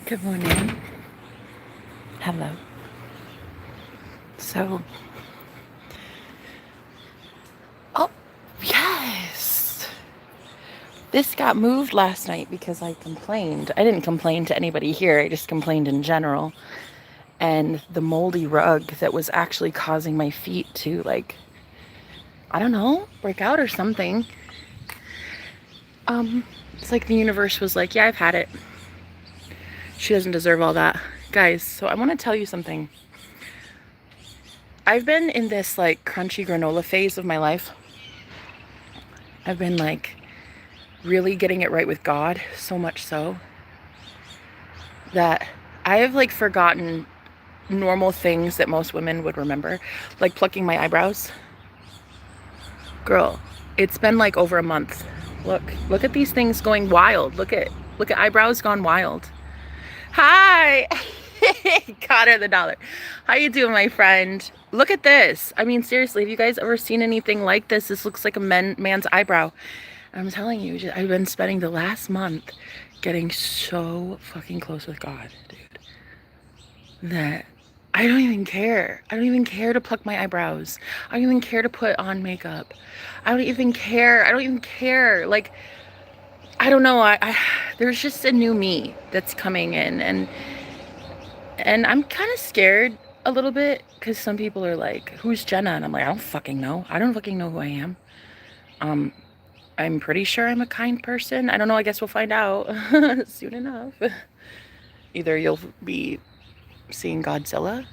Good morning. Hello. So, oh, yes. This got moved last night because I complained. I didn't complain to anybody here, I just complained in general. And the moldy rug that was actually causing my feet to, like, I don't know, break out or something. It's like the universe was like, yeah, I've had it. She doesn't deserve all that. Guys, so I want to tell you something. I've been in this, like, crunchy granola phase of my life. I've been, like, really getting it right with God, so much so that I have like forgotten normal things that most women would remember, like plucking my eyebrows. Girl, it's been like over a month. Look at these things going wild. Look at eyebrows gone wild. Hi. Got her the dollar. How you doing, my friend? Look at this. I mean, seriously, have you guys ever seen anything like this? This looks like a man's eyebrow. I'm telling you, I've been spending the last month getting so fucking close with God, dude, that I don't even care. I don't even care to pluck my eyebrows. I don't even care to put on makeup. I don't even care. I don't even care. Like, I don't know. There's just a new me that's coming in, and I'm kind of scared a little bit because some people are like, "Who's Jenna?" And I'm like, I don't fucking know. I don't fucking know who I am. Um, I'm pretty sure I'm a kind person. I don't know. I guess we'll find out soon enough. Either you'll be seeing Godzilla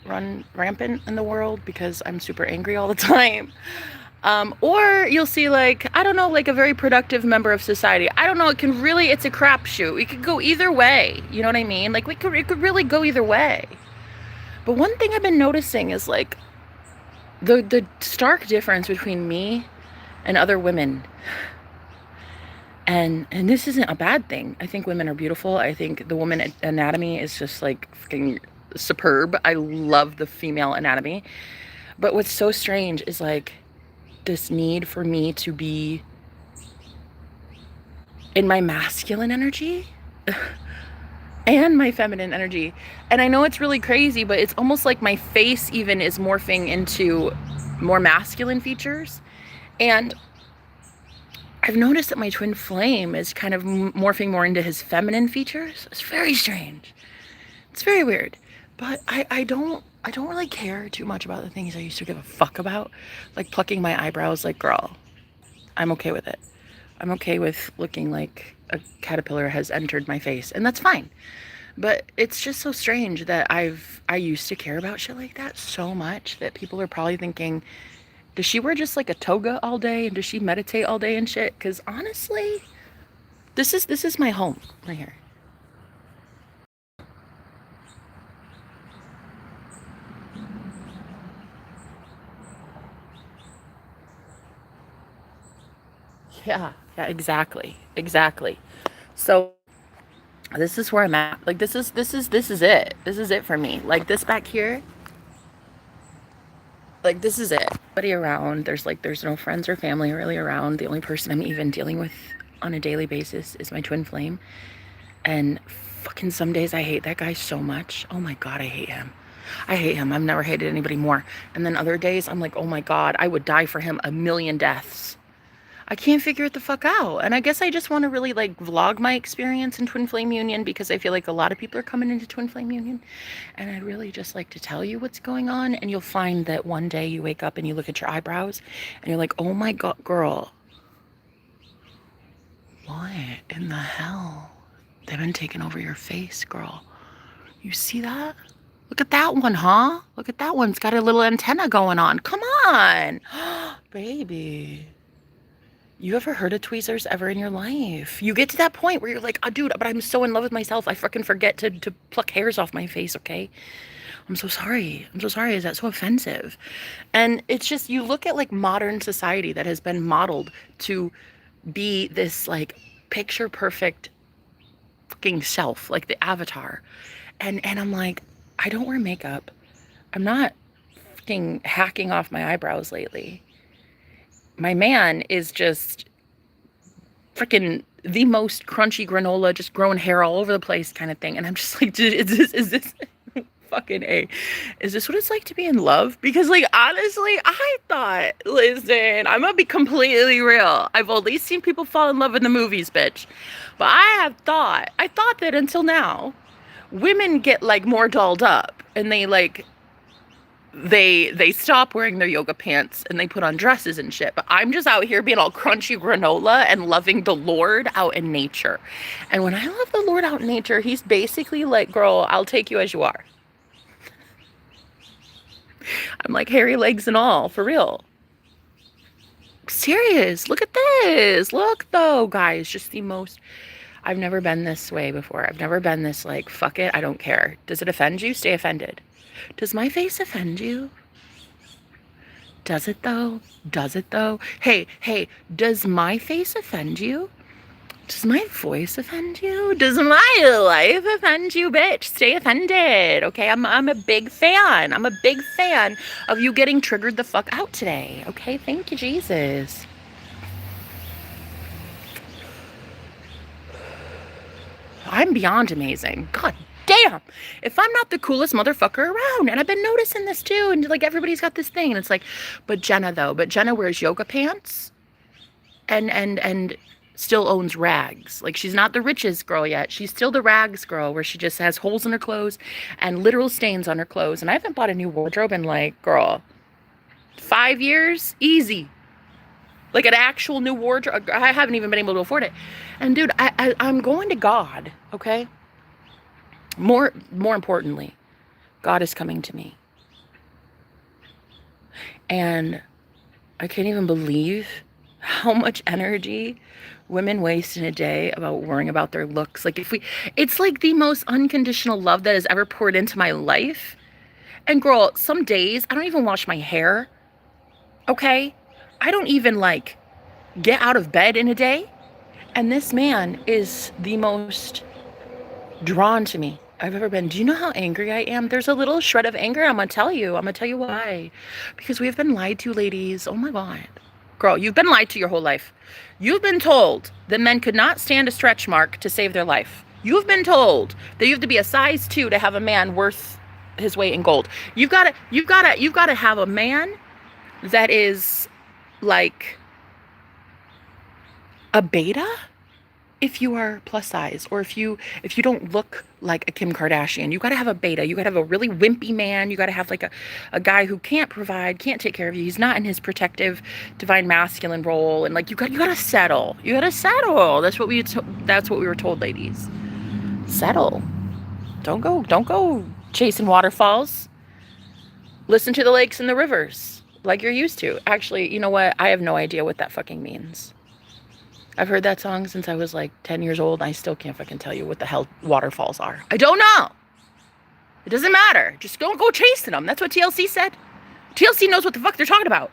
run rampant in the world because I'm super angry all the time. Or you'll see, like, I don't know, like a very productive member of society. I don't know. It's a crapshoot. It could go either way. You know what I mean? Like, it could really go either way. But one thing I've been noticing is like the stark difference between me and other women. And this isn't a bad thing. I think women are beautiful. I think the woman anatomy is just like fucking superb. I love the female anatomy. But what's so strange is like this need for me to be in my masculine energy and my feminine energy. And I know it's really crazy, but it's almost like my face even is morphing into more masculine features. And I've noticed that my twin flame is kind of morphing more into his feminine features. It's very strange. It's very weird. But I don't really care too much about the things I used to give a fuck about. Like plucking my eyebrows, like, girl, I'm okay with it. I'm okay with looking like a caterpillar has entered my face, and that's fine. But it's just so strange that I used to care about shit like that so much that people are probably thinking, does she wear just like a toga all day and does she meditate all day and shit? Because honestly, this is my home right here. Yeah, exactly. So this is where I'm at. Like this is it. This is it for me. Like this back here, like this is it. Nobody around. There's no friends or family really around. The only person I'm even dealing with on a daily basis is my twin flame. And fucking some days I hate that guy so much. Oh my God, I hate him. I hate him. I've never hated anybody more. And then other days I'm like, oh my God, I would die for him a million deaths. I can't figure it the fuck out. And I guess I just want to really like vlog my experience in Twin Flame Union because I feel like a lot of people are coming into Twin Flame Union. And I'd really just like to tell you what's going on. And you'll find that one day you wake up and you look at your eyebrows and you're like, oh my God, girl, what in the hell? They've been taking over your face, girl. You see that? Look at that one, huh? Look at that one. It's got a little antenna going on. Come on. Baby. You ever heard of tweezers ever in your life? You get to that point where you're like, oh, dude, but I'm so in love with myself. I freaking forget to pluck hairs off my face, okay? I'm so sorry. I'm so sorry. Is that so offensive? And it's just, you look at like modern society that has been modeled to be this like picture perfect fucking self, like the avatar. And I'm like, I don't wear makeup. I'm not fucking hacking off my eyebrows lately. My man is just freaking the most crunchy granola, just growing hair all over the place kind of thing. And I'm just like, dude, is this fucking A? Is this what it's like to be in love? Because like, honestly, I thought, listen, I'm gonna be completely real. I've only seen people fall in love in the movies, bitch. But I thought that until now, women get like more dolled up and they like they stop wearing their yoga pants and they put on dresses and shit. But I'm just out here being all crunchy granola and loving the Lord out in nature. And when I love the Lord out in nature, he's basically like, girl, I'll take you as you are. I'm like hairy legs and all, for real. Serious. Look at this. Look though, guys, just the most. I've never been this way before. I've never been this like, fuck it, I don't care. Does it offend you? Stay offended. Does my face offend you? Does it though? Does it though? Hey, does my face offend you? Does my voice offend you? Does my life offend you, bitch? Stay offended, okay? I'm a big fan. I'm a big fan of you getting triggered the fuck out today, okay? Thank you, Jesus. I'm beyond amazing. God damn. If I'm not the coolest motherfucker around. And I've been noticing this too. And like everybody's got this thing. And it's like, but Jenna wears yoga pants and still owns rags. Like she's not the richest girl yet. She's still the rags girl where she just has holes in her clothes and literal stains on her clothes. And I haven't bought a new wardrobe in like, girl, 5 years? Easy. Like an actual new wardrobe. I haven't even been able to afford it. And dude, I'm going to God, okay? More importantly, God is coming to me. And I can't even believe how much energy women waste in a day about worrying about their looks. Like it's like the most unconditional love that has ever poured into my life. And girl, some days I don't even wash my hair, okay? I don't even like get out of bed in a day. And this man is the most drawn to me I've ever been. Do you know how angry I am? There's a little shred of anger. I'm going to tell you. I'm going to tell you why. Because we have been lied to, ladies. Oh my God. Girl, you've been lied to your whole life. You've been told that men could not stand a stretch mark to save their life. You've been told that you have to be a size 2 to have a man worth his weight in gold. You've got to have a man that is like a beta if you are plus size, or if you don't look like a Kim Kardashian. You got to have a beta. You got to have a really wimpy man. You got to have like a guy who can't provide, can't take care of you. He's not in his protective divine masculine role. And like you got to settle. You got to settle. That's what we were told, ladies. Settle. Don't go chasing waterfalls. Listen to the lakes and the rivers like you're used to. Actually, you know what? I have no idea what that fucking means. I've heard that song since I was like 10 years old. And I still can't fucking tell you what the hell waterfalls are. I don't know. It doesn't matter. Just don't go chasing them. That's what TLC said. TLC knows what the fuck they're talking about.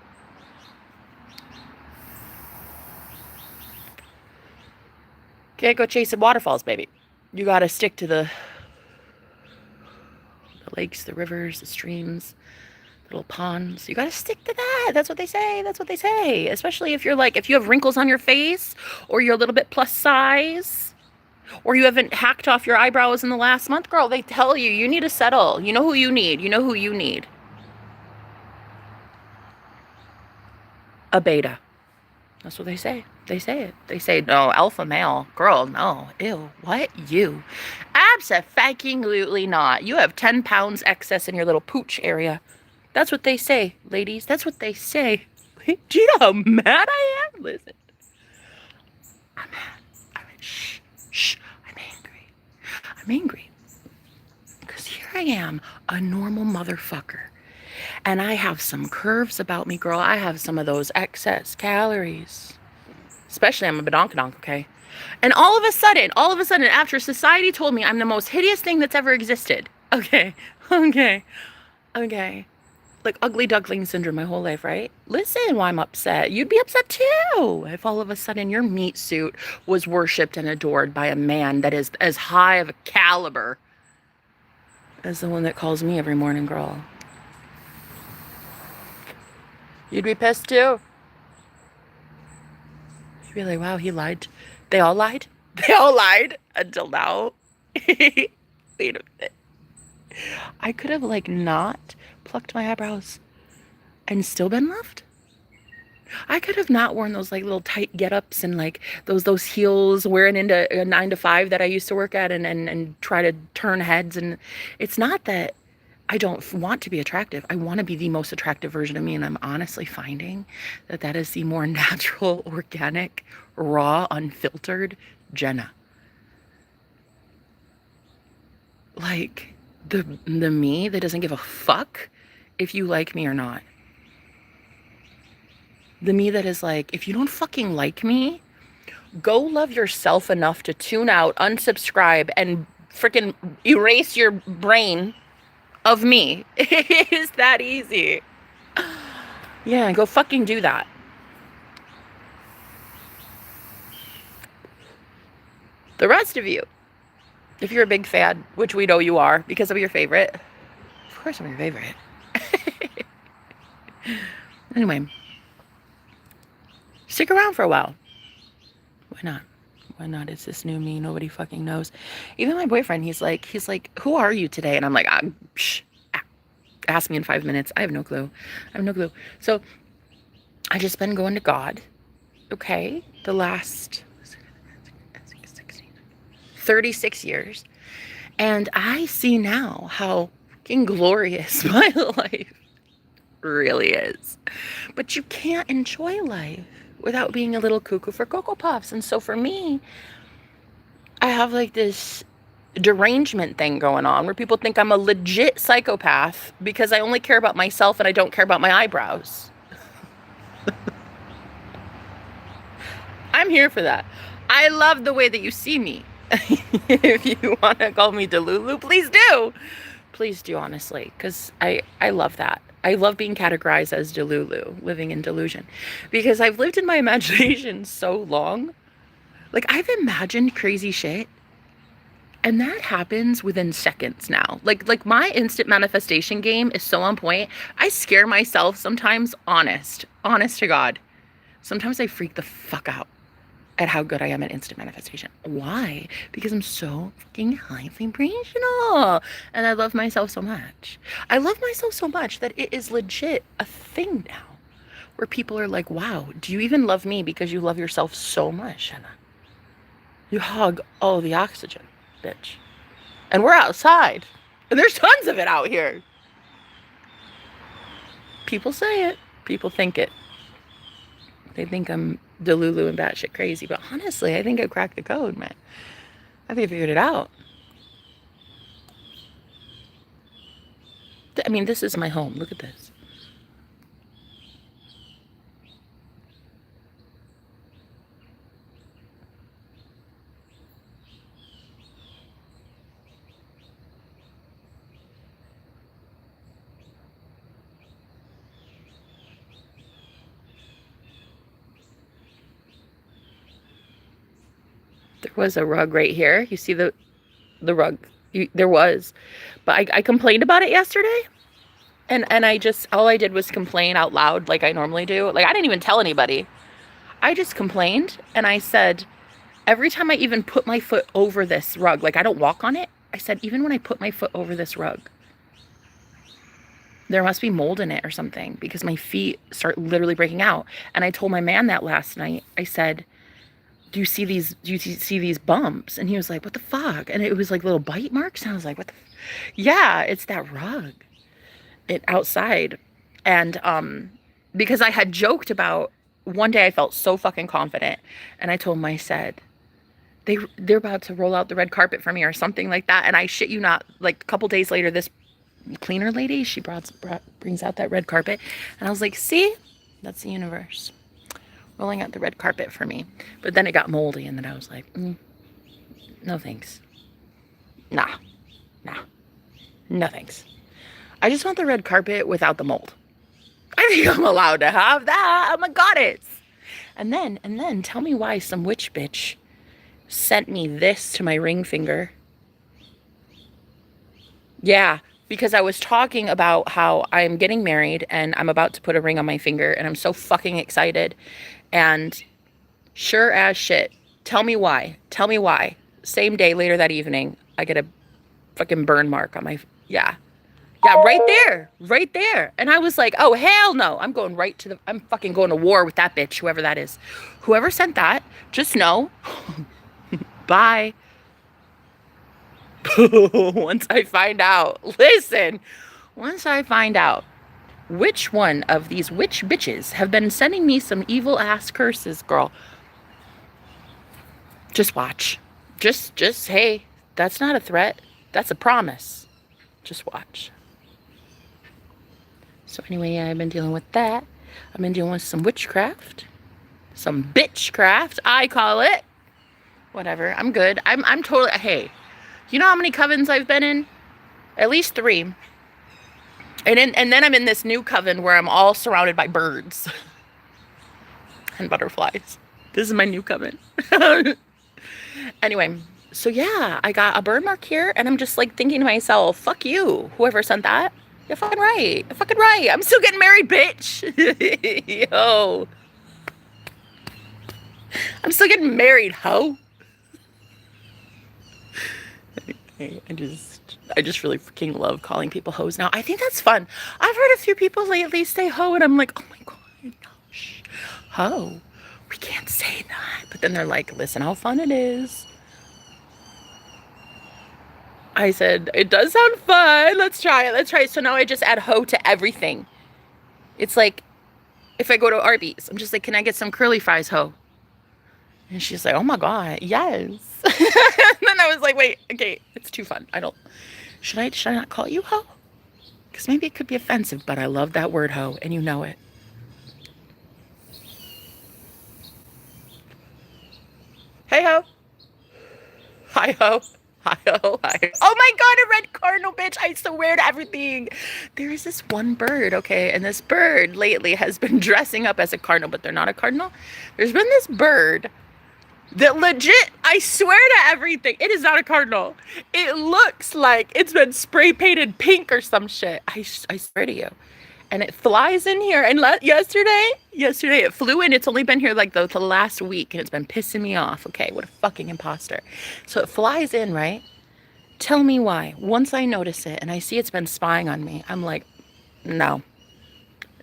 Can't go chasing waterfalls, baby. You gotta stick to the lakes, the rivers, the streams, little ponds. You got to stick to that. That's what they say. That's what they say. Especially if you have wrinkles on your face, or you're a little bit plus size, or you haven't hacked off your eyebrows in the last month, girl, they tell you need to settle. You know who you need. You know who you need. A beta. That's what they say. They say it. They say, no, alpha male. Girl, no. Ew. What? You? Abso-fucking-lutely not. You have 10 pounds excess in your little pooch area. That's what they say, ladies. That's what they say. Do you know how mad I am? Listen. I'm mad. Shh. I'm angry. I'm angry. Because here I am, a normal motherfucker. And I have some curves about me, girl. I have some of those excess calories. Especially I'm a badonkadonk, okay? And all of a sudden, after society told me I'm the most hideous thing that's ever existed. Okay. Like ugly duckling syndrome my whole life, right? Listen, why I'm upset. You'd be upset too if all of a sudden your meat suit was worshipped and adored by a man that is as high of a caliber as the one that calls me every morning, girl. You'd be pissed too. You'd be like, wow, he lied They all lied. They all lied until now. Wait a minute. I could have like not plucked my eyebrows and still been loved. I could have not worn those like little tight get-ups and like those heels, wearing into a 9 to 5 that I used to work at and try to turn heads. And it's not that I don't want to be attractive. I want to be the most attractive version of me, and I'm honestly finding that that is the more natural, organic, raw, unfiltered Jenna. Like the me that doesn't give a fuck if you like me or not. The me that is like, if you don't fucking like me, go love yourself enough to tune out, unsubscribe, and freaking erase your brain of me. It is that easy. Yeah, go fucking do that. The rest of you, if you're a big fan, which we know you are because I'm your favorite. Of course I'm your favorite. Anyway, stick around for a while. Why not? Why not? It's this new me. Nobody fucking knows. Even my boyfriend, he's like, who are you today? And I'm like, ask me in 5 minutes. I have no clue. So I just been going to God. Okay. The last 36 years. And I see now how fucking glorious my life really is. But you can't enjoy life without being a little cuckoo for Cocoa Puffs. And so for me, I have like this derangement thing going on where people think I'm a legit psychopath because I only care about myself and I don't care about my eyebrows. I'm here for that. I love the way that you see me. If you want to call me Delulu, please do. Please do, honestly, because I love that. I love being categorized as Delulu, living in delusion, because I've lived in my imagination so long. Like, I've imagined crazy shit, and that happens within seconds now. Like my instant manifestation game is so on point. I scare myself sometimes, honest to God. Sometimes I freak the fuck out at how good I am at instant manifestation. Why? Because I'm so fucking high vibrational. And I love myself so much. I love myself so much that it is legit a thing now. Where people are like, wow, do you even love me because you love yourself so much, Jenna? You hug all the oxygen, bitch. And we're outside. And there's tons of it out here. People say it. People think it. They think I'm Delulu and batshit crazy. But honestly, I think I cracked the code, man. I think I figured it out. I mean, this is my home. Look at this. There was a rug right here. You see the rug? There was. But I complained about it yesterday. And I just, all I did was complain out loud like I normally do. Like, I didn't even tell anybody. I just complained. And I said, every time I even put my foot over this rug, like I don't walk on it. I said, even when I put my foot over this rug, there must be mold in it or something because my feet start literally breaking out. And I told my man that last night. I said, do you see these bumps? And he was like, what the fuck? And it was like little bite marks. And I was like, what the yeah, it's that rug. It outside. And because I had joked about one day I felt so fucking confident. And I told him, I said, they're about to roll out the red carpet for me or something like that. And I shit you not, like a couple days later, this cleaner lady, she brings out that red carpet. And I was like, see, that's the universe rolling out the red carpet for me. But then it got moldy, and then I was like, no thanks. Nah, no thanks. I just want the red carpet without the mold. I think I'm allowed to have that. I'm a goddess. And then tell me why some witch bitch sent me this to my ring finger. Yeah, because I was talking about how I'm getting married and I'm about to put a ring on my finger and I'm so fucking excited. And sure as shit, Tell me why. Tell me why. Same day, later that evening, I get a fucking burn mark on my, yeah. Yeah, right there. Right there. And I was like, oh, hell no. I'm fucking going to war with that bitch, whoever that is. Whoever sent that, just know. Bye. Once I find out, listen, once I find out which one of these witch bitches have been sending me some evil ass curses, girl, just watch. Just, hey, that's not a threat. That's a promise. Just watch. So anyway, I've been dealing with that. I've been dealing with some witchcraft. Some bitchcraft, I call it. Whatever, I'm good. I'm totally, hey, you know how many covens I've been in? At least 3. And then I'm in this new coven where I'm all surrounded by birds and butterflies. This is my new coven. Anyway, so yeah, I got a burn mark here, and I'm just like thinking to myself, fuck you, whoever sent that. You're fucking right. You're fucking right. I'm still getting married, bitch. Yo. I'm still getting married, ho. I just really freaking love calling people hoes now. I think that's fun. I've heard a few people lately say ho, and I'm like, oh my God, gosh, ho. We can't say that. But then they're like, listen how fun it is. I said, it does sound fun. Let's try it. So now I just add ho to everything. It's like, if I go to Arby's, I'm just like, can I get some curly fries, ho? And she's like, oh my God, yes. And then I was like, wait, okay, it's too fun. Should I not call you ho? Because maybe it could be offensive, but I love that word ho, and you know it. Hey ho. Hi ho. Hi ho. Hi. Oh my God, a red cardinal, bitch. I swear to everything. There is this one bird, okay, and this bird lately has been dressing up as a cardinal, but they're not a cardinal. There's been this bird that legit, I swear to everything, it is not a cardinal. It looks like it's been spray painted pink or some shit. I swear to you. And it flies in here. And yesterday it flew in. It's only been here like the last week, and it's been pissing me off. Okay, what a fucking imposter. So it flies in, right? Tell me why. Once I notice it and I see it's been spying on me, I'm like, no,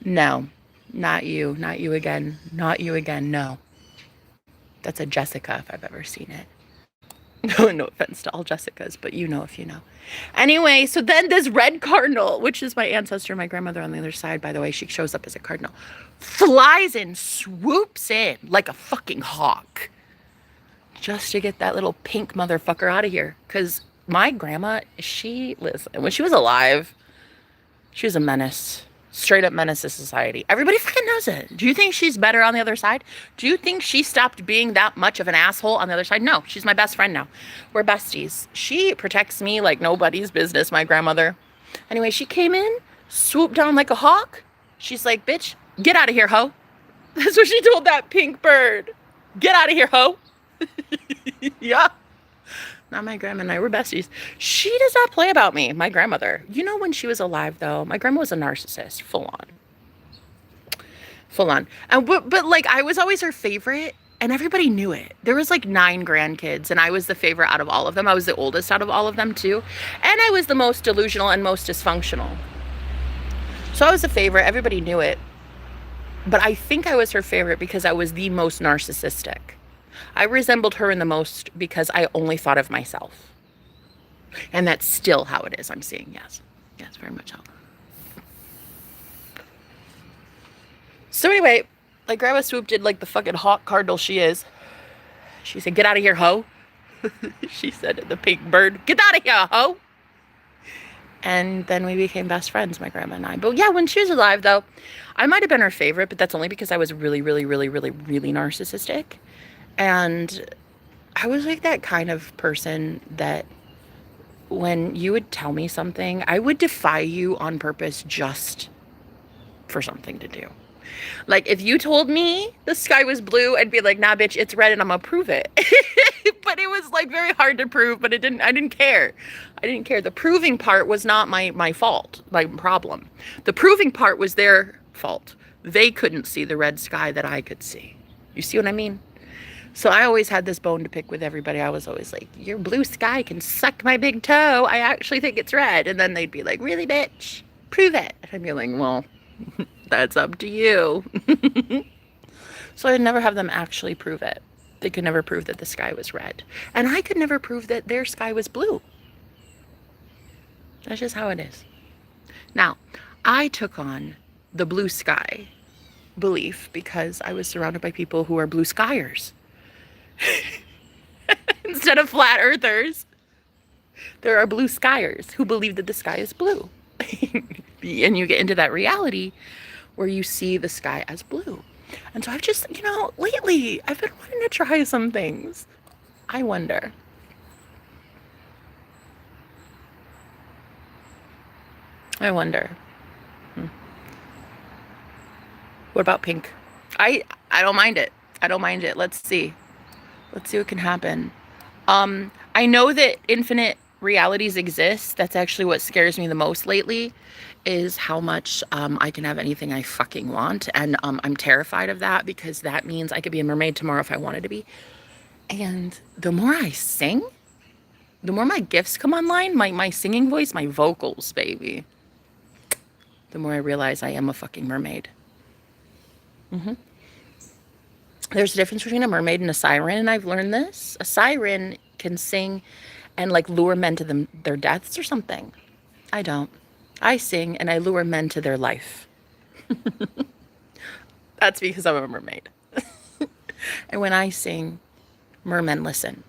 not you again, no. That's a Jessica if I've ever seen it. No offense to all Jessicas, but you know if you know. Anyway, so then this red cardinal, which is my ancestor, my grandmother on the other side, by the way, she shows up as a cardinal, flies in, swoops in like a fucking hawk just to get that little pink motherfucker out of here. Because my grandma, listen, when she was alive, she was a menace. Straight up menace to society. Everybody fucking knows it. Do you think she's better on the other side? Do you think she stopped being that much of an asshole on the other side? No, she's my best friend now. We're besties. She protects me like nobody's business, my grandmother. Anyway, she came in, swooped down like a hawk. She's like, bitch, get out of here, ho. That's what she told that pink bird. Get out of here, ho. Yeah. Not my grandma and I were besties. She does not play about me, my grandmother. You know, when she was alive, though, my grandma was a narcissist, full on. And but like, I was always her favorite, and everybody knew it. There was like 9 grandkids, and I was the favorite out of all of them. I was the oldest out of all of them too, and I was the most delusional and most dysfunctional. So I was the favorite. Everybody knew it, but I think I was her favorite because I was the most narcissistic. I resembled her in the most because I only thought of myself. And that's still how it is, I'm seeing. Yes, very much how. So anyway, like Grandma Swoop did like the fucking hawk cardinal she is. She said, get out of here, ho. She said to the pink bird, get out of here, ho. And then we became best friends, my grandma and I. But yeah, when she was alive, though, I might have been her favorite, but that's only because I was really, really, really, really, really narcissistic. And I was like that kind of person that when you would tell me something, I would defy you on purpose just for something to do. Like, if you told me the sky was blue, I'd be like, nah, bitch, it's red, and I'm gonna prove it. But it was like very hard to prove, but I didn't care. The proving part was not my fault, my problem. The proving part was their fault. They couldn't see the red sky that I could see. You see what I mean? So I always had this bone to pick with everybody. I was always like, your blue sky can suck my big toe. I actually think it's red. And then they'd be like, really, bitch? Prove it. And I'd be like, well, that's up to you. So I'd never have them actually prove it. They could never prove that the sky was red. And I could never prove that their sky was blue. That's just how it is. Now, I took on the blue sky belief because I was surrounded by people who are blue skyers. Instead of flat earthers, there are blue skyers who believe that the sky is blue. And you get into that reality where you see the sky as blue. And so I've just, lately I've been wanting to try some things. I wonder. What about pink? I don't mind it. I don't mind it. Let's see. Let's see what can happen. I know that infinite realities exist. That's actually what scares me the most lately, is how much I can have anything I fucking want. And I'm terrified of that because that means I could be a mermaid tomorrow if I wanted to be. And the more I sing, the more my gifts come online, my singing voice, my vocals, baby, the more I realize I am a fucking mermaid. There's a difference between a mermaid and a siren, and I've learned this. A siren can sing and like lure men to their deaths or something. I don't. I sing and I lure men to their life. That's because I'm a mermaid. And when I sing, mermen listen.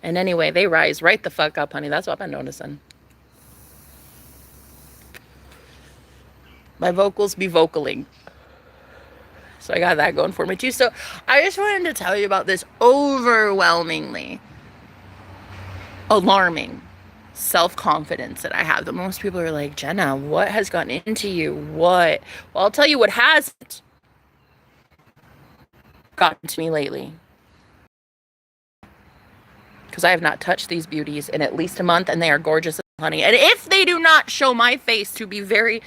And anyway, they rise right the fuck up, honey. That's what I've been noticing. My vocals be vocaling. So I got that going for me too. So I just wanted to tell you about this overwhelmingly alarming self-confidence that I have. That most people are like, Jenna, what has gotten into you? What? Well, I'll tell you what hasn't gotten to me lately. Because I have not touched these beauties in at least a month, and they are gorgeous, honey. And if they do not show my face to be very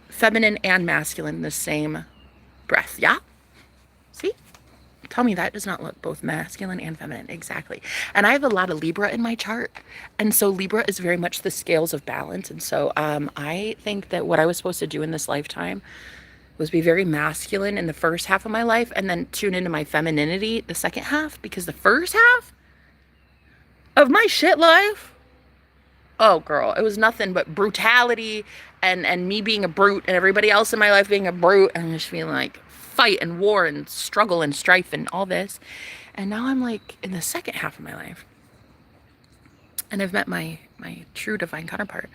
feminine and masculine in the same breath, yeah? See? Tell me that does not look both masculine and feminine. Exactly. And I have a lot of Libra in my chart. And so Libra is very much the scales of balance. And so I think that what I was supposed to do in this lifetime was be very masculine in the first half of my life and then tune into my femininity the second half, because the first half of my shit life, oh girl, it was nothing but brutality and me being a brute and everybody else in my life being a brute, and just being like fight and war and struggle and strife and all this. And now I'm like in the second half of my life, and I've met my true divine counterpart,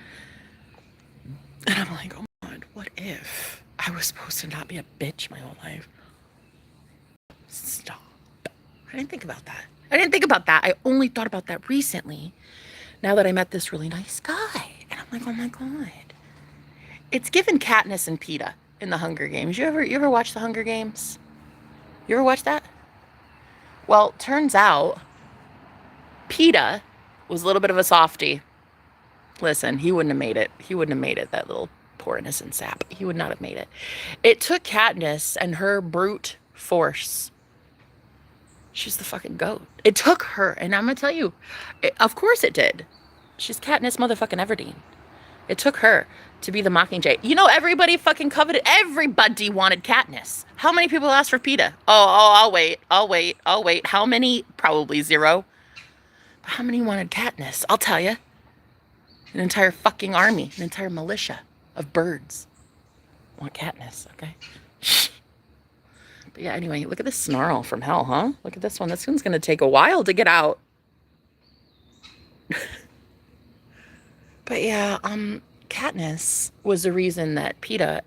and I'm like, oh my God, what if I was supposed to not be a bitch my whole life? Stop. I didn't think about that. I only thought about that recently, now that I met this really nice guy. And I'm like, oh my God. It's given Katniss and Peeta in the Hunger Games. You ever watch the Hunger Games? You ever watch that? Well, turns out Peeta was a little bit of a softie. Listen, he wouldn't have made it. That little poor innocent sap. He would not have made it. It took Katniss and her brute force. She's the fucking goat. It took her, and I'm gonna tell you, of course it did. She's Katniss motherfucking Everdeen. It took her to be the Mockingjay. Everybody fucking coveted. Everybody wanted Katniss. How many people asked for Peeta? I'll wait. How many? Probably zero. But how many wanted Katniss? I'll tell you. An entire fucking army, an entire militia of birds want Katniss, okay? But yeah, anyway, look at this snarl from hell, huh? Look at this one. This one's going to take a while to get out. But yeah, Katniss was the reason that Peeta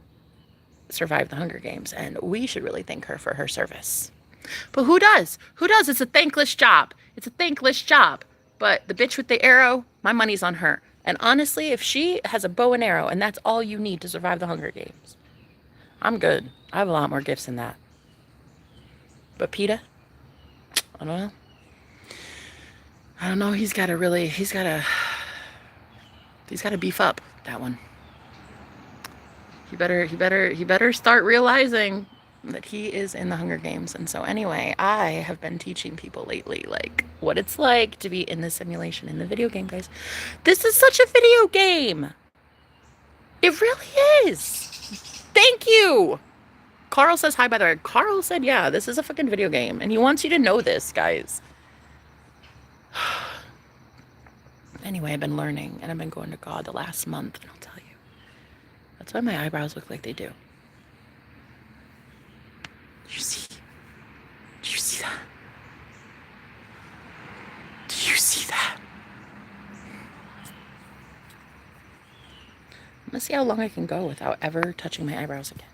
survived the Hunger Games, and we should really thank her for her service. But who does? It's a thankless job. But the bitch with the arrow, my money's on her. And honestly, if she has a bow and arrow and that's all you need to survive the Hunger Games, I'm good. I have a lot more gifts than that. But Peeta, I don't know. He's got to beef up that one. He better start realizing that he is in the Hunger Games. And so anyway, I have been teaching people lately, like, what it's like to be in the simulation in the video game, guys. This is such a video game. It really is. Thank you. Carl says hi, by the way. Carl said, yeah, this is a fucking video game. And he wants you to know this, guys. Anyway, I've been learning, and I've been going to God the last month, and I'll tell you. That's why my eyebrows look like they do. Did you see? Did you see that? Did you see that? I'm gonna see how long I can go without ever touching my eyebrows again.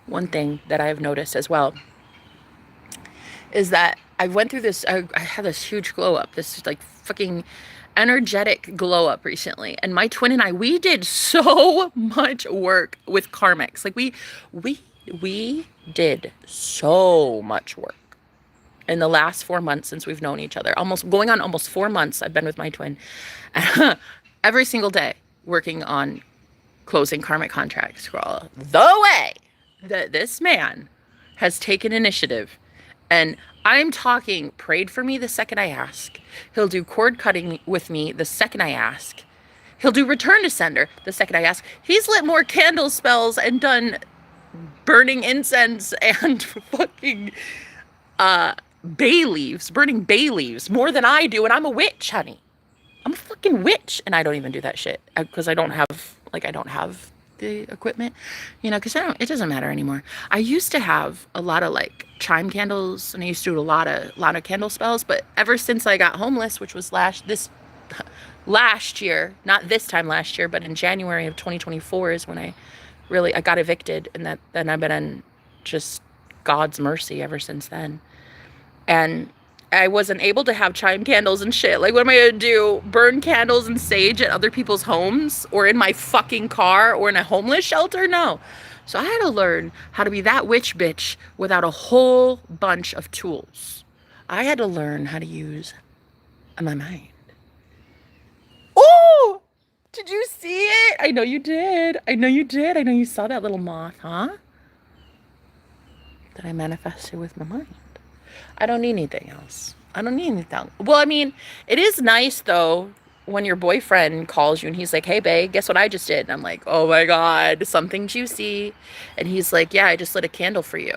One thing that I've noticed as well is that I went through this, I had this huge glow up, this like fucking energetic glow up recently. And my twin and I, we did so much work with karmics. Like we did so much work in the last 4 months since we've known each other. Going on almost 4 months I've been with my twin. Every single day working on closing karmic contracts, girl. The way that this man has taken initiative, and I'm talking, prayed for me the second I ask. He'll do cord cutting with me the second I ask. He'll do return to sender the second I ask. He's lit more candle spells and done burning incense and fucking bay leaves, burning bay leaves more than I do, and I'm a witch, honey. I'm a fucking witch, and I don't even do that shit because I don't have the equipment, you know, because it doesn't matter anymore. I used to have a lot of like chime candles, and I used to do a lot of candle spells, but ever since I got homeless, which was last year, not this time last year, but in January of 2024 is when I got evicted, and then I've been in just God's mercy ever since then. And I wasn't able to have chime candles and shit. Like, what am I gonna do? Burn candles and sage at other people's homes or in my fucking car or in a homeless shelter? No. So I had to learn how to be that witch bitch without a whole bunch of tools. I had to learn how to use my mind. Oh, did you see it? I know you did. I know you did. I know you saw that little moth, huh? That I manifested with my mind. I don't need anything else. I don't need anything. Well, I mean, it is nice, though, when your boyfriend calls you and he's like, hey, babe, guess what I just did? And I'm like, oh, my God, something juicy. And he's like, yeah, I just lit a candle for you.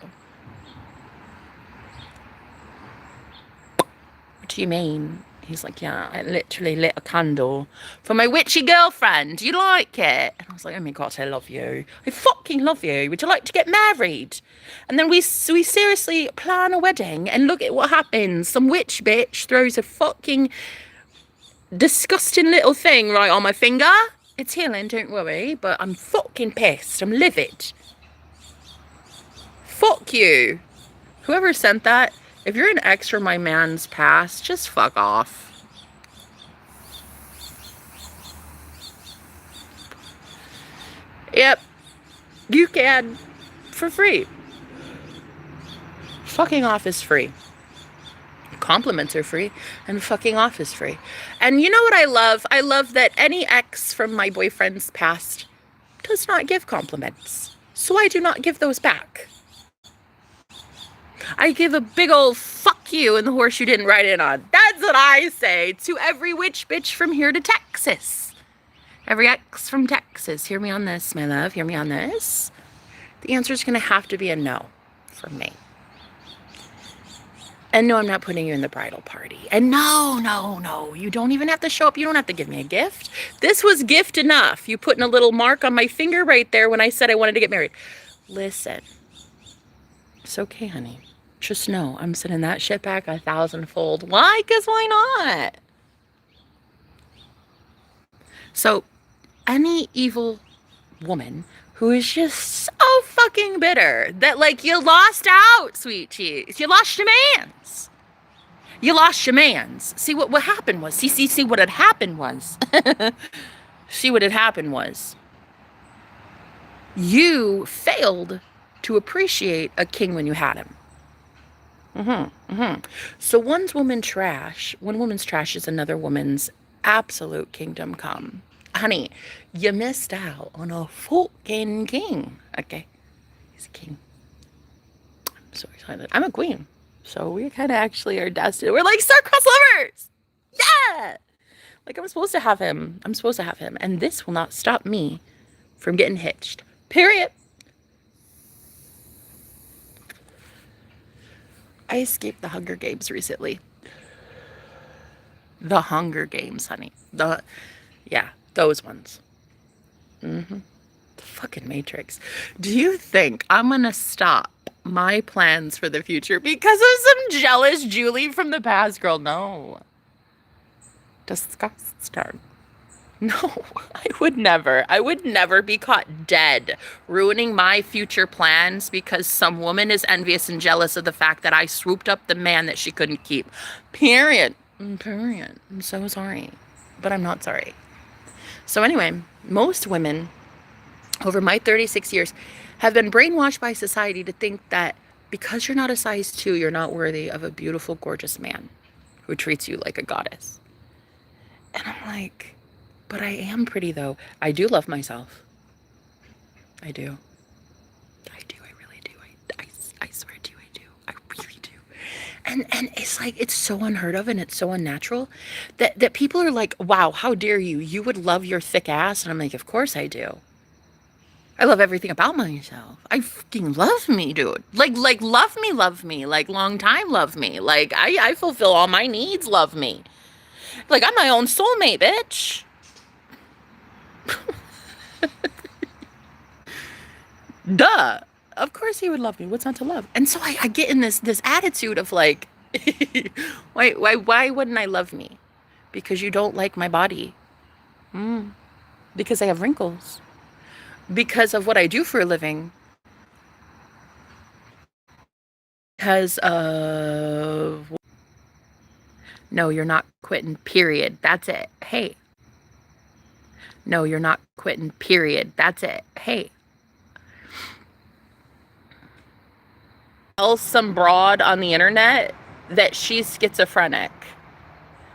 What do you mean? He's like, yeah, I literally lit a candle for my witchy girlfriend. Do you like it? And I was like, oh my God, I love you. I fucking love you. Would you like to get married? And then we seriously plan a wedding, and look at what happens. Some witch bitch throws a fucking disgusting little thing right on my finger. It's healing, don't worry, but I'm fucking pissed. I'm livid. Fuck you. Whoever sent that, if you're an ex from my man's past, just fuck off. Yep. You can. For free. Fucking off is free. Compliments are free, and fucking off is free. And you know what I love? I love that any ex from my boyfriend's past does not give compliments. So I do not give those back. I give a big old fuck you and the horse you didn't ride in on. That's what I say to every witch bitch from here to Texas. Every ex from Texas. Hear me on this, my love. Hear me on this. The answer is going to have to be a no from me. And no, I'm not putting you in the bridal party. And no, you don't even have to show up. You don't have to give me a gift. This was gift enough. You putting a little mark on my finger right there when I said I wanted to get married. Listen. It's okay, honey. Just know I'm sending that shit back 1,000-fold. Why? Because why not? So, any evil woman who is just so fucking bitter that, like, you lost out, sweet cheese. You lost your mans. You lost your mans. See, what happened was, see what had happened was, see what had happened was, you failed to appreciate a king when you had him. So one woman's trash is another woman's absolute kingdom come. Honey, you missed out on a fucking king. Okay, he's a king. I'm so excited. I'm a queen. So we kind of actually are destined. We're like star-crossed lovers. Yeah. Like I'm supposed to have him. I'm supposed to have him. And this will not stop me from getting hitched. Period. I escaped the Hunger Games recently. The Hunger Games, honey. Yeah, those ones. The fucking Matrix. Do you think I'm gonna stop my plans for the future because of some jealous Julie from the past? Girl, no. Disgusting. No, I would never. I would never be caught dead ruining my future plans because some woman is envious and jealous of the fact that I swooped up the man that she couldn't keep. Period. Period. I'm so sorry, but I'm not sorry. So anyway, most women over my 36 years have been brainwashed by society to think that because you're not a size 2, you're not worthy of a beautiful, gorgeous man who treats you like a goddess. And I'm like, but I am pretty though. I do love myself. I do. I do. I really do. I swear to you, I do. I really do. And it's like, it's so unheard of and it's so unnatural that people are like, wow, how dare you? You would love your thick ass. And I'm like, of course I do. I love everything about myself. I fucking love me, dude. Like love me. Like long time love me. Like I fulfill all my needs, love me. Like I'm my own soulmate, bitch. Duh. Of course he would love me. What's not to love? And so I get in this attitude of like, why wouldn't I love me? Because you don't like my body. Because I have wrinkles. Because of what I do for a living. Because of no, you're not quitting, period. That's it. Hey. No, you're not quitting, period. That's it. Hey. Tell some broad on the internet that she's schizophrenic.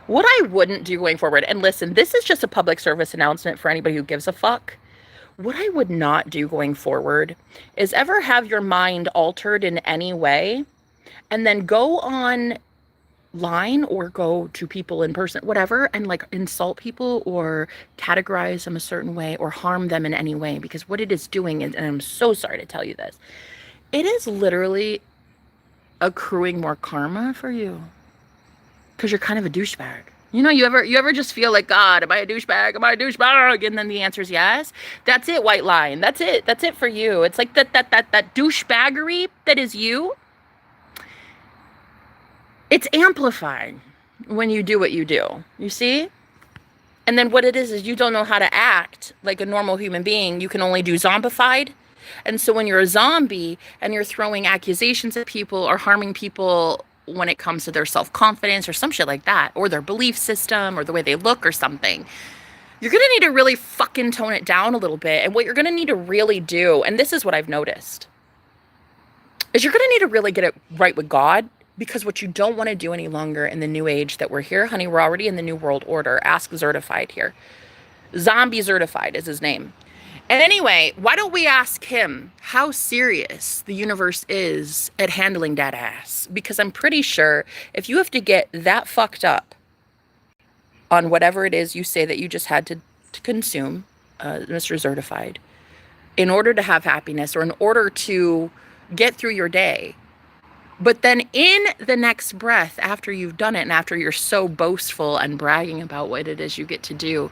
What I wouldn't do going forward, and listen, this is just a public service announcement for anybody who gives a fuck. What I would not do going forward is ever have your mind altered in any way and then go online or go to people in person, whatever, and like insult people or categorize them a certain way or harm them in any way. Because what it is doing, and I'm so sorry to tell you this, it is literally accruing more karma for you because you're kind of a douchebag. You know, you ever just feel like, God, am I a douchebag? Am I a douchebag? And then the answer is yes. That's it, white line. That's it for you. It's like that douchebaggery that is you. It's amplified when you do what you do. You see? And then what it is you don't know how to act like a normal human being. You can only do zombified. And so when you're a zombie and you're throwing accusations at people or harming people when it comes to their self-confidence or some shit like that, or their belief system or the way they look or something, you're going to need to really fucking tone it down a little bit. And what you're going to need to really do, and this is what I've noticed, is you're going to need to really get it right with God, because what you don't want to do any longer in the new age that we're here, honey, we're already in the new world order. Ask Zertified here. Zombie Zertified is his name. And anyway, why don't we ask him how serious the universe is at handling that ass? Because I'm pretty sure if you have to get that fucked up on whatever it is you say that you just had to consume, Mr. Zertified, in order to have happiness or in order to get through your day, but then in the next breath, after you've done it and after you're so boastful and bragging about what it is you get to do,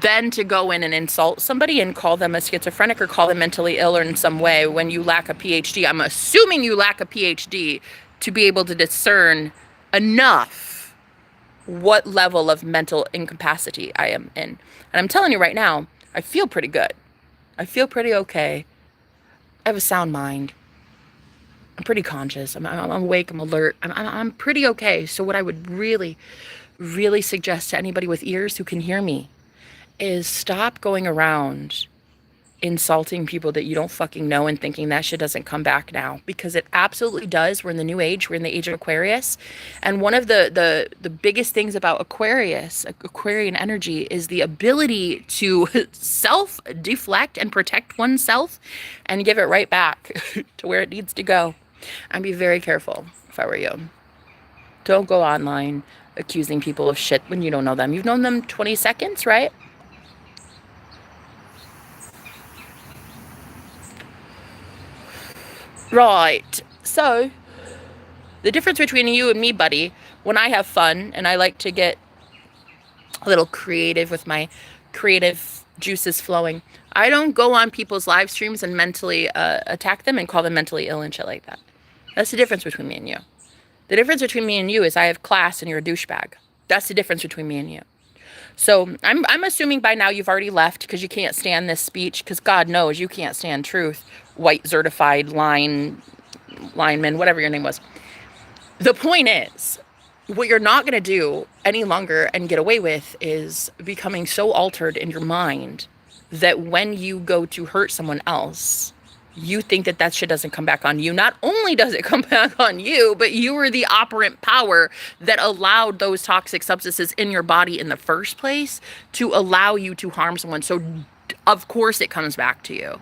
then to go in and insult somebody and call them a schizophrenic or call them mentally ill or in some way when you lack a PhD. I'm assuming you lack a PhD to be able to discern enough what level of mental incapacity I am in. And I'm telling you right now, I feel pretty good. I feel pretty okay. I have a sound mind. I'm pretty conscious. I'm awake. I'm alert. I'm pretty okay. So what I would really, really suggest to anybody with ears who can hear me is stop going around insulting people that you don't fucking know and thinking that shit doesn't come back now, because it absolutely does. We're in the new age. We're in the age of Aquarius. And one of the biggest things about Aquarius, Aquarian energy, is the ability to self deflect and protect oneself and give it right back to where it needs to go. And be very careful if I were you. Don't go online accusing people of shit when you don't know them. You've known them 20 seconds, right? Right. So, the difference between you and me, buddy, when I have fun and I like to get a little creative with my creative juices flowing, I don't go on people's live streams and mentally attack them and call them mentally ill and shit like that. That's the difference between me and you. The difference between me and you is I have class and you're a douchebag. That's the difference between me and you. So I'm assuming by now you've already left because you can't stand this speech, because God knows you can't stand truth, white certified lineman, whatever your name was. The point is, what you're not going to do any longer and get away with is becoming so altered in your mind that when you go to hurt someone else, you think that that shit doesn't come back on you. Not only does it come back on you, but you were the operant power that allowed those toxic substances in your body in the first place to allow you to harm someone. So of course it comes back to you.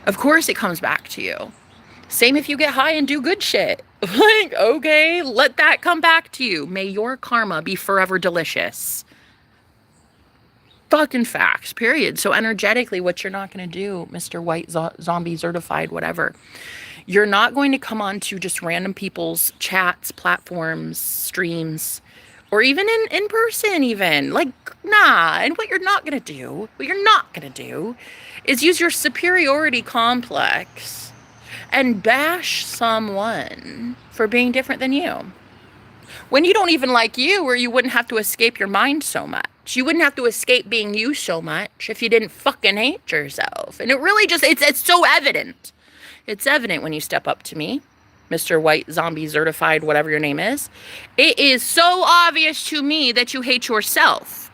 Of course it comes back to you. Same if you get high and do good shit. Like, okay, let that come back to you. May your karma be forever delicious. Fucking facts, period. So energetically, what you're not going to do, Mr. White Zombie certified, whatever, you're not going to come on to just random people's chats, platforms, streams, or even in person even. Like, nah. And what you're not going to do, is use your superiority complex and bash someone for being different than you. When you don't even like you, or you wouldn't have to escape your mind so much. You wouldn't have to escape being you so much if you didn't fucking hate yourself. And it really just, it's so evident. It's evident when you step up to me, Mr. White Zombie certified, whatever your name is. It is so obvious to me that you hate yourself.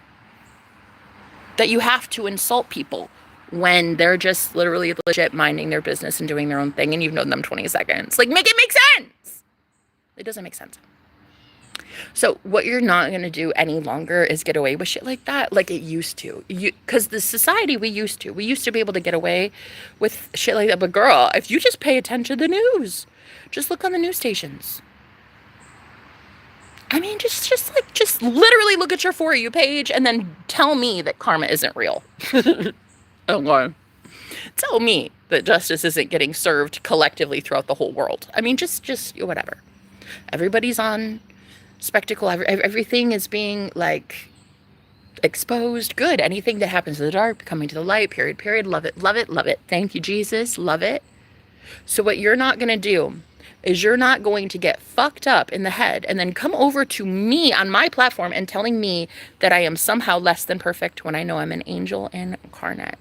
That you have to insult people when they're just literally legit minding their business and doing their own thing and you've known them 20 seconds. Like, make it make sense. It doesn't make sense. So what you're not going to do any longer is get away with shit like that, like it used to. Because the society we used to be able to get away with shit like that. But girl, if you just pay attention to the news, just look on the news stations. I mean, just literally look at your For You page and then tell me that karma isn't real. Okay. Tell me that justice isn't getting served collectively throughout the whole world. I mean, just whatever. Everybody's on spectacle. Everything is being like exposed. Good. Anything that happens in the dark coming to the light. Period. Love it. Thank you, Jesus. Love it. So what you're not going to do is you're not going to get fucked up in the head and then come over to me on my platform and telling me that I am somehow less than perfect when I know I'm an angel incarnate.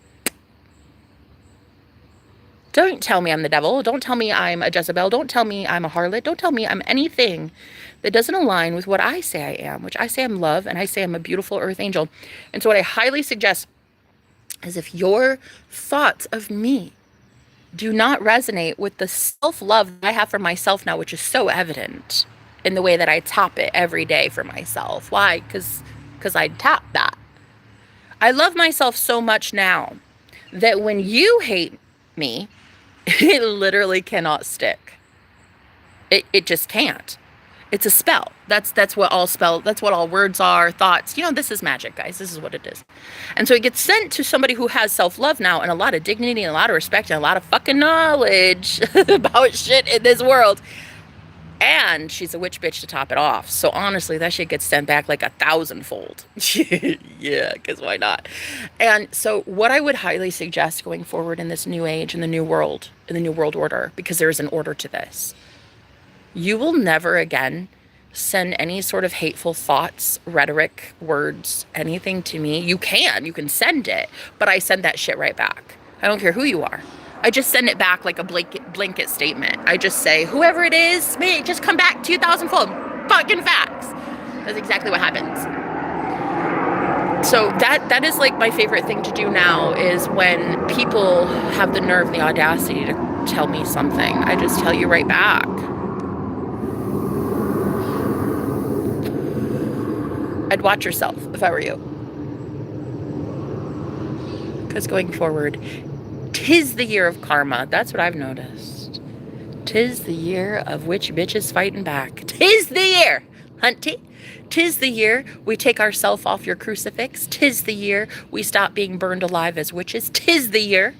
Don't tell me I'm the devil. Don't tell me I'm a Jezebel. Don't tell me I'm a harlot. Don't tell me I'm anything that doesn't align with what I say I am, which I say I'm love, and I say I'm a beautiful earth angel. And so what I highly suggest is, if your thoughts of me do not resonate with the self-love that I have for myself now, which is so evident in the way that I top it every day for myself. Why? Because I tap that. I love myself so much now that when you hate me, it literally cannot stick. It just can't. It's a spell. That's what all words are, thoughts. You know, this is magic, guys. This is what it is. And so it gets sent to somebody who has self-love now and a lot of dignity and a lot of respect and a lot of fucking knowledge about shit in this world. And she's a witch bitch to top it off. So honestly, that shit gets sent back like 1,000-fold. Yeah, because why not? And so what I would highly suggest going forward in this new age, in the new world order, because there is an order to this, you will never again send any sort of hateful thoughts, rhetoric, words, anything to me. You can send it, but I send that shit right back. I don't care who you are. I just send it back like a blanket statement. I just say, whoever it is, may it just come back 2,000-fold. Fucking facts. That's exactly what happens. So that is like my favorite thing to do now, is when people have the nerve and the audacity to tell me something, I just tell you right back. I'd watch yourself if I were you. Because going forward, 'tis the year of karma. That's what I've noticed. 'Tis the year of which bitch is fighting back. 'Tis the year, hunty. 'Tis the year we take ourself off your crucifix. 'Tis the year we stop being burned alive as witches. 'Tis the year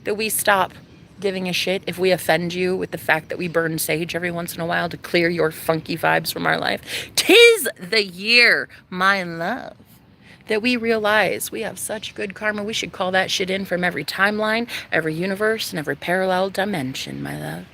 that we stop giving a shit if we offend you with the fact that we burn sage every once in a while to clear your funky vibes from our life. 'Tis the year, my love, that we realize we have such good karma. We should call that shit in from every timeline, every universe, and every parallel dimension, my love.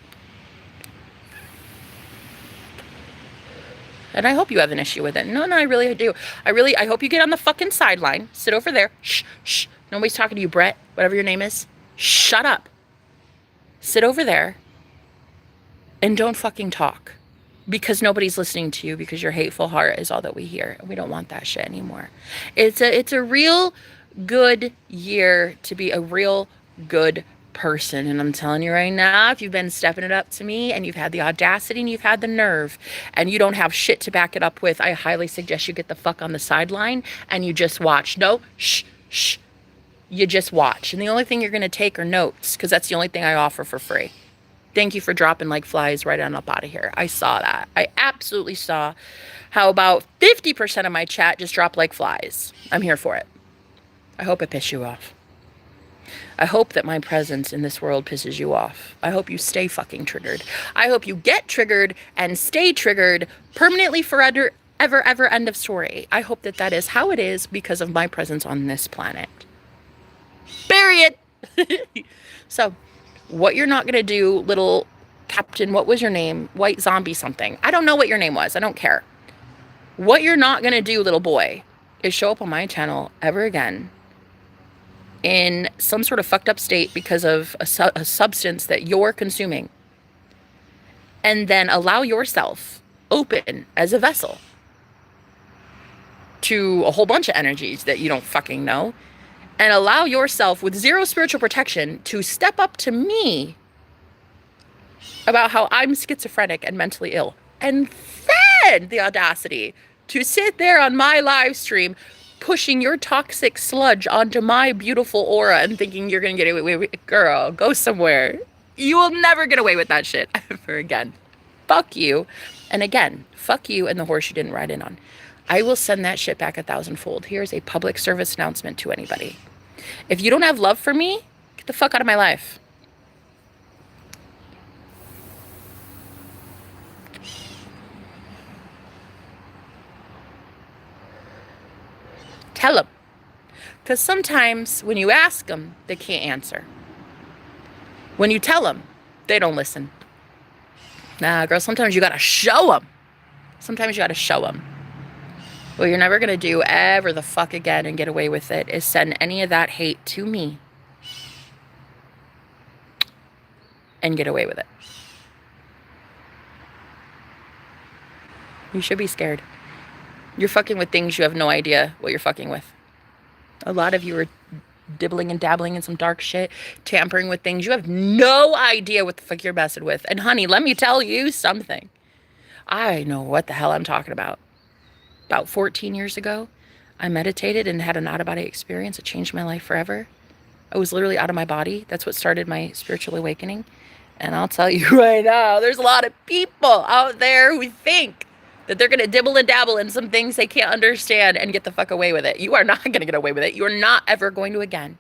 And I hope you have an issue with it. No, I really do. I hope you get on the fucking sideline. Sit over there. Shh, shh. Nobody's talking to you, Brett, whatever your name is. Shut up. Sit over there and don't fucking talk, because nobody's listening to you, because your hateful heart is all that we hear. And we don't want that shit anymore. It's a real good year to be a real good person. And I'm telling you right now, if you've been stepping it up to me and you've had the audacity and you've had the nerve and you don't have shit to back it up with, I highly suggest you get the fuck on the sideline and you just watch. No, shh, shh. You just watch. And the only thing you're going to take are notes, because that's the only thing I offer for free. Thank you for dropping like flies right on up out of here. I saw that. I absolutely saw how about 50% of my chat just dropped like flies. I'm here for it. I hope it pissed you off. I hope that my presence in this world pisses you off. I hope you stay fucking triggered. I hope you get triggered and stay triggered permanently forever, ever, end of story. I hope that is how it is because of my presence on this planet. Period. So, what you're not going to do, little Captain, what was your name? White Zombie something. I don't know what your name was. I don't care. What you're not going to do, little boy, is show up on my channel ever again in some sort of fucked up state because of a substance that you're consuming, and then allow yourself open as a vessel to a whole bunch of energies that you don't fucking know, and allow yourself with zero spiritual protection to step up to me about how I'm schizophrenic and mentally ill, and then the audacity to sit there on my live stream pushing your toxic sludge onto my beautiful aura and thinking you're gonna get away with it. Girl, go somewhere. You will never get away with that shit ever again. Fuck you. And again, fuck you and the horse you didn't ride in on. I will send that shit back 1,000-fold. Here's a public service announcement to anybody. If you don't have love for me, get the fuck out of my life. Tell them. Because sometimes when you ask them, they can't answer. When you tell them, they don't listen. Nah, girl, sometimes you gotta show them. Sometimes you gotta show them. What you're never gonna do ever the fuck again and get away with it is send any of that hate to me and get away with it. You should be scared. You're fucking with things you have no idea what you're fucking with. A lot of you are dibbling and dabbling in some dark shit, tampering with things you have no idea what the fuck you're messing with. And honey, let me tell you something. I know what the hell I'm talking about. About 14 years ago, I meditated and had an out-of-body experience. It changed my life forever. I was literally out of my body. That's what started my spiritual awakening. And I'll tell you right now, there's a lot of people out there who think that they're going to dibble and dabble in some things they can't understand and get the fuck away with it. You are not going to get away with it. You are not ever going to again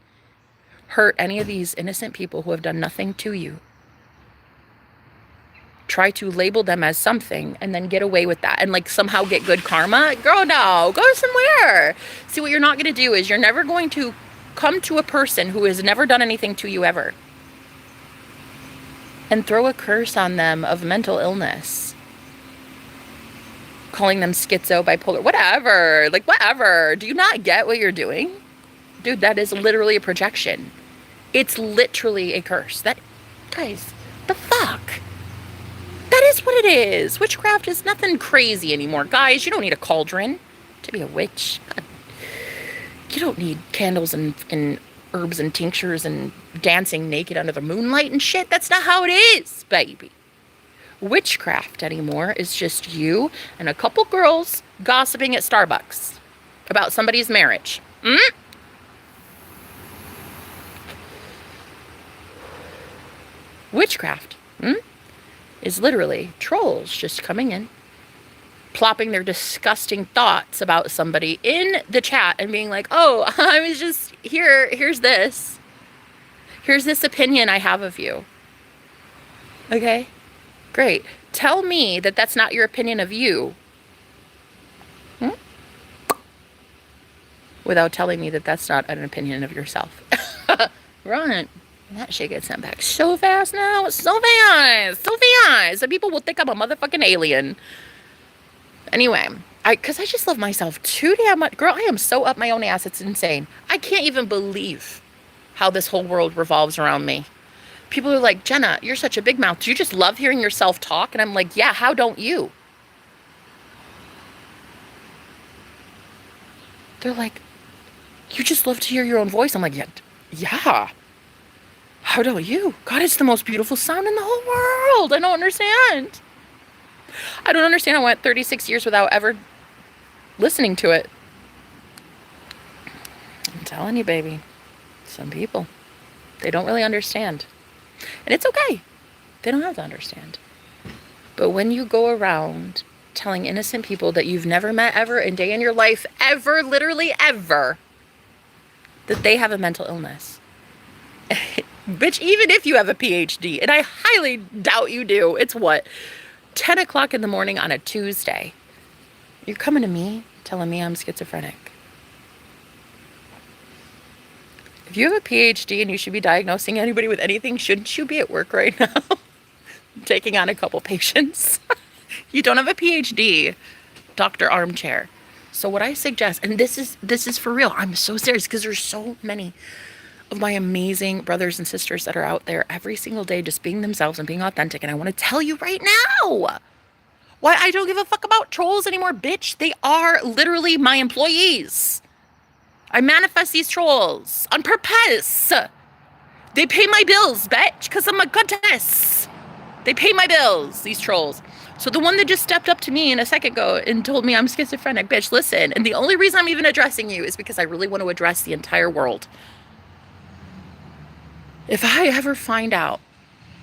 hurt any of these innocent people who have done nothing to you. Try to label them as something and then get away with that and like somehow get good karma. Girl, no, go somewhere. See, what you're not going to do is you're never going to come to a person who has never done anything to you ever and throw a curse on them of mental illness. Calling them schizo, bipolar, whatever. Like, whatever. Do you not get what you're doing? Dude, that is literally a projection. It's literally a curse. That, guys, the fuck? That is what it is. Witchcraft is nothing crazy anymore. Guys, you don't need a cauldron to be a witch. God. You don't need candles and herbs and tinctures and dancing naked under the moonlight and shit. That's not how it is, baby. Witchcraft anymore is just you and a couple girls gossiping at Starbucks about somebody's marriage. Witchcraft is literally trolls just coming in, plopping their disgusting thoughts about somebody in the chat and being like, oh, I was just here. Here's this opinion I have of you. Okay, great. Tell me that that's not your opinion of you. Without telling me that that's not an opinion of yourself. Right. That shit gets sent back so fast now. So fast. So fast. And people will think I'm a motherfucking alien. Anyway, because I just love myself too damn much. Girl, I am so up my own ass. It's insane. I can't even believe how this whole world revolves around me. People are like, Jenna, you're such a big mouth. Do you just love hearing yourself talk? And I'm like, yeah, how don't you? They're like, you just love to hear your own voice. I'm like, yeah. How don't you? God, it's the most beautiful sound in the whole world. I don't understand. I don't understand. I went 36 years without ever listening to it. I'm telling you, baby. Some people, they don't really understand. And it's okay. They don't have to understand. But when you go around telling innocent people that you've never met ever a day in your life, ever, literally ever, that they have a mental illness. Bitch, even if you have a PhD, and I highly doubt you do, it's what? 10 o'clock in the morning on a Tuesday. You're coming to me telling me I'm schizophrenic. If you have a PhD and you should be diagnosing anybody with anything, shouldn't you be at work right now? Taking on a couple patients? You don't have a PhD, Dr. Armchair. So what I suggest, and this is for real, I'm so serious because there's so many of my amazing brothers and sisters that are out there every single day just being themselves and being authentic. And I want to tell you right now why I don't give a fuck about trolls anymore, bitch. They are literally my employees. I manifest these trolls on purpose. They pay my bills, bitch, because I'm a goddess. They pay my bills, these trolls. So the one that just stepped up to me in a second ago and told me I'm schizophrenic, bitch, listen. And the only reason I'm even addressing you is because I really want to address the entire world. If I ever find out,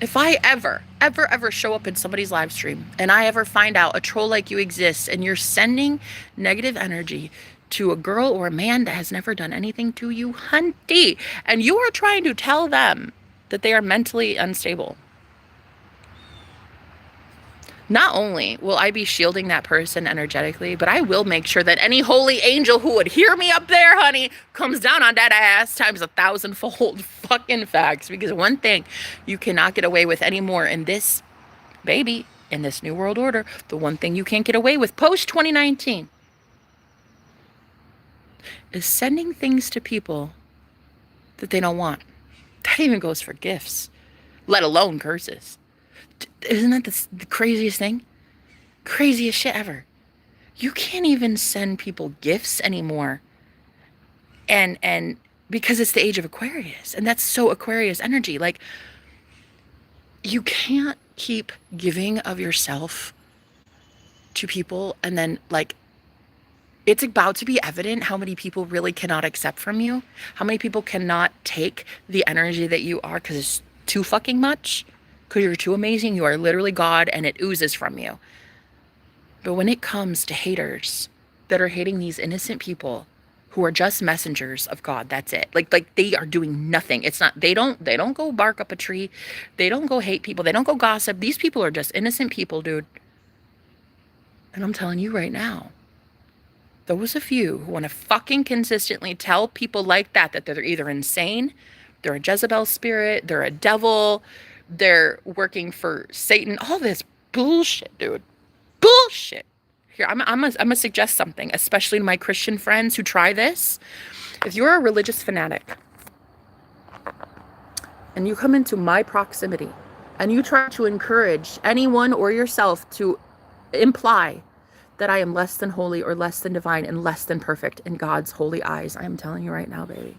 if I ever show up in somebody's live stream and I ever find out a troll like you exists and you're sending negative energy to a girl or a man that has never done anything to you, hunty, and you are trying to tell them that they are mentally unstable, not only will I be shielding that person energetically, but I will make sure that any holy angel who would hear me up there, honey, comes down on that ass times 1,000-fold fucking facts. Because one thing you cannot get away with anymore in this, baby, in this new world order, the one thing you can't get away with post-2019 is sending things to people that they don't want. That even goes for gifts, let alone curses. Isn't that the craziest thing? Craziest shit ever. You can't even send people gifts anymore. And because it's the age of Aquarius. And that's so Aquarius energy. Like, you can't keep giving of yourself to people and then, like, it's about to be evident how many people really cannot accept from you. How many people cannot take the energy that you are because it's too fucking much. Because you're too amazing. You are literally God and it oozes from you. But when it comes to haters that are hating these innocent people who are just messengers of God, that's it. Like they are doing nothing. It's not, they don't go bark up a tree. They don't go hate people. They don't go gossip. These people are just innocent people, dude. And I'm telling you right now, those of you who want to fucking consistently tell people like that they're either insane, they're a Jezebel spirit, they're a devil, they're working for Satan, all this bullshit, dude. Bullshit. Here, I'm gonna suggest something, especially to my Christian friends who try this. If you're a religious fanatic and you come into my proximity and you try to encourage anyone or yourself to imply that I am less than holy or less than divine and less than perfect in God's holy eyes, I am telling you right now, baby,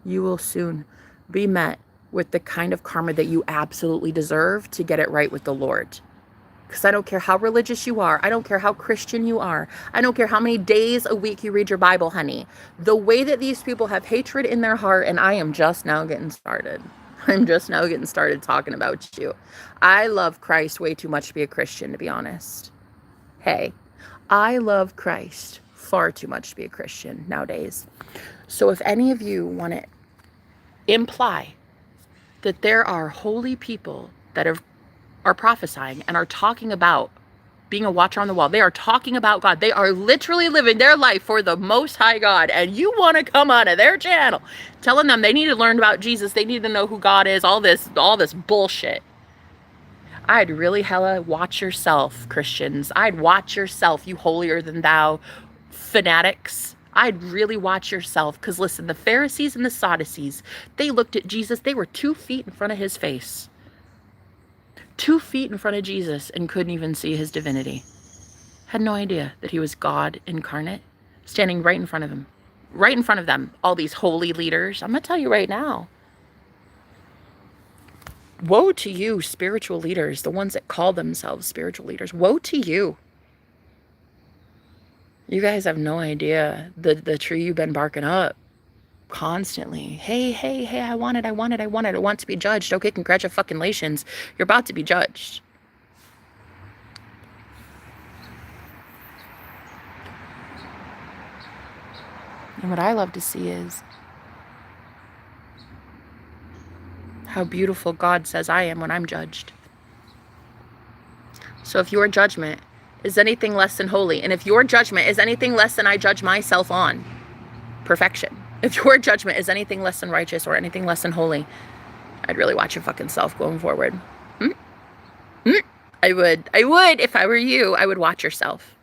you will soon be met with the kind of karma that you absolutely deserve to get it right with the Lord. Because I don't care how religious you are. I don't care how Christian you are. I don't care how many days a week you read your Bible, honey. The way that these people have hatred in their heart, and I am just now getting started. I'm just now getting started talking about you. I love Christ way too much to be a Christian, to be honest. Hey, I love Christ far too much to be a Christian nowadays. So if any of you want to imply that there are holy people that are prophesying and are talking about being a watcher on the wall, they are talking about God, they are literally living their life for the Most High God, and you want to come onto their channel telling them they need to learn about Jesus, they need to know who God is, all this bullshit. I'd really hella watch yourself, Christians. I'd watch yourself, you holier than thou fanatics. I'd really watch yourself, because listen, the Pharisees and the Sadducees, they looked at Jesus, they were 2 feet in front of his face. 2 feet in front of Jesus and couldn't even see his divinity. Had no idea that he was God incarnate, standing right in front of him. Right in front of them, all these holy leaders. I'm going to tell you right now. Woe to you, spiritual leaders, the ones that call themselves spiritual leaders. Woe to you. You guys have no idea the tree you've been barking up constantly. Hey, I want to be judged. Okay, congratulations. You're about to be judged. And what I love to see is how beautiful God says I am when I'm judged. So if your judgment is anything less than holy, and if your judgment is anything less than I judge myself on, perfection. If your judgment is anything less than righteous or anything less than holy, I'd really watch your fucking self going forward. I would, if I were you, I would watch yourself.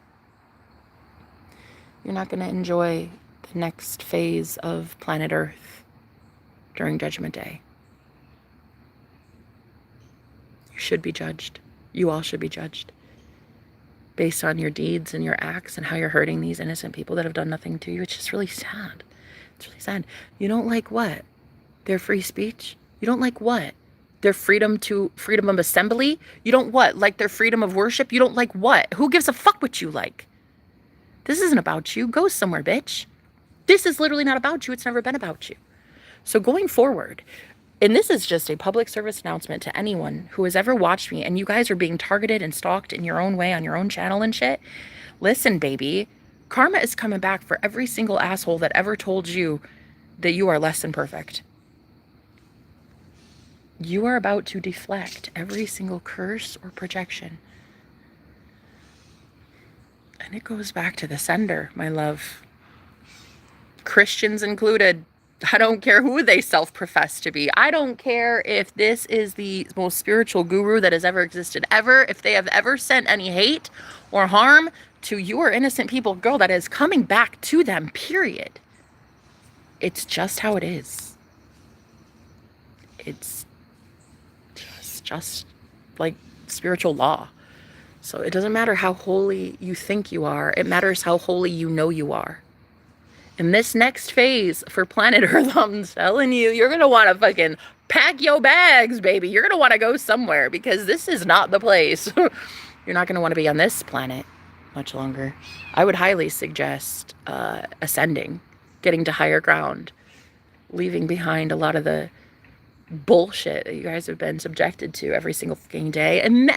You're not going to enjoy the next phase of planet Earth during Judgment Day. You should be judged. You all should be judged based on your deeds and your acts and how you're hurting these innocent people that have done nothing to you. It's just really sad. It's really sad. You don't like what? Their free speech? You don't like what? Their freedom of assembly? You don't what? Like their freedom of worship? You don't like what? Who gives a fuck what you like? This isn't about you. Go somewhere, bitch. This is literally not about you. It's never been about you. So going forward, and this is just a public service announcement to anyone who has ever watched me, and you guys are being targeted and stalked in your own way on your own channel and shit. Listen, baby, karma is coming back for every single asshole that ever told you that you are less than perfect. You are about to deflect every single curse or projection. And it goes back to the sender, my love. Christians included. I don't care who they self-profess to be. I don't care if this is the most spiritual guru that has ever existed ever. If they have ever sent any hate or harm to your innocent people, girl, that is coming back to them, period. It's just how it is. It's just like spiritual law. So it doesn't matter how holy you think you are. It matters how holy you know you are. In this next phase for planet Earth, I'm telling you, you're going to want to fucking pack your bags, baby. You're going to want to go somewhere, because this is not the place. You're not going to want to be on this planet much longer. I would highly suggest ascending, getting to higher ground, leaving behind a lot of the bullshit that you guys have been subjected to every single fucking day. And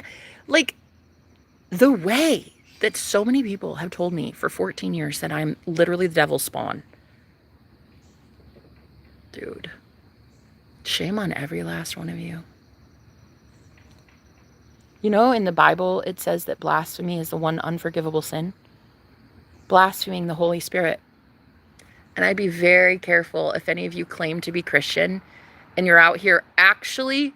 like the way that so many people have told me for 14 years that I'm literally the devil's spawn. Dude, shame on every last one of you. You know, in the Bible, it says that blasphemy is the one unforgivable sin. Blaspheming the Holy Spirit. And I'd be very careful if any of you claim to be Christian and you're out here actually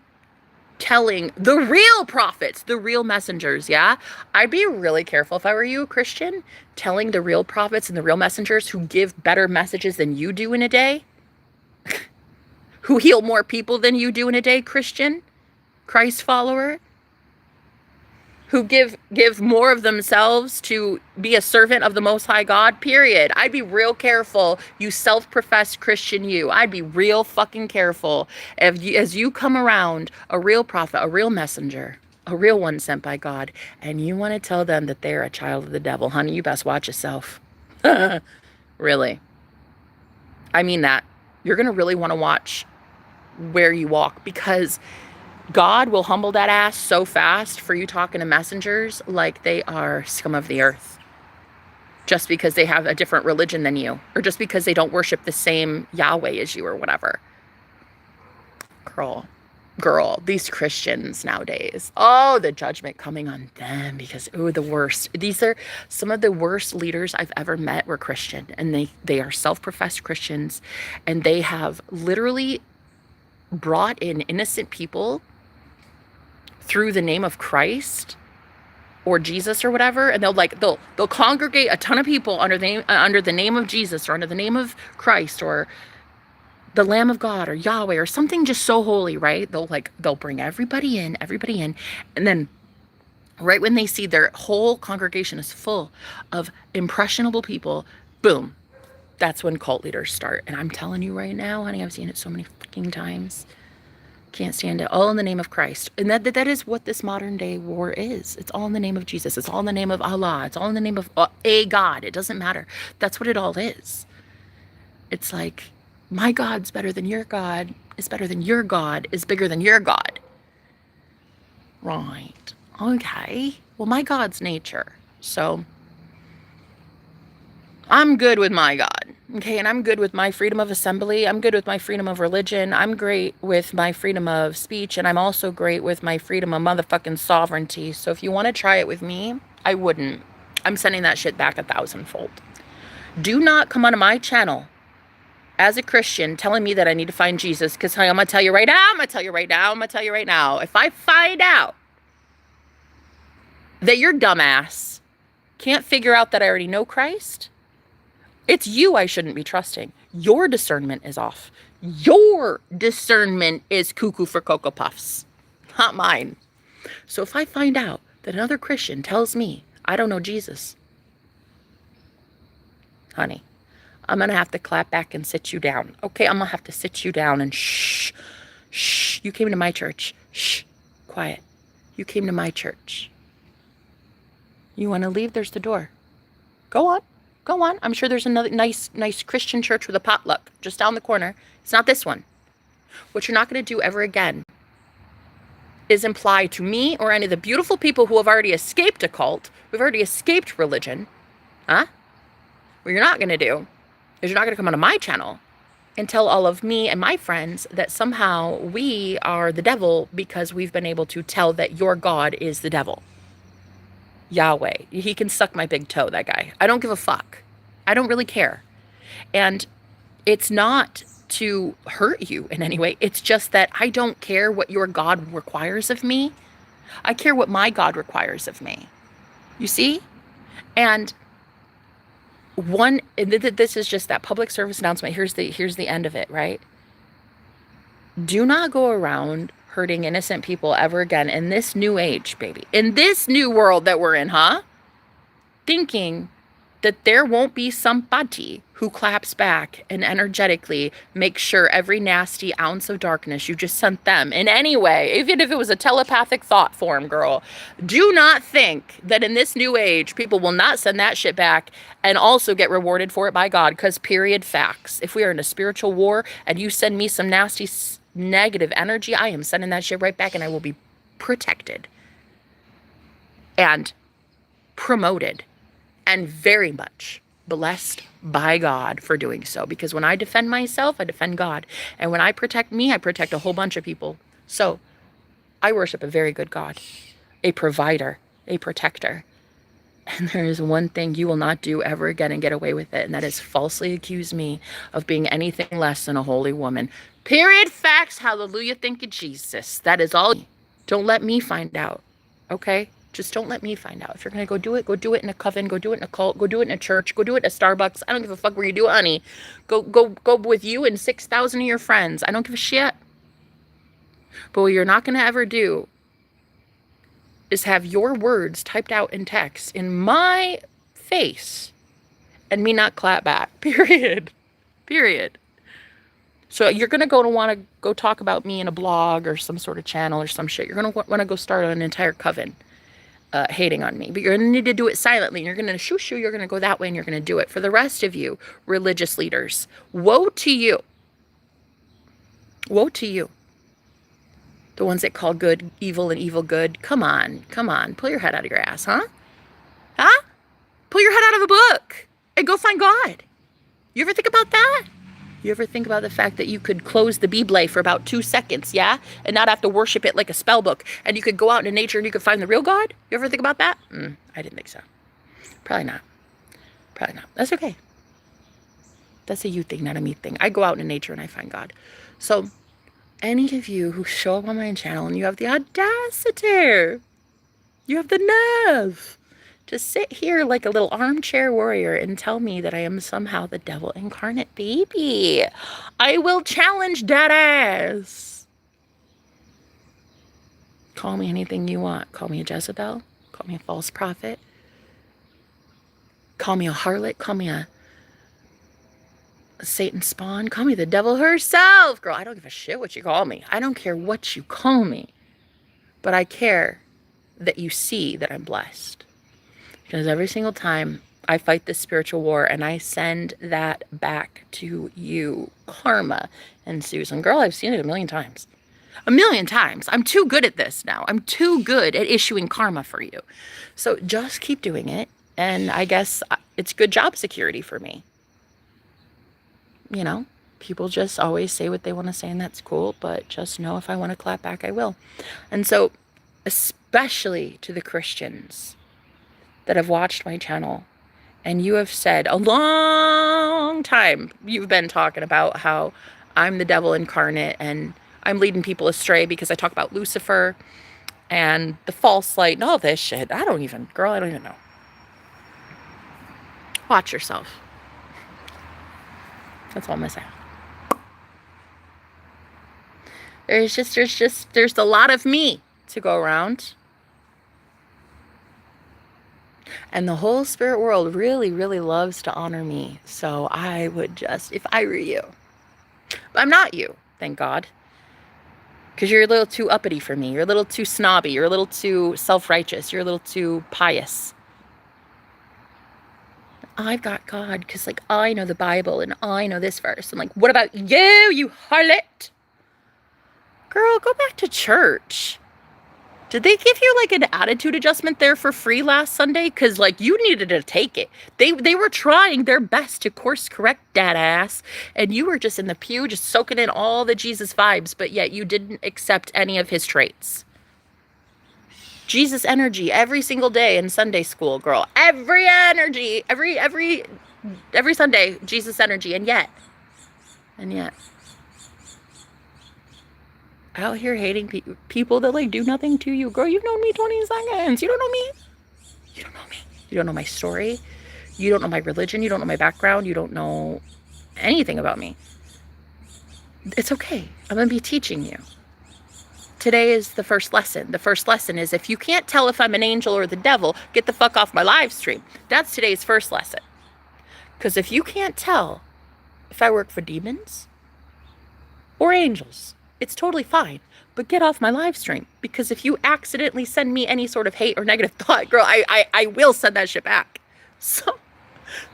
telling the real prophets, the real messengers, yeah? I'd be really careful if I were you, Christian, telling the real prophets and the real messengers who give better messages than you do in a day, who heal more people than you do in a day, Christian, Christ follower, who give more of themselves to be a servant of the Most High God, period. I'd be real careful, you self-professed Christian you. I'd be real fucking careful if you, as you come around a real prophet, a real messenger, a real one sent by God, and you want to tell them that they're a child of the devil. Honey, you best watch yourself. Really. I mean that. You're going to really want to watch where you walk, because God will humble that ass so fast for you talking to messengers like they are scum of the earth, just because they have a different religion than you, or just because they don't worship the same Yahweh as you or whatever. Girl, these Christians nowadays, oh, the judgment coming on them, because, oh, the worst. These are some of the worst leaders I've ever met were Christian, and they are self-professed Christians, and they have literally brought in innocent people through the name of Christ or Jesus or whatever, and they'll congregate a ton of people under the name of Jesus, or under the name of Christ, or the Lamb of God, or Yahweh, or something just so holy, right? They'll bring everybody in, and then right when they see their whole congregation is full of impressionable people, boom, that's when cult leaders start. And I'm telling you right now, honey, I've seen it so many fucking times. Can't stand it. All in the name of Christ. And that is what this modern day war is. It's all in the name of Jesus. It's all in the name of Allah. It's all in the name of a God. It doesn't matter. That's what it all is. It's like, my God's better than your God, is better than your God, is bigger than your God. Right. Okay. Well, my God's nature. So I'm good with my God. Okay, and I'm good with my freedom of assembly. I'm good with my freedom of religion. I'm great with my freedom of speech. And I'm also great with my freedom of motherfucking sovereignty. So if you want to try it with me, I wouldn't. I'm sending that shit back 1,000-fold. Do not come onto my channel as a Christian telling me that I need to find Jesus. Because I'm going to tell you right now, if I find out that your dumbass can't figure out that I already know Christ, it's you I shouldn't be trusting. Your discernment is off. Your discernment is cuckoo for Cocoa Puffs, not mine. So if I find out that another Christian tells me I don't know Jesus, honey, I'm going to have to clap back and sit you down. Okay, I'm going to have to sit you down and shh. You came to my church. Shh, quiet. You came to my church. You want to leave? There's the door. Go on. I'm sure there's another nice Christian church with a potluck just down the corner. It's not this one. What you're not going to do ever again is imply to me or any of the beautiful people who have already escaped a cult, who've already escaped religion, what you're not going to do is you're not going to come onto my channel and tell all of me and my friends that somehow we are the devil because we've been able to tell that your God is the devil. Yahweh. He can suck my big toe, that guy. I don't give a fuck. I don't really care. And it's not to hurt you in any way. It's just that I don't care what your God requires of me. I care what my God requires of me. You see? And this is just that public service announcement. Here's the end of it, right? Do not go around hurting innocent people ever again in this new age, baby. In this new world that we're in, thinking that there won't be somebody who claps back and energetically makes sure every nasty ounce of darkness you just sent them in any way, even if it was a telepathic thought form, girl. Do not think that in this new age, people will not send that shit back and also get rewarded for it by God, because period facts. If we are in a spiritual war and you send me some nasty negative energy, I am sending that shit right back, and I will be protected and promoted and very much blessed by God for doing so. Because when I defend myself, I defend God. And when I protect me, I protect a whole bunch of people. So I worship a very good God, a provider, a protector. And there is one thing you will not do ever again and get away with it, and that is falsely accuse me of being anything less than a holy woman. Period facts. Hallelujah. Thank you, Jesus. That is all. Don't let me find out. Okay? Just don't let me find out. If you're going to go do it in a coven, go do it in a cult, go do it in a church, go do it in a Starbucks. I don't give a fuck where you do it, honey. Go with you and 6,000 of your friends. I don't give a shit. But what you're not going to ever do is have your words typed out in text in my face and me not clap back. Period. Period. So you're going to want to go talk about me in a blog or some sort of channel or some shit. You're going to want to go start an entire coven hating on me. But you're going to need to do it silently. You're going to shoo. You're going to go that way and you're going to do it. For the rest of you, religious leaders, woe to you. Woe to you. The ones that call good evil and evil good. Come on. Come on. Pull your head out of your ass, huh? Huh? Pull your head out of a book and go find God. You ever think about that? You ever think about the fact that you could close the Bible for about 2 seconds, yeah? And not have to worship it like a spell book. And you could go out into nature and you could find the real God? You ever think about that? I didn't think so. Probably not. Probably not. That's okay. That's a you thing, not a me thing. I go out into nature and I find God. So any of you who show up on my channel and you have the audacity, you have the nerve to sit here like a little armchair warrior and tell me that I am somehow the devil incarnate, baby, I will challenge that ass. Call me anything you want. Call me a Jezebel. Call me a false prophet. Call me a harlot. Call me a Satan spawn. Call me the devil herself. Girl, I don't give a shit what you call me. I don't care what you call me. But I care that you see that I'm blessed. Because every single time I fight this spiritual war and I send that back to you, karma ensues. And girl, I've seen it a million times. A million times. I'm too good at this now. I'm too good at issuing karma for you. So just keep doing it. And I guess it's good job security for me. You know, people just always say what they want to say and that's cool. But just know if I want to clap back, I will. And so especially to the Christians that have watched my channel and you have said a long time, you've been talking about how I'm the devil incarnate and I'm leading people astray because I talk about Lucifer and the false light and all this shit. Girl, I don't even know. Watch yourself. That's all I'm gonna say. There's a lot of me to go around. And the whole spirit world really, really loves to honor me. So I would just, if I were you. But I'm not you, thank God. Because you're a little too uppity for me. You're a little too snobby. You're a little too self-righteous. You're a little too pious. I've got God because, like, I know the Bible and I know this verse. I'm like, what about you harlot? Girl, go back to church. Did they give you, like, an attitude adjustment there for free last Sunday? Because, like, you needed to take it. They were trying their best to course correct that ass. And you were just in the pew, just soaking in all the Jesus vibes. But yet you didn't accept any of his traits. Jesus energy every single day in Sunday school, girl. Every energy. Every Sunday, Jesus energy. And yet. Out here hating people that, like, do nothing to you. Girl, you've known me 20 seconds. You don't know me. You don't know me. You don't know my story. You don't know my religion. You don't know my background. You don't know anything about me. It's okay. I'm going to be teaching you. Today is the first lesson. The first lesson is if you can't tell if I'm an angel or the devil, get the fuck off my live stream. That's today's first lesson. Because if you can't tell if I work for demons or angels, it's totally fine, but get off my live stream. Because if you accidentally send me any sort of hate or negative thought, girl, I will send that shit back. So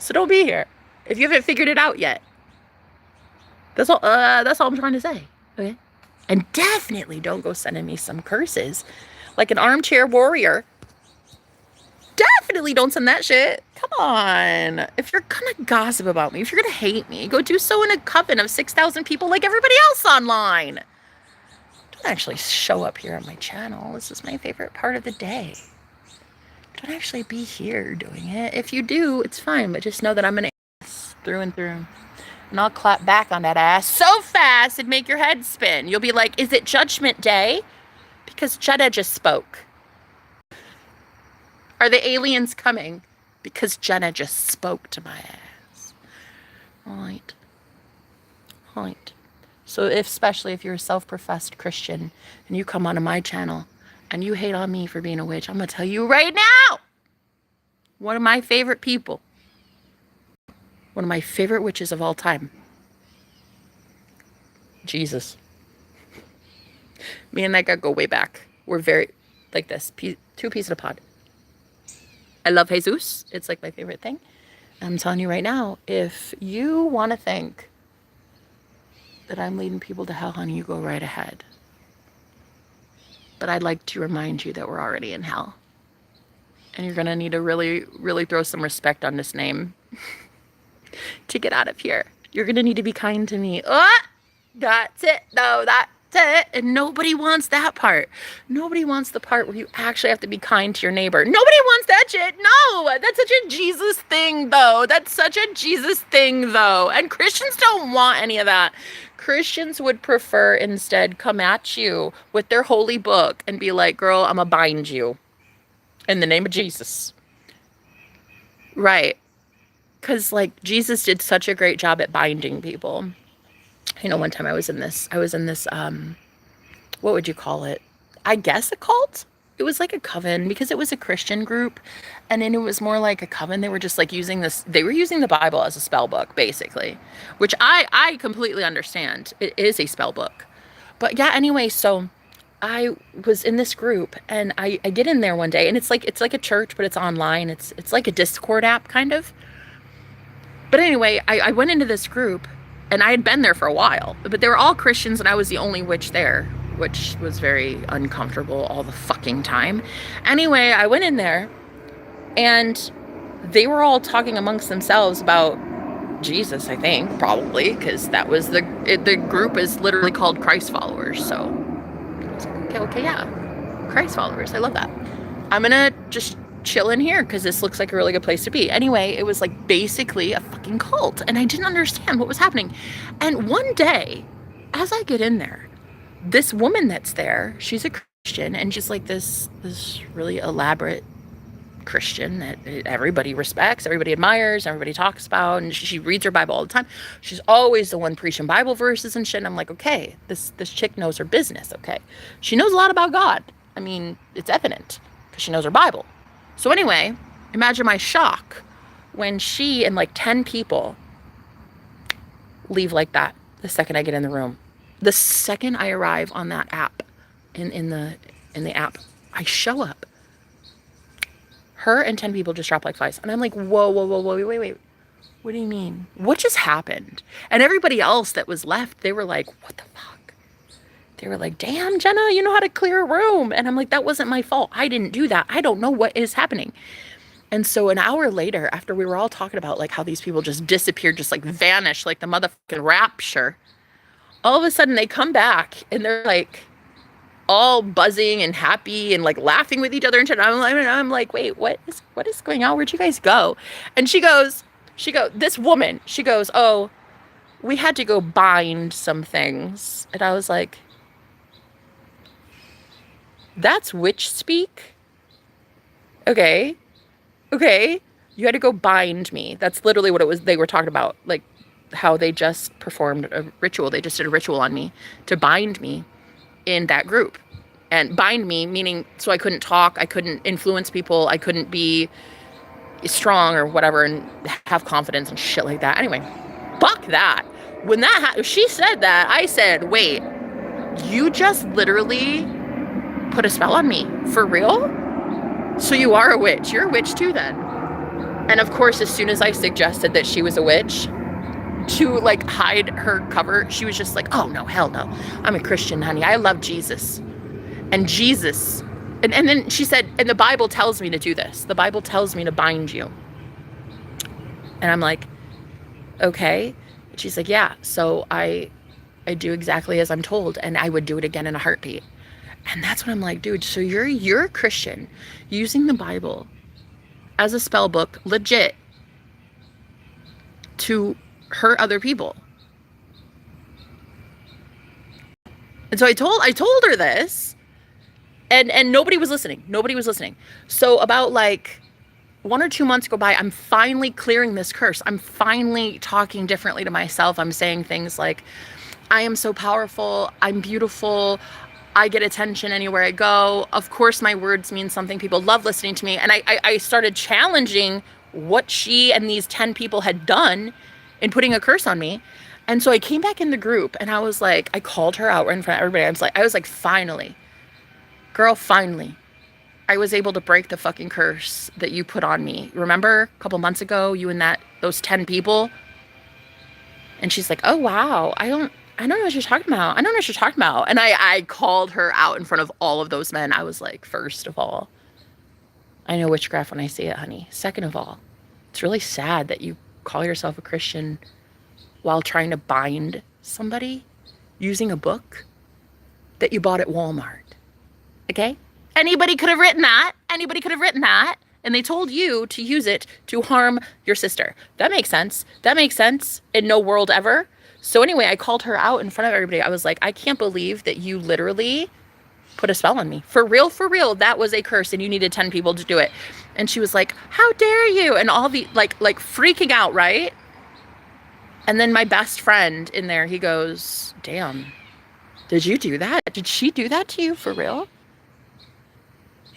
don't be here if you haven't figured it out yet. That's all I'm trying to say, okay? And definitely don't go sending me some curses like an armchair warrior. Definitely don't send that shit. Come on. If you're gonna gossip about me, if you're gonna hate me, go do so in a coven of 6,000 people like everybody else online. Don't actually show up here on my channel. This is my favorite part of the day. Don't actually be here doing it. If you do, it's fine, but just know that I'm an ass through and through. And I'll clap back on that ass so fast it'd make your head spin. You'll be like, is it Judgment Day? Because Jenna just spoke. Are the aliens coming? Because Jenna just spoke to my ass. Right. So especially if you're a self-professed Christian and you come onto my channel and you hate on me for being a witch, I'm going to tell you right now, one of my favorite people, one of my favorite witches of all time, Jesus. Me and that guy go way back. We're very like this, two peas in a pod. I love Jesus. It's like my favorite thing. I'm telling you right now, if you want to think that I'm leading people to hell, honey, you go right ahead. But I'd like to remind you that we're already in hell. And you're going to need to really, really throw some respect on this name to get out of here. You're going to need to be kind to me. Oh, that's it. No, that's it. And nobody wants that part. Nobody wants the part where you actually have to be kind to your neighbor. Nobody wants that shit. No, that's such a Jesus thing, though. That's such a Jesus thing, though. And Christians don't want any of that. Christians would prefer instead come at you with their holy book and be like, girl, I'm going to bind you in the name of Jesus. Right. Because, like, Jesus did such a great job at binding people. You know, one time I was in this, what would you call it? I guess a cult? It was like a coven because it was a Christian group. And then it was more like a coven. They were just like using the Bible as a spell book, basically, which I completely understand. It is a spell book. But yeah, anyway, so I was in this group and I get in there one day and it's like a church, but it's online. It's like a Discord app kind of. But anyway, I went into this group and I had been there for a while, but they were all Christians and I was the only witch there, which was very uncomfortable all the fucking time. Anyway, I went in there and they were all talking amongst themselves about Jesus, I think, probably, because that was the group is literally called Christ followers. So I was like, okay, yeah, Christ followers. I love that. I'm going to just chill in here because this looks like a really good place to be. Anyway, it was like basically a fucking cult and I didn't understand what was happening. And one day, as I get in there, this woman that's there, she's a Christian and she's like this really elaborate Christian that everybody respects, everybody admires, everybody talks about, and she reads her Bible all the time. She's always the one preaching Bible verses and shit. And I'm like, okay, this chick knows her business. Okay, she knows a lot about God. I mean, it's evident because she knows her Bible. So anyway, imagine my shock when she and like 10 people leave like that the second I get in the room. The second I arrive on that app, in the app, I show up. Her and 10 people just drop like flies. And I'm like, whoa, wait. What do you mean? What just happened? And everybody else that was left, they were like, what the fuck? They were like, damn, Jenna, you know how to clear a room. And I'm like, that wasn't my fault. I didn't do that. I don't know what is happening. And so an hour later, after we were all talking about like how these people just disappeared, just like vanished, like the motherfucking rapture, all of a sudden they come back and they're like all buzzing and happy and like laughing with each other and shit. I'm like, wait, what is going on? Where'd you guys go? And this woman, she goes, oh, we had to go bind some things. And I was like, that's witch speak? Okay. You had to go bind me. That's literally what it was. They were talking about, like how they just performed a ritual. They just did a ritual on me to bind me in that group. And bind me, meaning so I couldn't talk, I couldn't influence people, I couldn't be strong or whatever and have confidence and shit like that. Anyway, fuck that. When she said that, I said, wait, you just literally put a spell on me? For real? So you are a witch. You're a witch too then. And of course, as soon as I suggested that she was a witch, to like hide her cover, she was just like, oh no, hell no. I'm a Christian, honey. I love Jesus. And Jesus. And then she said, and the Bible tells me to do this. The Bible tells me to bind you. And I'm like, okay. And she's like, yeah. So I do exactly as I'm told. And I would do it again in a heartbeat. And that's when I'm like, dude, so you're a Christian using the Bible as a spell book, legit, to hurt other people. And so I told her this, and nobody was listening. So about like 1 or 2 months go by, I'm finally clearing this curse. I'm finally talking differently to myself. I'm saying things like, I am so powerful. I'm beautiful. I get attention anywhere I go. Of course, my words mean something. People love listening to me. And I started challenging what she and these 10 people had done in putting a curse on me. And so I came back in the group and I was like, I called her out in front of everybody. I was like, finally, girl, finally, I was able to break the fucking curse that you put on me. Remember a couple months ago, you and those 10 people? And she's like, oh, wow, I don't know what you're talking about. I don't know what you're talking about. And I called her out in front of all of those men. I was like, first of all, I know witchcraft when I see it, honey. Second of all, it's really sad that you call yourself a Christian while trying to bind somebody using a book that you bought at Walmart. Okay? Anybody could have written that. Anybody could have written that. And they told you to use it to harm your sister. That makes sense. That makes sense in no world ever. So anyway, I called her out in front of everybody. I was like, I can't believe that you literally put a spell on me. For real, that was a curse and you needed 10 people to do it. And she was like, how dare you? And all the, like freaking out, right? And then my best friend in there, he goes, damn, did you do that? Did she do that to you for real?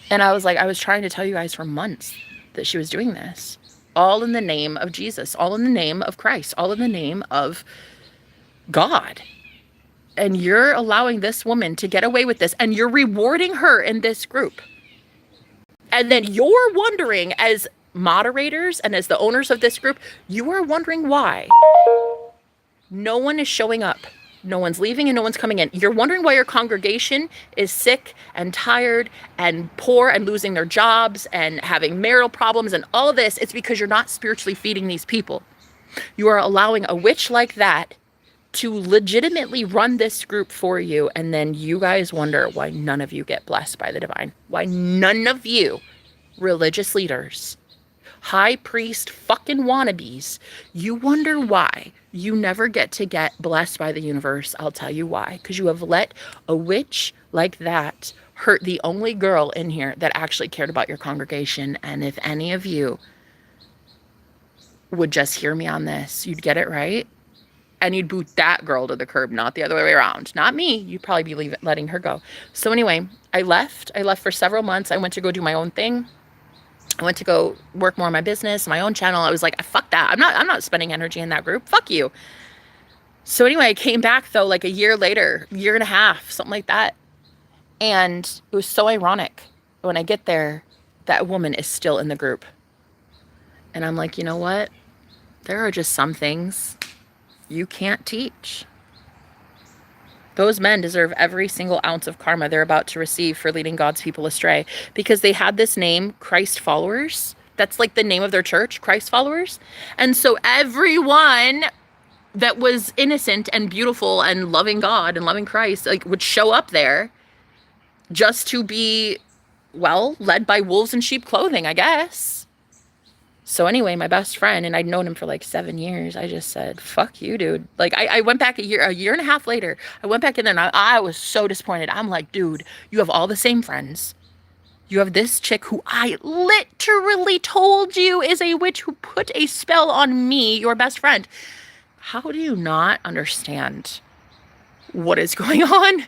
And I was like, I was trying to tell you guys for months that she was doing this. All in the name of Jesus, all in the name of Christ, all in the name of God. And you're allowing this woman to get away with this and you're rewarding her in this group. And then you're wondering, as moderators and as the owners of this group, you are wondering why no one is showing up. No one's leaving and no one's coming in. You're wondering why your congregation is sick and tired and poor and losing their jobs and having marital problems and all of this. It's because you're not spiritually feeding these people. You are allowing a witch like that to legitimately run this group for you. And then you guys wonder why none of you get blessed by the divine. Why none of you religious leaders, high priest fucking wannabes, you wonder why you never get to get blessed by the universe. I'll tell you why. Because you have let a witch like that hurt the only girl in here that actually cared about your congregation. And if any of you would just hear me on this, you'd get it right. And you'd boot that girl to the curb, not the other way around. Not me. You'd probably be letting her go. So anyway, I left. I left for several months. I went to go do my own thing. I went to go work more on my business, my own channel. I was like, fuck that. I'm not spending energy in that group. Fuck you. So anyway, I came back though, like a year later, year and a half, something like that. And it was so ironic. When I get there, that woman is still in the group. And I'm like, you know what? There are just some things you can't teach. Those men deserve every single ounce of karma they're about to receive for leading God's people astray, because they had this name, Christ followers. That's like the name of their church, Christ followers. And so everyone that was innocent and beautiful and loving God and loving Christ, like, would show up there just to be, well, led by wolves in sheep clothing, I guess. So anyway, my best friend, and I'd known him for like 7 years, I just said, fuck you, dude. Like, I went back a year and a half later, I went back in there and I was so disappointed. I'm like, dude, you have all the same friends. You have this chick who I literally told you is a witch who put a spell on me, your best friend. How do you not understand what is going on?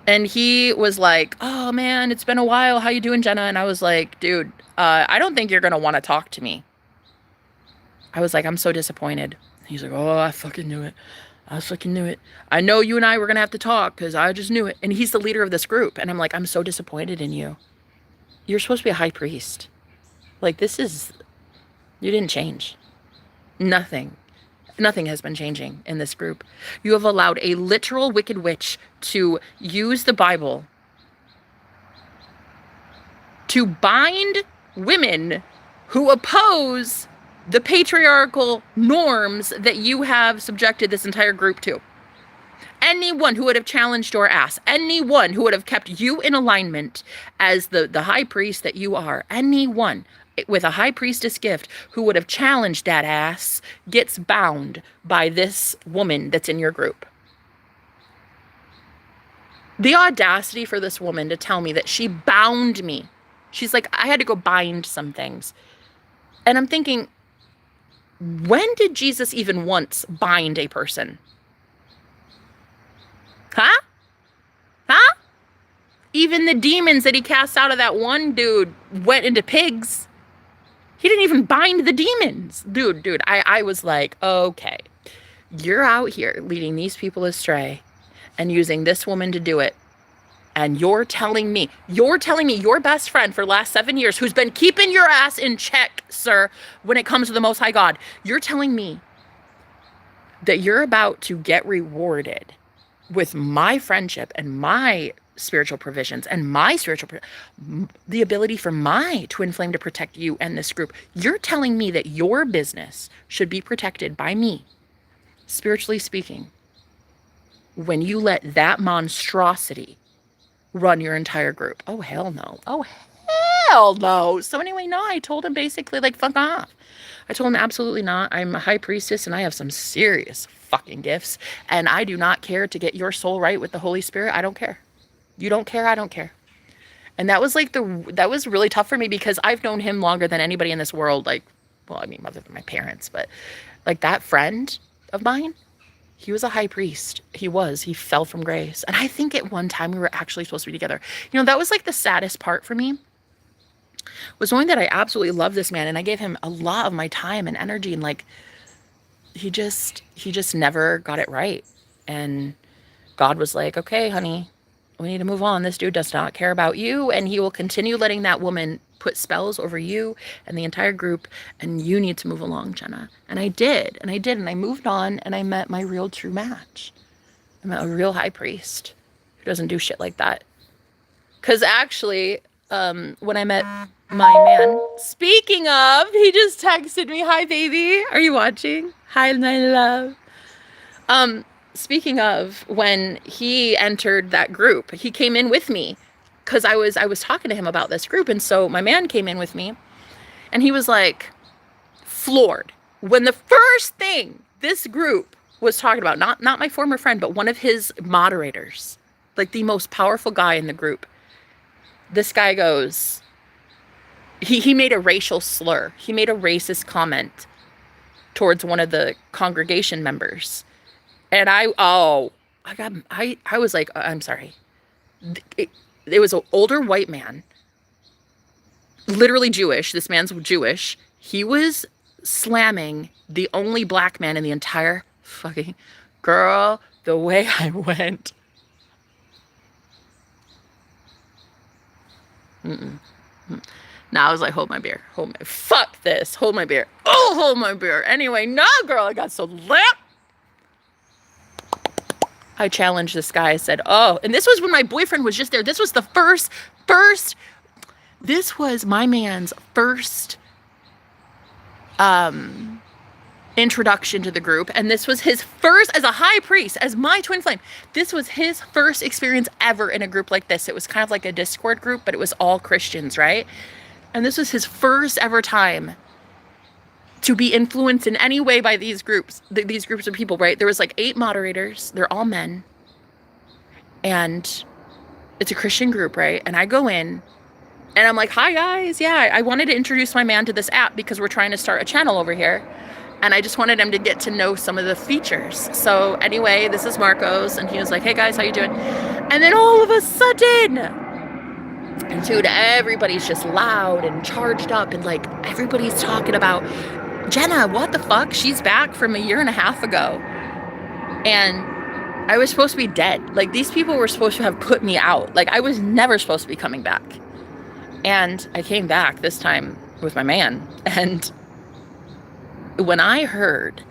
And he was like, oh man, it's been a while. How you doing, Jenna? And I was like, dude, I don't think you're going to want to talk to me. I was like, I'm so disappointed. He's like, oh, I fucking knew it. I fucking knew it. I know you and I were going to have to talk because I just knew it. And he's the leader of this group. And I'm like, I'm so disappointed in you. You're supposed to be a high priest. Like, you didn't change. Nothing has been changing in this group. You have allowed a literal wicked witch to use the Bible to bind women who oppose the patriarchal norms that you have subjected this entire group to. Anyone who would have challenged your ass, anyone who would have kept you in alignment as the high priest that you are, anyone with a high priestess gift who would have challenged that ass gets bound by this woman that's in your group. The audacity for this woman to tell me that she bound me. She's like, I had to go bind some things. And I'm thinking, when did Jesus even once bind a person? Huh? even the demons that he cast out of that one dude went into pigs. He didn't even bind the demons. Dude, I was like, okay, you're out here leading these people astray and using this woman to do it. And you're telling me your best friend for the last 7 years, who's been keeping your ass in check, sir, when it comes to the Most High God, you're telling me that you're about to get rewarded with my friendship and my spiritual provisions and my the ability for my twin flame to protect you and this group. You're telling me that your business should be protected by me, spiritually speaking, when you let that monstrosity run your entire group. Oh, hell no. Oh, hell no. So anyway, no, I told him basically, like, fuck off. I told him absolutely not. I'm a high priestess and I have some serious fucking gifts, and I do not care to get your soul right with the Holy Spirit. I don't care. You don't care. I don't care. And that was like that was really tough for me, because I've known him longer than anybody in this world. Like, well, I mean, other than my parents, but like that friend of mine, he was a high priest. He fell from grace. And I think at one time we were actually supposed to be together. You know, that was like the saddest part for me, was knowing that I absolutely love this man and I gave him a lot of my time and energy, and like, he just never got it right. And God was like, okay, honey, we need to move on. This dude does not care about you, and he will continue letting that woman put spells over you and the entire group, and you need to move along, Jenna. And I did, and I moved on, and I met my real true match. I met a real high priest who doesn't do shit like that. Because actually, when I met my man, speaking of, he just texted me, hi, baby. Are you watching? Hi, my love. Speaking of, when he entered that group, he came in with me, because I was talking to him about this group. And so my man came in with me, and he was like floored when the first thing this group was talking about, not my former friend, but one of his moderators, like the most powerful guy in the group. This guy goes, he made a racial slur. He made a racist comment towards one of the congregation members. And I was like, I'm sorry. It was an older white man, literally Jewish. This man's Jewish. He was slamming the only black man in the entire fucking, girl, the way I went. Now I was like, hold my beer. Fuck this. Hold my beer. Oh, hold my beer. Anyway, no, girl, I got so lit. I challenged this guy. I said, oh, and this was when my boyfriend was just there. This was the first, this was my man's first introduction to the group. And this was his first, as a high priest, as my twin flame, this was his first experience ever in a group like this. It was kind of like a Discord group, but it was all Christians, right? And this was his first ever time to be influenced in any way by these groups of people, right? There was like 8 moderators. They're all men. And it's a Christian group, right? And I go in and I'm like, hi guys. Yeah, I wanted to introduce my man to this app because we're trying to start a channel over here. And I just wanted him to get to know some of the features. So anyway, this is Marcos. And he was like, hey guys, how you doing? And then all of a sudden, dude, everybody's just loud and charged up. And like, everybody's talking about Jenna, what the fuck? She's back from a year and a half ago. And I was supposed to be dead. Like, these people were supposed to have put me out. Like, I was never supposed to be coming back. And I came back this time with my man. And when I heard,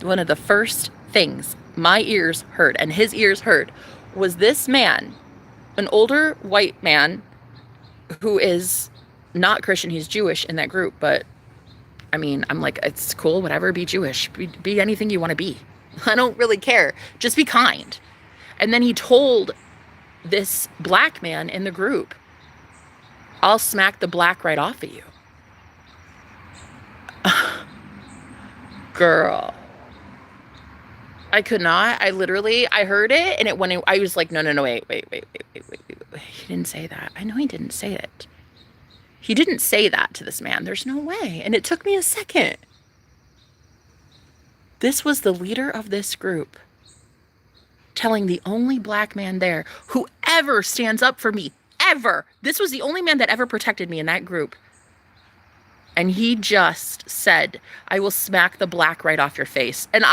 one of the first things my ears heard and his ears heard was this man, an older white man who is not Christian. He's Jewish in that group, but I mean, I'm like, it's cool, whatever, be Jewish, be anything you want to be. I don't really care. Just be kind. And then he told this black man in the group, I'll smack the black right off of you. Girl. I could not. I heard it, and I was like, no, wait. He didn't say that. I know he didn't say it. He didn't say that to this man. There's no way. And it took me a second. This was the leader of this group telling the only black man there who ever stands up for me ever. This was the only man that ever protected me in that group. And he just said, I will smack the black right off your face. And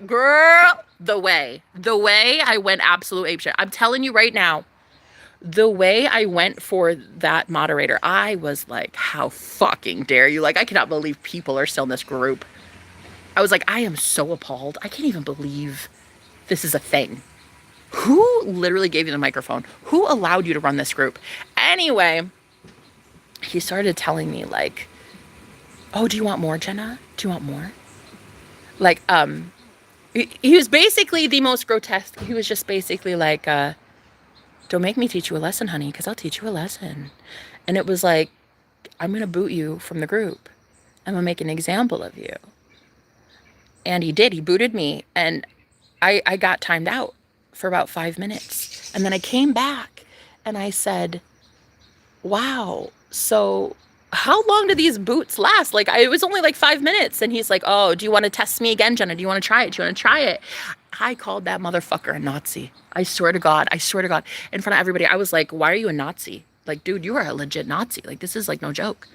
girl, the way I went absolute apeshit. I'm telling you right now, the way I went for that moderator, I was like, how fucking dare you? Like, I cannot believe people are still in this group. I was like, I am so appalled. I can't even believe this is a thing. Who literally gave you the microphone? Who allowed you to run this group? Anyway, he started telling me like, oh, do you want more, Jenna? Do you want more? Like, he was basically the most grotesque. He was just basically like, don't make me teach you a lesson, honey, because I'll teach you a lesson. And it was like, I'm going to boot you from the group. I'm going to make an example of you. And he did. He booted me. And I got timed out for about 5 minutes. And then I came back and I said, wow, so how long do these boots last? Like, it was only like 5 minutes. And he's like, oh, do you want to test me again, Jenna? Do you want to try it? Do you want to try it? I called that motherfucker a Nazi. I swear to God, in front of everybody. I was like, why are you a Nazi? Like, dude, you are a legit Nazi. Like, this is like no joke.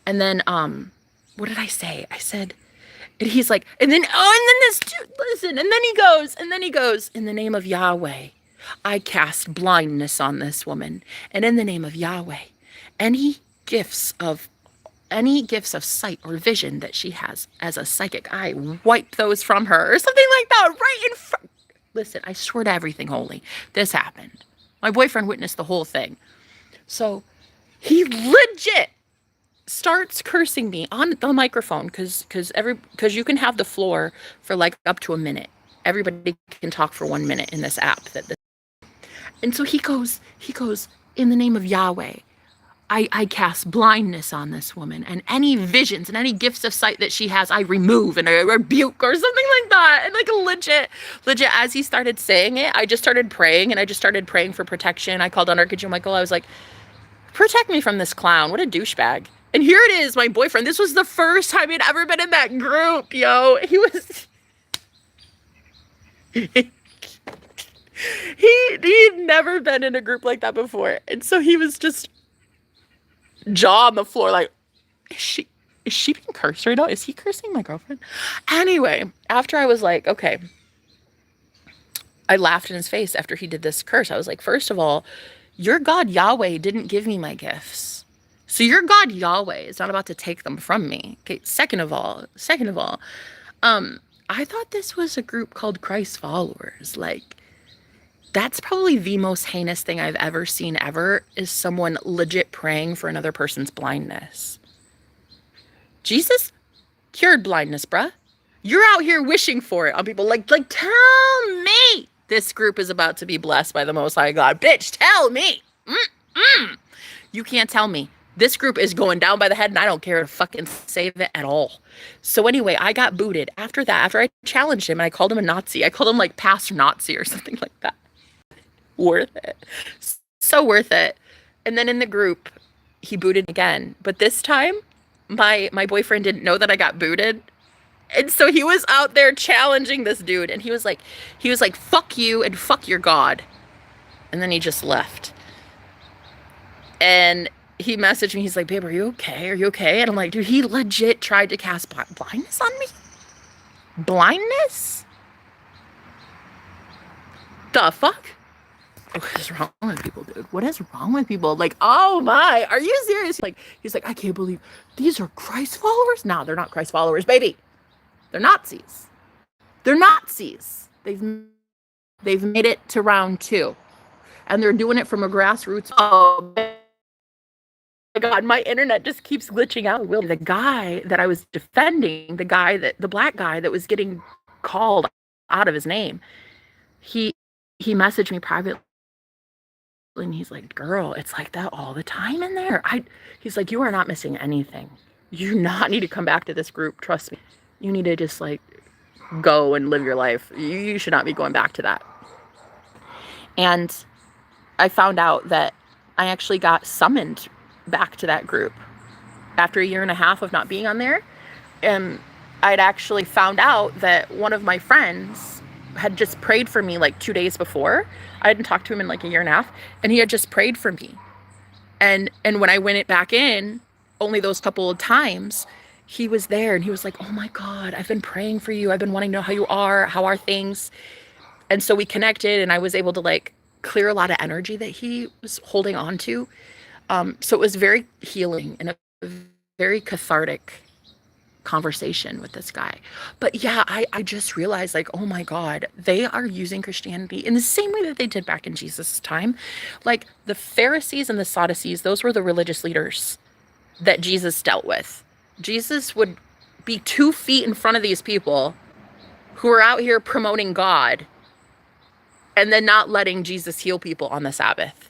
And then, what did I say? I said, and he's like, and then this dude, listen, and then he goes, in the name of Yahweh, I cast blindness on this woman. And in the name of Yahweh, any gifts of sight or vision that she has as a psychic, I wipe those from her, or something like that, right in front. Listen, I swear to everything holy, this happened. My boyfriend witnessed the whole thing. So he legit starts cursing me on the microphone because you can have the floor for like up to a minute. Everybody can talk for 1 minute in this app. And so he goes, in the name of Yahweh, I cast blindness on this woman, and any visions and any gifts of sight that she has, I remove and I rebuke, or something like that. And like legit, as he started saying it, I just started praying, and I just started praying for protection. I called on Archangel Michael. I was like, protect me from this clown. What a douchebag. And here it is, my boyfriend. This was the first time he'd ever been in that group, yo. He was... He'd never been in a group like that before. And so he was just jaw on the floor like, is she being cursed right now? Is he cursing my girlfriend? Anyway, after I was like, okay, I laughed in his face after he did this curse. I was like, first of all, your God Yahweh didn't give me my gifts. So your God Yahweh is not about to take them from me. Okay, second of all, I thought this was a group called Christ Followers. Like, that's probably the most heinous thing I've ever seen ever, is someone legit praying for another person's blindness. Jesus cured blindness, bruh. You're out here wishing for it on people. Like tell me this group is about to be blessed by the Most High God. Bitch, tell me. You can't tell me. This group is going down by the head, and I don't care to fucking save it at all. So anyway, I got booted. After that, after I challenged him and I called him a Nazi, I called him like Pastor Nazi or something like that. Worth it. So worth it. And then in the group, he booted again. But this time, my boyfriend didn't know that I got booted. And so he was out there challenging this dude. And he was like, fuck you and fuck your God. And then he just left. And he messaged me. He's like, babe, are you okay? Are you okay? And I'm like, dude, he legit tried to cast blindness on me? Blindness? The fuck? What is wrong with people, dude? What is wrong with people? Like, oh my, are you serious? Like, he's like, I can't believe these are Christ followers. No, they're not Christ followers, baby. They're Nazis. They're Nazis. They've made it to round 2, and they're doing it from a grassroots. Oh my God, my internet just keeps glitching out. Will, the guy that I was defending, the black guy that was getting called out of his name, he messaged me privately. And he's like, girl, it's like that all the time in there. He's like, you are not missing anything. You do not need to come back to this group. Trust me. You need to just like go and live your life. You should not be going back to that. And I found out that I actually got summoned back to that group after a year and a half of not being on there. And I'd actually found out that one of my friends had just prayed for me like 2 days before. I hadn't talked to him in like a year and a half, and he had just prayed for me. And when I went back in, only those couple of times, he was there and he was like, "Oh my God, I've been praying for you. I've been wanting to know how you are. How are things?" And so we connected, and I was able to like clear a lot of energy that he was holding on to. So it was very healing and a very cathartic conversation with this guy. But yeah, I just realized like, oh my God, they are using Christianity in the same way that they did back in Jesus' time. Like the Pharisees and the Sadducees, those were the religious leaders that Jesus dealt with. Jesus would be 2 feet in front of these people who are out here promoting God and then not letting Jesus heal people on the Sabbath.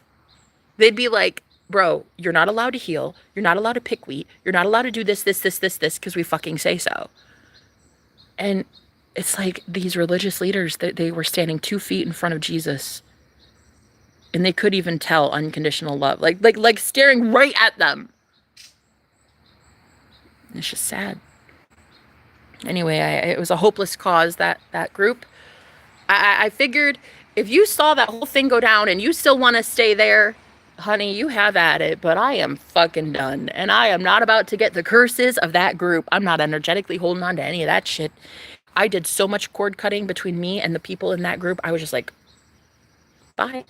They'd be like, bro, you're not allowed to heal. You're not allowed to pick wheat. You're not allowed to do this, because we fucking say so. And it's like these religious leaders, that they were standing 2 feet in front of Jesus. And they could even tell unconditional love. Like staring right at them. It's just sad. Anyway, it was a hopeless cause, that group. I figured if you saw that whole thing go down and you still want to stay there, honey, you have at it, but I am fucking done. And I am not about to get the curses of that group. I'm not energetically holding on to any of that shit. I did so much cord cutting between me and the people in that group. I was just like, bye,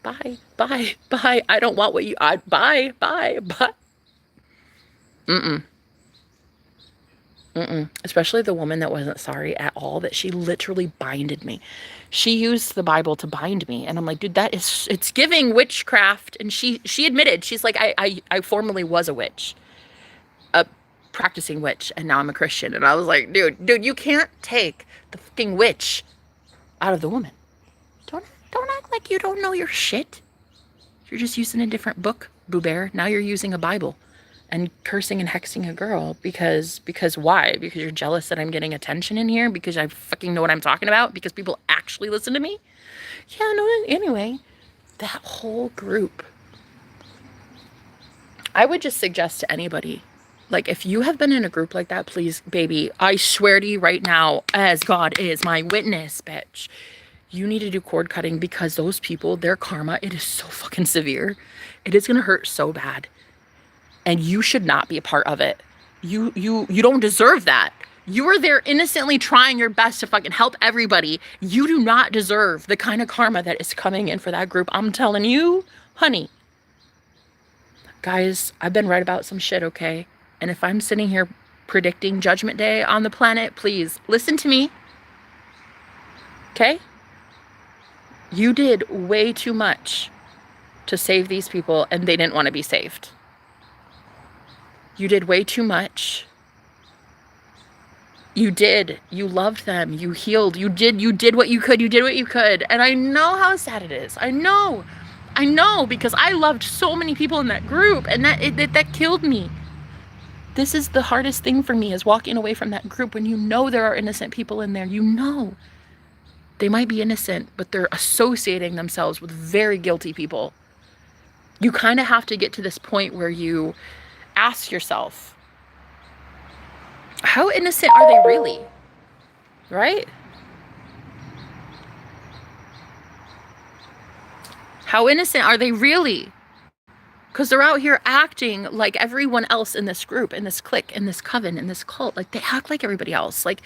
bye, bye, bye. I don't want what you, bye, bye, bye. Mm-mm. Especially the woman that wasn't sorry at all, that she literally binded me. She used the Bible to bind me. And I'm like, dude, it's giving witchcraft. And she admitted, she's like, I formerly was a witch, a practicing witch, and now I'm a Christian. And I was like, dude, you can't take the fucking witch out of the woman. Don't act like you don't know your shit. You're just using a different book, Boo Bear. Now you're using a Bible and cursing and hexing a girl because why? Because you're jealous that I'm getting attention in here? Because I fucking know what I'm talking about? Because people actually listen to me? Yeah, no, anyway, that whole group. I would just suggest to anybody, like, if you have been in a group like that, please, baby, I swear to you right now, as God is my witness, bitch, you need to do cord cutting, because those people, their karma, it is so fucking severe. It is going to hurt so bad. And you should not be a part of it. You don't deserve that. You are there innocently trying your best to fucking help everybody. You do not deserve the kind of karma that is coming in for that group. I'm telling you, honey. Guys, I've been right about some shit, okay? And if I'm sitting here predicting Judgment Day on the planet, please listen to me. Okay? You did way too much to save these people, and they didn't want to be saved. You did way too much. You did. You loved them. You healed. You did what you could. You did what you could. And I know how sad it is. I know, because I loved so many people in that group, and that killed me. This is the hardest thing for me, is walking away from that group when you know there are innocent people in there. You know. They might be innocent, but they're associating themselves with very guilty people. You kind of have to get to this point where you ask yourself, how innocent are they really? Right? How innocent are they really? Because they're out here acting like everyone else in this group, in this clique, in this coven, in this cult. Like, they act like everybody else. Like,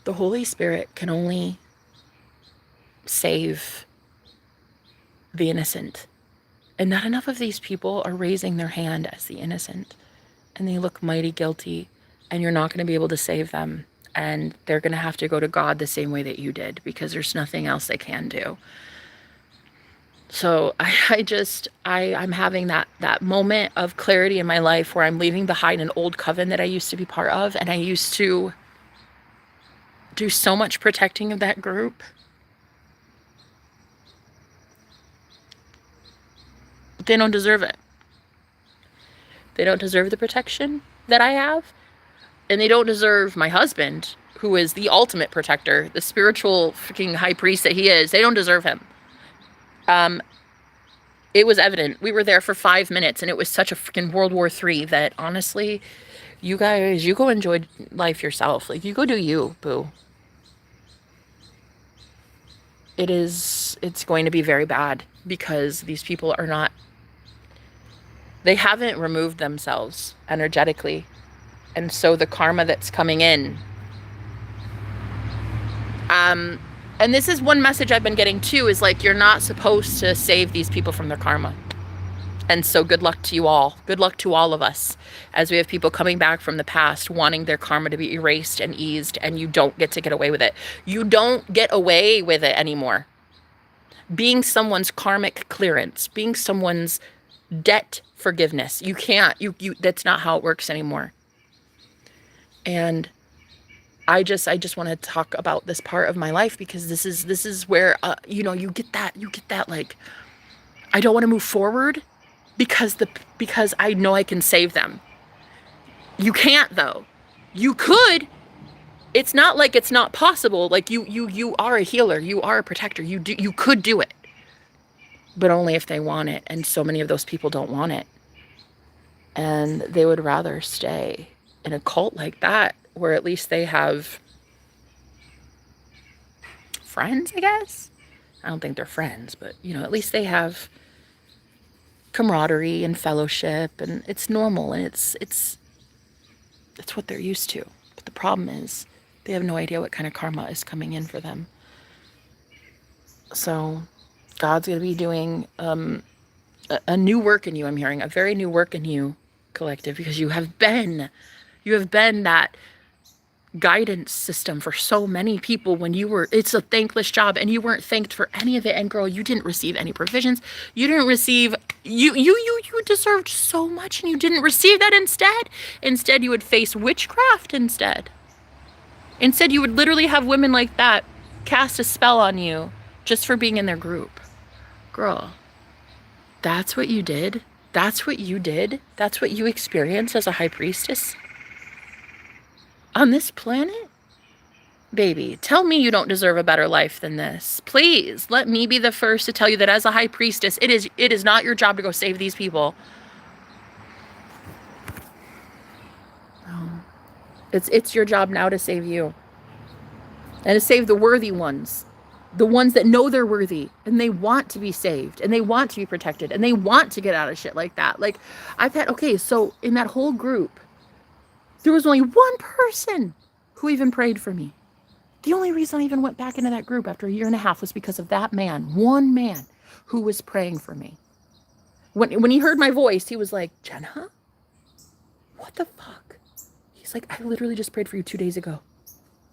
the Holy Spirit can only save the innocent. And not enough of these people are raising their hand as the innocent. And they look mighty guilty. And you're not going to be able to save them. And they're going to have to go to God the same way that you did, because there's nothing else they can do. So I'm having that moment of clarity in my life where I'm leaving behind an old coven that I used to be part of. And I used to do so much protecting of that group. But they don't deserve it. They don't deserve the protection that I have. And they don't deserve my husband, who is the ultimate protector, the spiritual freaking high priest that he is. They don't deserve him. It was evident. We were there for 5 minutes, and it was such a freaking World War III that, honestly, you guys, you go enjoy life yourself. Like, you go do you, boo. it's going to be very bad because these people are not, they haven't removed themselves energetically. And so the karma that's coming in, and this is one message I've been getting too, is like, you're not supposed to save these people from their karma. And so good luck to you all. Good luck to all of us as we have people coming back from the past wanting their karma to be erased and eased, and you don't get to get away with it. You don't get away with it anymore. Being someone's karmic clearance, being someone's debt forgiveness. You can't, that's not how it works anymore. And I just want to talk about this part of my life because this is where, you get that like, I don't want to move forward because I know I can save them. You can't though. You could. It's not like it's not possible. Like you are a healer. You are a protector. You could do it, but only if they want it. And so many of those people don't want it, and they would rather stay in a cult like that, where at least they have friends, I guess. I don't think they're friends, but at least they have camaraderie and fellowship, and it's normal, and it's what they're used to. But the problem is they have no idea what kind of karma is coming in for them. So God's going to be doing a new work in you. I'm hearing a very new work in you, collective, because you have been that guidance system for so many people when it's a thankless job, and you weren't thanked for any of it. And girl, you didn't receive any provisions. You didn't receive, you deserved so much, and you didn't receive that. Instead you would face witchcraft. Instead you would literally have women like that cast a spell on you just for being in their group. Girl, that's what you did. That's what you did. That's what you experienced as a high priestess on this planet? Baby, tell me you don't deserve a better life than this. Please, let me be the first to tell you that as a high priestess, it is not your job to go save these people. No. It's your job now to save you. And to save the worthy ones. The ones that know they're worthy, and they want to be saved, and they want to be protected, and they want to get out of shit like that. Like, so in that whole group, there was only one person who even prayed for me. The only reason I even went back into that group after a year and a half was because of that man, one man who was praying for me. When he heard my voice, he was like, Jenna, what the fuck? He's like, I literally just prayed for you 2 days ago.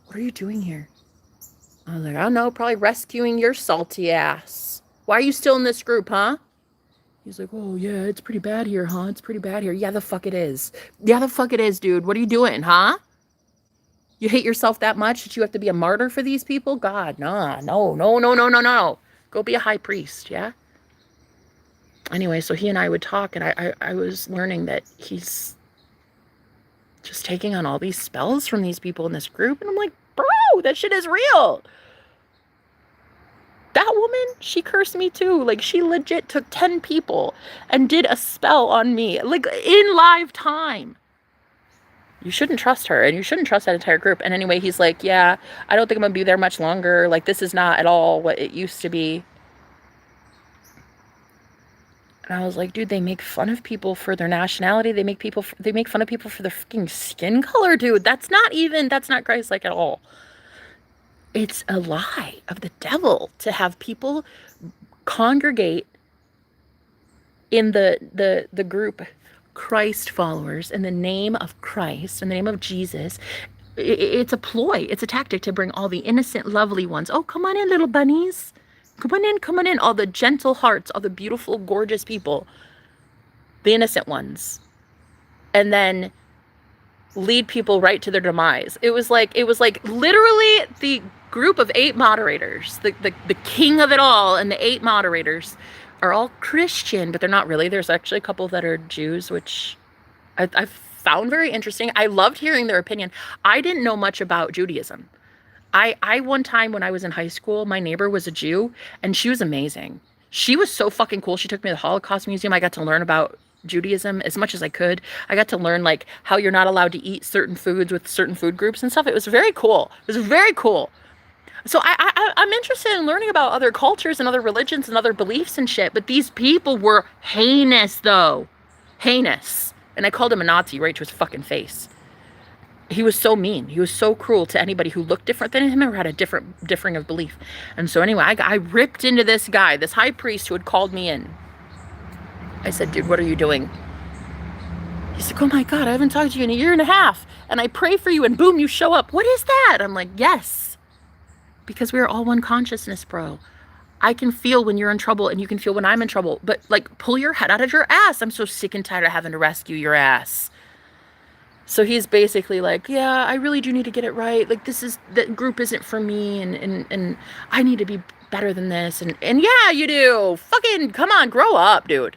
What are you doing here? I was like, I don't know, probably rescuing your salty ass. Why are you still in this group, huh? He's like, oh, yeah, it's pretty bad here, huh? It's pretty bad here. Yeah, the fuck it is. Yeah, the fuck it is, dude. What are you doing, huh? You hate yourself that much that you have to be a martyr for these people? God, no. Go be a high priest, yeah? Anyway, so he and I would talk, and I was learning that he's just taking on all these spells from these people in this group. And I'm like, bro, that shit is real. That woman, she cursed me too. Like, she legit took 10 people and did a spell on me, like, in live time. You shouldn't trust her, and you shouldn't trust that entire group. And anyway, he's like, yeah, I don't think I'm going to be there much longer. Like, this is not at all what it used to be. And I was like, dude, they make fun of people for their nationality. They make fun of people for their freaking skin color, dude. That's not Christ-like at all. It's a lie of the devil to have people congregate in the group Christ followers in the name of Christ, in the name of Jesus. It's a ploy. It's a tactic to bring all the innocent, lovely ones. Oh, come on in, little bunnies. Come on in. All the gentle hearts, all the beautiful, gorgeous people, the innocent ones. And then lead people right to their demise. It was like literally the group of 8 moderators, the king of it all, and the 8 moderators are all Christian, but they're not really. There's actually a couple that are Jews, which I found very interesting. I loved hearing their opinion. I didn't know much about Judaism. I one time when I was in high school, my neighbor was a Jew, and she was amazing. She was so fucking cool. She took me to the Holocaust Museum. I got to learn about Judaism as much as I could. I got to learn like how you're not allowed to eat certain foods with certain food groups and stuff. It was very cool. So I'm interested in learning about other cultures and other religions and other beliefs and shit. But these people were heinous, though. Heinous. And I called him a Nazi right to his fucking face. He was so mean. He was so cruel to anybody who looked different than him or had a differing of belief. And so anyway, I ripped into this guy, this high priest who had called me in. I said, dude, what are you doing? He's like, oh my God, I haven't talked to you in a year and a half. And I pray for you and boom, you show up. What is that? I'm like, yes. Because we are all one consciousness, bro. I can feel when you're in trouble and you can feel when I'm in trouble. But like, pull your head out of your ass. I'm so sick and tired of having to rescue your ass. So he's basically like, yeah, I really do need to get it right. Like, that group isn't for me. And I need to be better than this. And yeah, you do. Fucking come on, grow up, dude.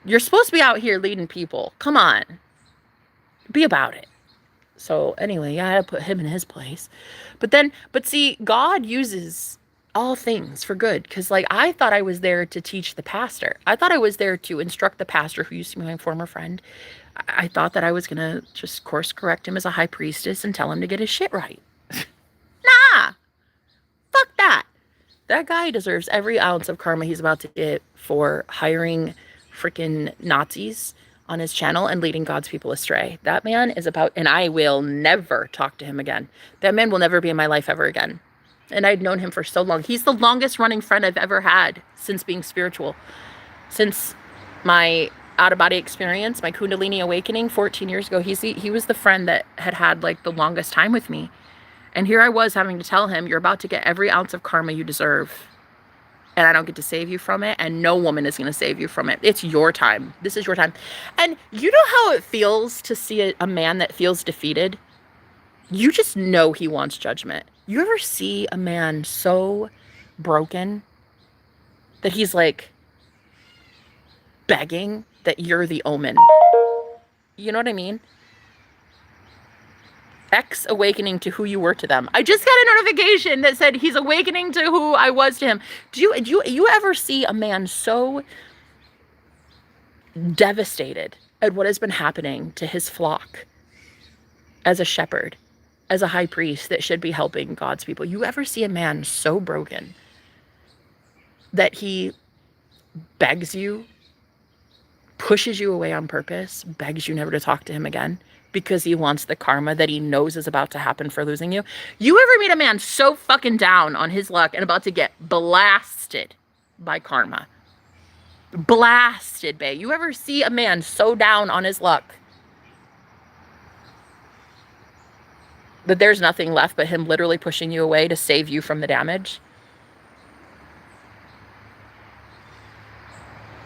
You're supposed to be out here leading people. Come on. Be about it. So anyway, yeah, I had to put him in his place. But see, God uses all things for good. Because like, I thought I was there to teach the pastor. I thought I was there to instruct the pastor who used to be my former friend. I thought that I was going to just course correct him as a high priestess and tell him to get his shit right. Nah. Fuck that. That guy deserves every ounce of karma he's about to get for hiring freaking Nazis on his channel and leading God's people astray. That man is about, and I will never talk to him again. That man will never be in my life ever again. And I'd known him for so long. He's the longest running friend I've ever had since being spiritual. Since my out-of-body experience, my Kundalini awakening 14 years ago, he was the friend that had like the longest time with me. And here I was having to tell him, you're about to get every ounce of karma you deserve. And I don't get to save you from it. And no woman is going to save you from it. It's your time. This is your time. And you know how it feels to see a man that feels defeated? You just know he wants judgment. You ever see a man so broken that he's like begging that you're the omen? You know what I mean? X awakening to who you were to them. I just got a notification that said he's awakening to who I was to him. Do you ever see a man so devastated at what has been happening to his flock as a shepherd, as a high priest that should be helping God's people? You ever see a man so broken that he begs you, pushes you away on purpose, begs you never to talk to him again? Because he wants the karma that he knows is about to happen for losing you? You ever meet a man so fucking down on his luck and about to get blasted by karma? Blasted, bae. You ever see a man so down on his luck that there's nothing left but him literally pushing you away to save you from the damage?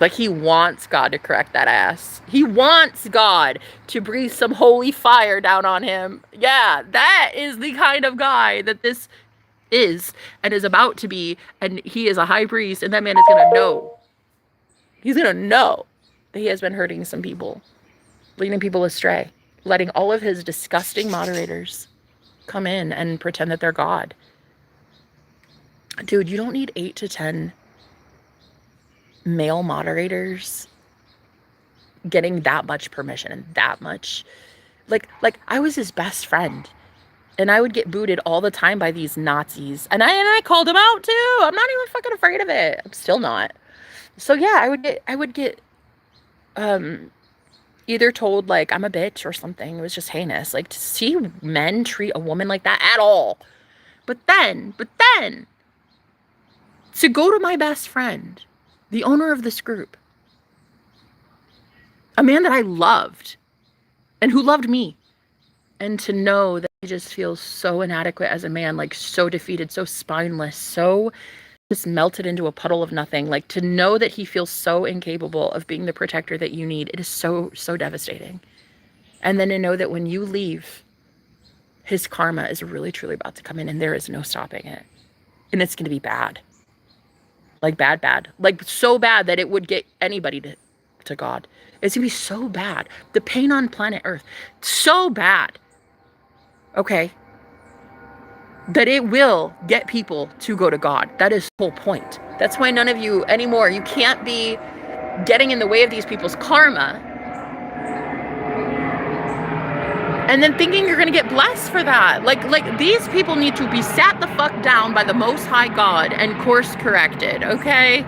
Like, he wants God to correct that ass. He wants God to breathe some holy fire down on him. Yeah, that is the kind of guy that this is and is about to be. And he is a high priest, and that man is going to know. He's going to know that he has been hurting some people, leading people astray, letting all of his disgusting moderators come in and pretend that they're God. Dude, you don't need 8 to 10 male moderators getting that much permission and that much like I was his best friend and I would get booted all the time by these Nazis, and I called him out too. I'm not even fucking afraid of it. I'm still not. So yeah, I would get either told like I'm a bitch or something. It was just heinous. Like, to see men treat a woman like that at all. But then to go to my best friend, the owner of this group, a man that I loved and who loved me, and to know that he just feels so inadequate as a man, like so defeated, so spineless, so just melted into a puddle of nothing, like to know that he feels so incapable of being the protector that you need, it is so devastating. And then to know that when you leave, his karma is really truly about to come in and there is no stopping it. And it's going to be bad. Like bad. Like so bad that it would get anybody to God. It's going to be so bad. The pain on planet Earth, so bad. Okay? That it will get people to go to God. That is the whole point. That's why none of you anymore, you can't be getting in the way of these people's karma And then thinking you're going to get blessed for that. Like these people need to be sat the fuck down by the Most High God and course corrected, okay?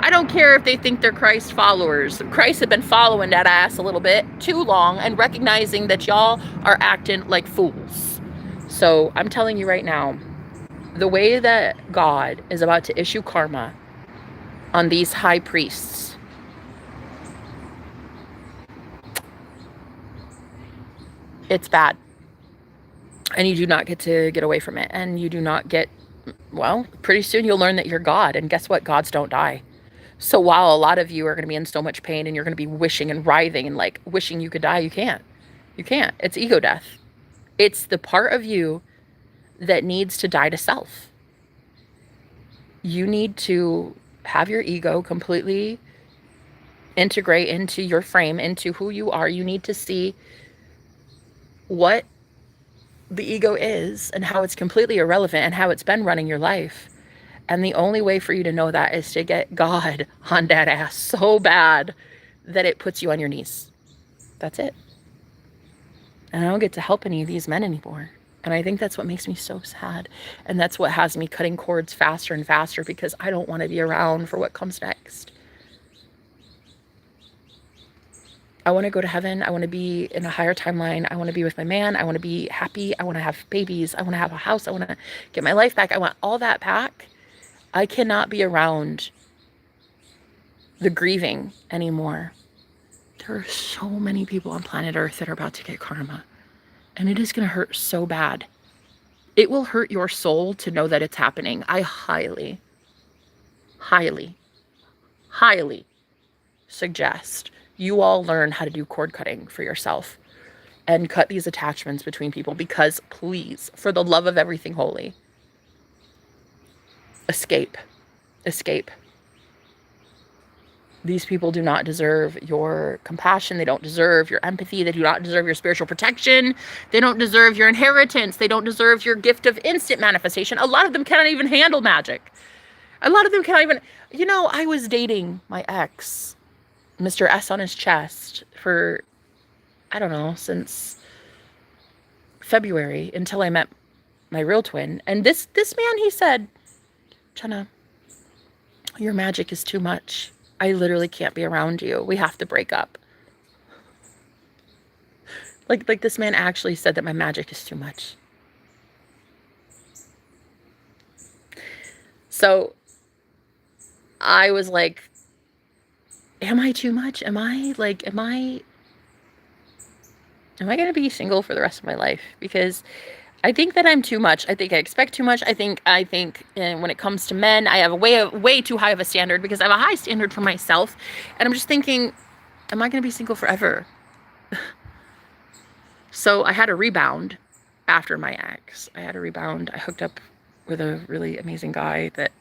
I don't care if they think they're Christ followers. Christ had been following that ass a little bit too long and recognizing that y'all are acting like fools. So I'm telling you right now, the way that God is about to issue karma on these high priests, it's bad. And you do not get to get away from it. And you do not get, well, pretty soon you'll learn that you're God. And guess what? Gods don't die. So while a lot of you are going to be in so much pain and you're going to be wishing and writhing and like wishing you could die, you can't. You can't. It's ego death. It's the part of you that needs to die to self. You need to have your ego completely integrate into your frame, into who you are. You need to see what the ego is and how it's completely irrelevant and how it's been running your life. And the only way for you to know that is to get God on that ass so bad that it puts you on your knees. That's it. And I don't get to help any of these men anymore. And I think that's what makes me so sad. And that's what has me cutting cords faster and faster, because I don't want to be around for what comes next. I want to go to heaven. I want to be in a higher timeline. I want to be with my man. I want to be happy. I want to have babies. I want to have a house. I want to get my life back. I want all that back. I cannot be around the grieving anymore. There are so many people on planet Earth that are about to get karma. And it is going to hurt so bad. It will hurt your soul to know that it's happening. I highly, highly, highly suggest you all learn how to do cord cutting for yourself and cut these attachments between people, because please, for the love of everything holy, escape. Escape. These people do not deserve your compassion. They don't deserve your empathy. They do not deserve your spiritual protection. They don't deserve your inheritance. They don't deserve your gift of instant manifestation. A lot of them cannot even handle magic. A lot of them cannot even, you know, I was dating my ex, Mr. S on his chest, for, I don't know, since February, until I met my real twin. And this man, he said, Jenna, your magic is too much. I literally can't be around you. We have to break up. Like this man actually said that my magic is too much. So I was like, am I too much? Am I going to be single for the rest of my life? Because I think that I'm too much. I think I expect too much. I think when it comes to men, I have a way too high of a standard, because I have a high standard for myself. And I'm just thinking, am I going to be single forever? So I had a rebound after my ex. I hooked up with a really amazing guy that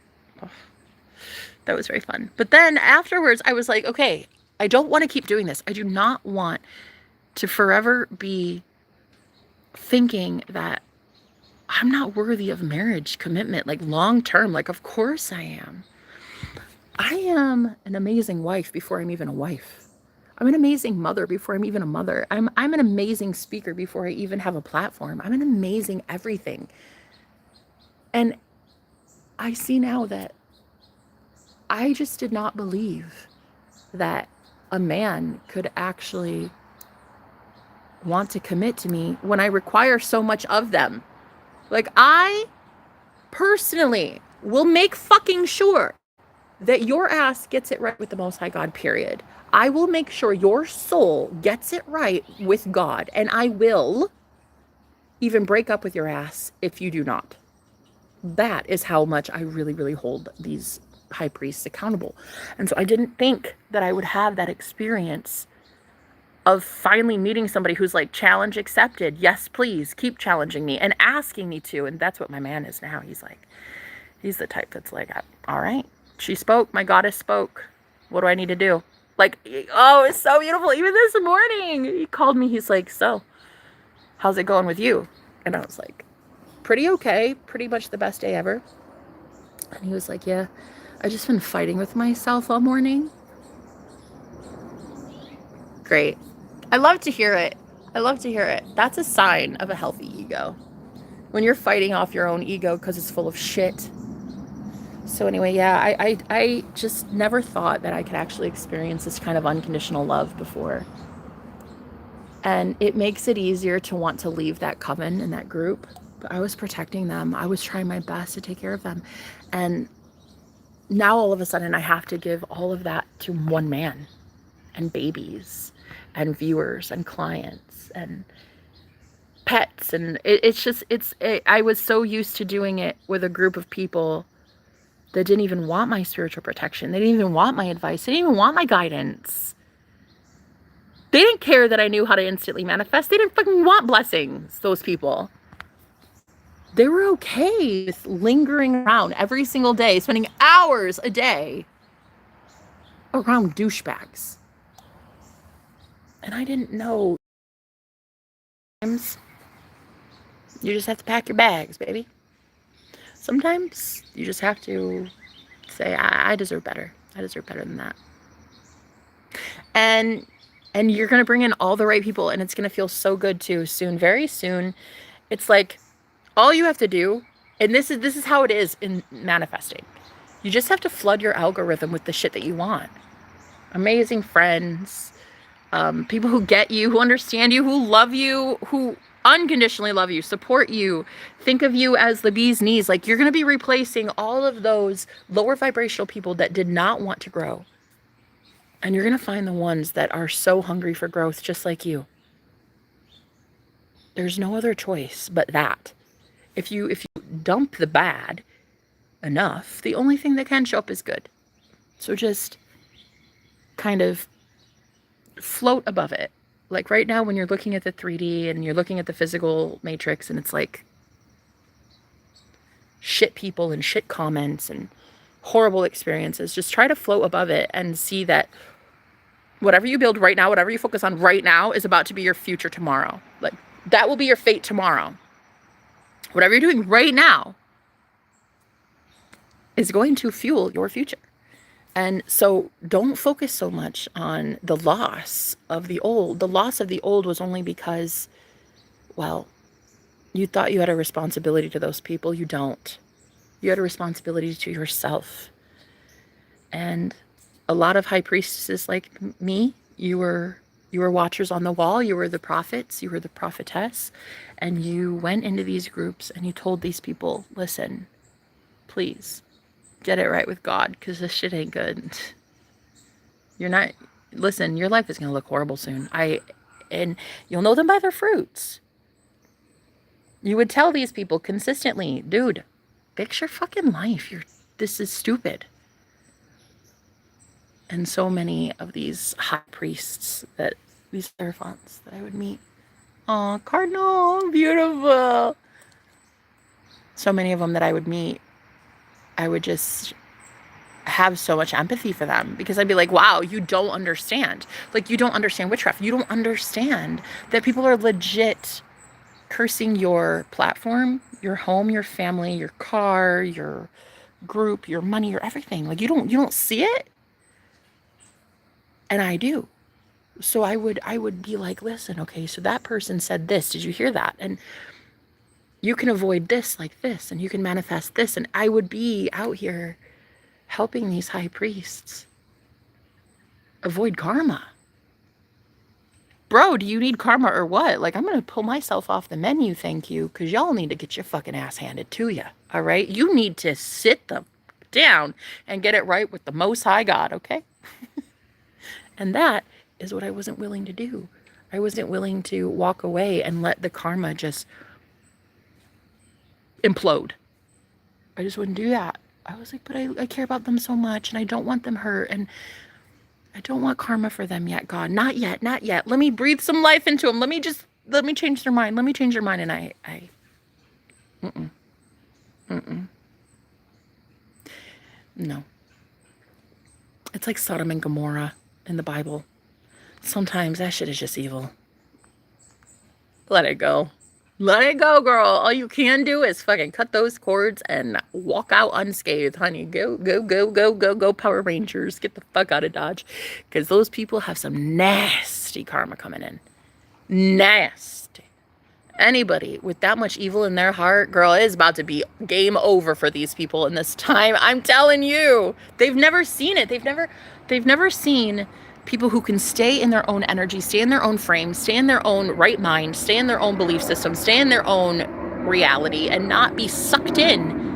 was very fun. But then afterwards, I was like, okay, I don't want to keep doing this. I do not want to forever be thinking that I'm not worthy of marriage commitment, like long term. Like, of course I am. I am an amazing wife before I'm even a wife. I'm an amazing mother before I'm even a mother. I'm an amazing speaker before I even have a platform. I'm an amazing everything. And I see now that I just did not believe that a man could actually want to commit to me when I require so much of them. Like, I personally will make fucking sure that your ass gets it right with the Most High God, period. I will make sure your soul gets it right with God, and I will even break up with your ass if you do not. That is how much I really, really hold these high priests accountable. And so I didn't think that I would have that experience of finally meeting somebody who's like, challenge accepted. Yes, please keep challenging me and asking me to. And that's what my man is now. He's the type that's like, all right, she spoke, my goddess spoke. What do I need to do? Like, oh, it's so beautiful. Even this morning, he called me. He's like, so how's it going with you? And I was like, pretty okay. Pretty much the best day ever. And he was like, yeah, I just been fighting with myself all morning. Great. I love to hear it. I love to hear it. That's a sign of a healthy ego. When you're fighting off your own ego because it's full of shit. So anyway, yeah, I just never thought that I could actually experience this kind of unconditional love before. And it makes it easier to want to leave that coven and that group. But I was protecting them. I was trying my best to take care of them. And now all of a sudden I have to give all of that to one man and babies and viewers and clients and pets. And I was so used to doing it with a group of people that didn't even want my spiritual protection. They didn't even want my advice. They didn't even want my guidance. They didn't care that I knew how to instantly manifest. They didn't fucking want blessings, those people. They were okay with lingering around every single day, spending hours a day around douchebags. And I didn't know. Sometimes you just have to pack your bags, baby. Sometimes you just have to say, I deserve better. I deserve better than that. And you're going to bring in all the right people, and it's going to feel so good too soon, very soon. It's like all you have to do, and this is how it is in manifesting. You just have to flood your algorithm with the shit that you want. Amazing friends, people who get you, who understand you, who love you, who unconditionally love you, support you, think of you as the bee's knees. Like, you're going to be replacing all of those lower vibrational people that did not want to grow. And you're going to find the ones that are so hungry for growth, just like you. There's no other choice but that. If you dump the bad enough, the only thing that can show up is good. So just kind of float above it. Like right now when you're looking at the 3D and you're looking at the physical matrix and it's like shit people and shit comments and horrible experiences, just try to float above it and see that whatever you build right now, whatever you focus on right now is about to be your future tomorrow. Like, that will be your fate tomorrow. Whatever you're doing right now is going to fuel your future. And so don't focus so much on the loss of the old. The loss of the old was only because, well, you thought you had a responsibility to those people. You don't. You had a responsibility to yourself. And a lot of high priestesses like me, you were watchers on the wall. You were the prophets. You were the prophetess. And you went into these groups and you told these people, listen, please get it right with God, because this shit ain't good. Listen, your life is going to look horrible soon. And you'll know them by their fruits. You would tell these people consistently, dude, fix your fucking life. This is stupid. And so many of these high priests, these hierophants that I would meet. Oh, Cardinal, beautiful. So many of them that I would meet, I would just have so much empathy for them, because I'd be like, wow, you don't understand. Like, you don't understand witchcraft. You don't understand that people are legit cursing your platform, your home, your family, your car, your group, your money, your everything. Like, you don't see it. And I do. So I would be like, listen, okay, so that person said this. Did you hear that? And you can avoid this like this, and you can manifest this. And I would be out here helping these high priests avoid karma. Bro, do you need karma or what? Like, I'm going to pull myself off the menu, thank you, because y'all need to get your fucking ass handed to you, all right? You need to sit them down and get it right with the Most High God, okay? And that is what I wasn't willing to do. I wasn't willing to walk away and let the karma just implode. I just wouldn't do that. I was like, but I care about them so much, and I don't want them hurt, and I don't want karma for them yet, God. Not yet, not yet. Let me breathe some life into them. Let me change their mind. Let me change their mind. And no. It's like Sodom and Gomorrah in the Bible. Sometimes that shit is just evil. Let it go. Let it go, girl. All you can do is fucking cut those cords and walk out unscathed, honey. Go, Power Rangers. Get the fuck out of Dodge. Because those people have some nasty karma coming in. Nasty. Anybody with that much evil in their heart, girl, it is about to be game over for these people in this time. I'm telling you, they've never seen it. They've never seen people who can stay in their own energy, stay in their own frame, stay in their own right mind, stay in their own belief system, stay in their own reality, and not be sucked in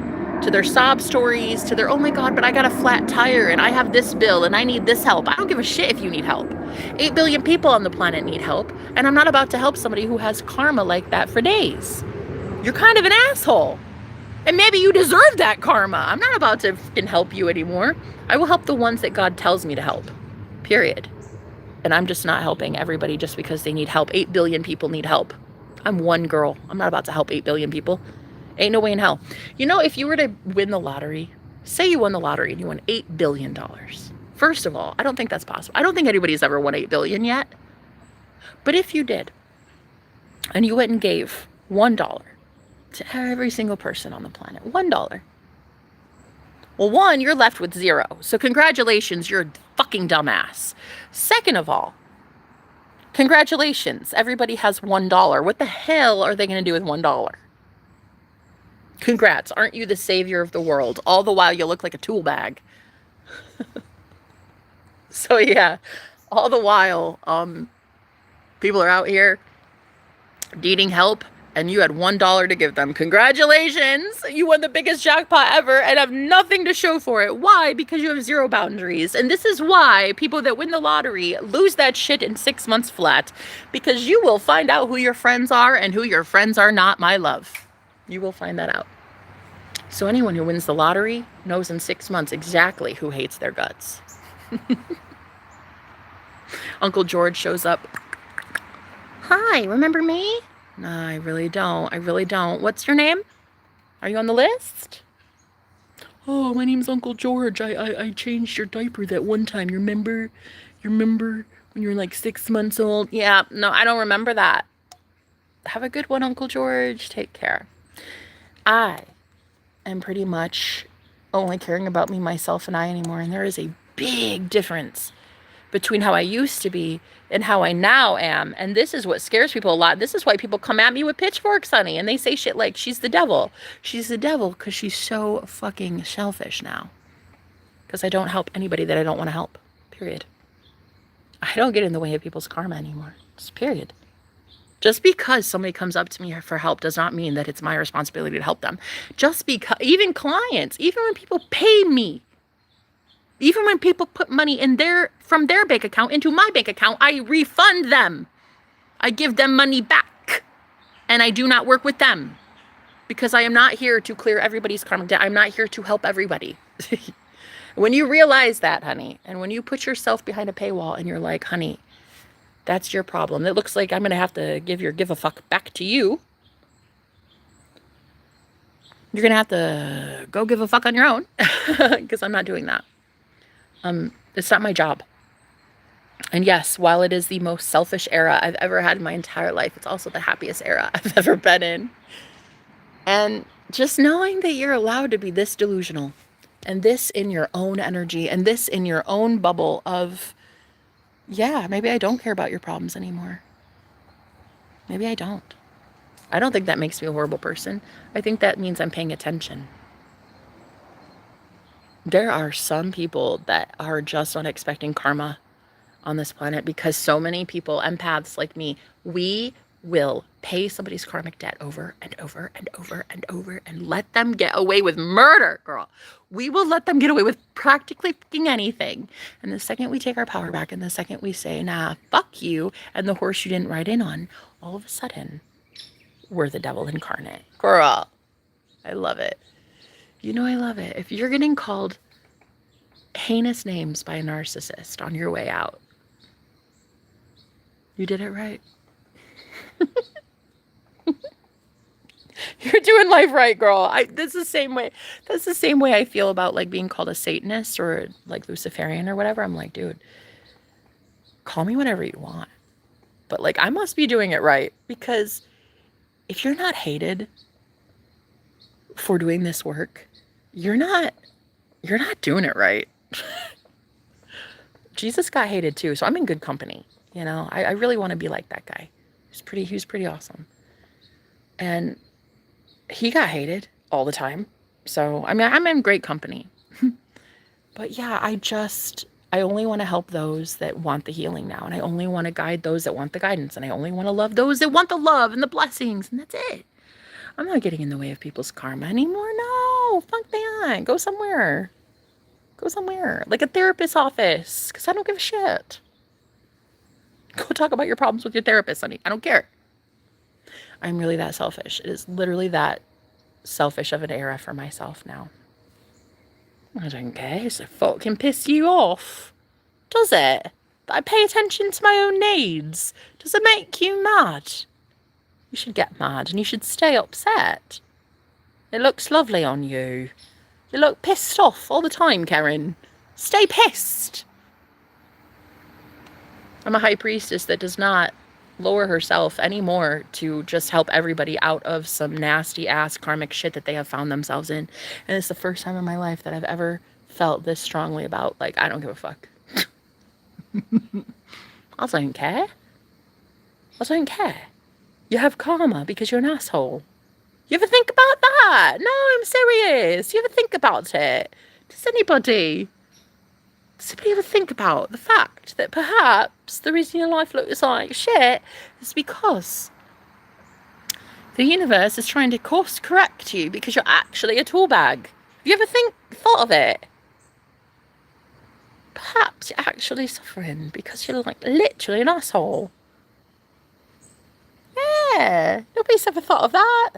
to their sob stories, to their, oh my God, but I got a flat tire and I have this bill and I need this help. I don't give a shit if you need help. 8 billion people on the planet need help, and I'm not about to help somebody who has karma like that for days. You're kind of an asshole. And maybe you deserve that karma. I'm not about to fucking help you anymore. I will help the ones that God tells me to help. Period. And I'm just not helping everybody just because they need help. 8 billion people need help. I'm one girl. I'm not about to help 8 billion people. Ain't no way in hell. You know, if you were to win the lottery, say you won the lottery and you won $8 billion. First of all, I don't think that's possible. I don't think anybody's ever won 8 billion yet. But if you did, and you went and gave $1 to every single person on the planet, $1. Well, one, you're left with zero. So congratulations, you're a fucking dumbass. Second of all, congratulations, everybody has $1. What the hell are they going to do with $1? Congrats, aren't you the savior of the world? All the while you look like a tool bag. So yeah, all the while, people are out here needing help, and you had $1 to give them. Congratulations, you won the biggest jackpot ever and have nothing to show for it. Why? Because you have zero boundaries. And this is why people that win the lottery lose that shit in 6 months flat. Because you will find out who your friends are and who your friends are not, my love. You will find that out. So anyone who wins the lottery knows in 6 months exactly who hates their guts. Uncle George shows up. Hi, remember me? No, I really don't. I really don't. What's your name? Are you on the list? Oh, my name's Uncle George. I changed your diaper that one time. You remember? You remember when you were like 6 months old? Yeah, no, I don't remember that. Have a good one, Uncle George. Take care. I am pretty much only caring about me, myself, and I anymore. And there is a big difference between how I used to be and how I now am. And this is what scares people a lot. This is why people come at me with pitchforks, honey. And they say shit like, she's the devil. She's the devil because she's so fucking selfish now. Because I don't help anybody that I don't want to help. Period. I don't get in the way of people's karma anymore. Just period. Just because somebody comes up to me for help does not mean that it's my responsibility to help them. Just because, even clients, even when people pay me, even when people put money in from their bank account into my bank account, I refund them. I give them money back. And I do not work with them. Because I am not here to clear everybody's karmic debt. I'm not here to help everybody. When you realize that, honey, and when you put yourself behind a paywall and you're like, honey, that's your problem. It looks like I'm going to have to give a fuck back to you. You're going to have to go give a fuck on your own. Because I'm not doing that. It's not my job. And yes, while it is the most selfish era I've ever had in my entire life, it's also the happiest era I've ever been in. And just knowing that you're allowed to be this delusional and this in your own energy and this in your own bubble of, yeah, maybe I don't care about your problems anymore. Maybe I don't. I don't think that makes me a horrible person. I think that means I'm paying attention. There are some people that are just unexpecting karma on this planet because so many people, empaths like me, we will pay somebody's karmic debt over and over and over and over and let them get away with murder, girl. We will let them get away with practically fucking anything. And the second we take our power back and the second we say, nah, fuck you, and the horse you didn't ride in on, all of a sudden, we're the devil incarnate. Girl, I love it. You know I love it. If you're getting called heinous names by a narcissist on your way out, you did it right. You're doing life right, girl. That's the same way I feel about like being called a Satanist or like Luciferian or whatever. I'm like, dude, call me whatever you want. But like I must be doing it right, because if you're not hated for doing this work, you're not doing it right. Jesus got hated too, so I'm in good company. You know, I really want to be like that guy. He was pretty awesome. And he got hated all the time. So, I mean, I'm in great company. But yeah, I only want to help those that want the healing now. And I only want to guide those that want the guidance. And I only want to love those that want the love and the blessings. And that's it. I'm not getting in the way of people's karma anymore. No, fuck that. Go somewhere. Go somewhere. Like a therapist's office. Because I don't give a shit. Go talk about your problems with your therapist, honey. I don't care. I'm really that selfish. It is literally that selfish of an era for myself now. I don't care. So fucking piss you off. Does it? That I pay attention to my own needs? Does it make you mad? You should get mad and you should stay upset. It looks lovely on you. You look pissed off all the time, Karen. Stay pissed. I'm a high priestess that does not lower herself anymore to just help everybody out of some nasty ass karmic shit that they have found themselves in. And it's the first time in my life that I've ever felt this strongly about, like, I don't give a fuck. I don't care. I don't care. You have karma because you're an asshole. You ever think about that? No, I'm serious. You ever think about it? Does anybody ever think about the fact that perhaps the reason your life looks like shit is because the universe is trying to course correct you because you're actually a tool bag? Have you ever thought of it? Perhaps you're actually suffering because you're like literally an asshole. Yeah, nobody's ever thought of that.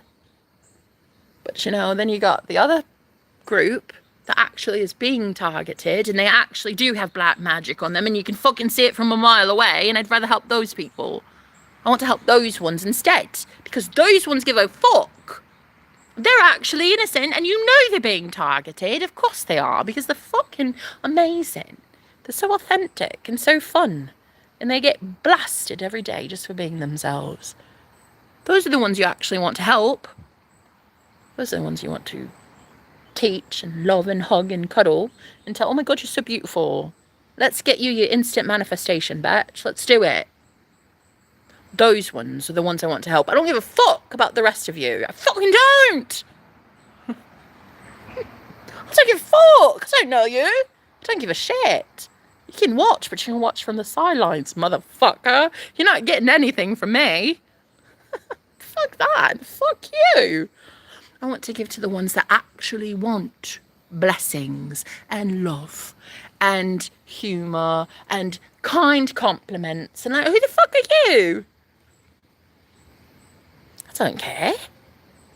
But you know, then you got the other group that actually is being targeted and they actually do have black magic on them and you can fucking see it from a mile away, and I'd rather help those people. I want to help those ones instead because those ones give a fuck. They're actually innocent and you know they're being targeted. Of course they are, because they're fucking amazing. They're so authentic and so fun, and they get blasted every day just for being themselves. Those are the ones you actually want to help. Those are the ones you want to teach and love and hug and cuddle and tell, oh my God, you're so beautiful. Let's get you your instant manifestation, bitch. Let's do it. Those ones are the ones I want to help. I don't give a fuck about the rest of you. I fucking don't. I don't give a fuck. I don't know you. I don't give a shit. You can watch, but you can watch from the sidelines, motherfucker. You're not getting anything from me. Fuck that. Fuck you. I want to give to the ones that actually want blessings and love and humour and kind compliments. And like, who the fuck are you? I don't care.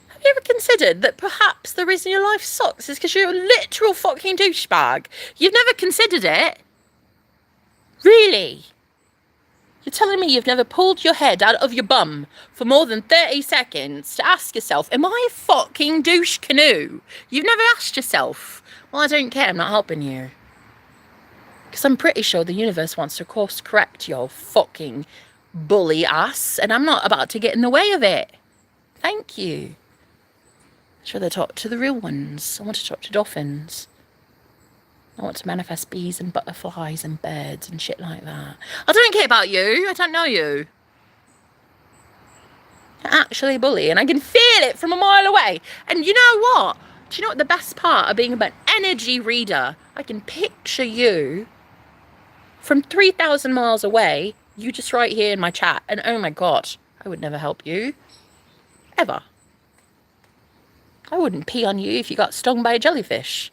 Have you ever considered that perhaps the reason your life sucks is because you're a literal fucking douchebag? You've never considered it? Really? You're telling me you've never pulled your head out of your bum for more than 30 seconds to ask yourself, am I a fucking douche canoe? You've never asked yourself. Well, I don't care, I'm not helping you. Because I'm pretty sure the universe wants to course correct your fucking bully ass, and I'm not about to get in the way of it. Thank you. I'd rather talk to the real ones. I want to talk to dolphins. I want to manifest bees and butterflies and birds and shit like that. I don't care about you. I don't know you. You're actually a bully, and I can feel it from a mile away. And you know what? Do you know what the best part of being an energy reader? I can picture you from 3,000 miles away, you just right here in my chat, and oh my God, I would never help you. Ever. I wouldn't pee on you if you got stung by a jellyfish.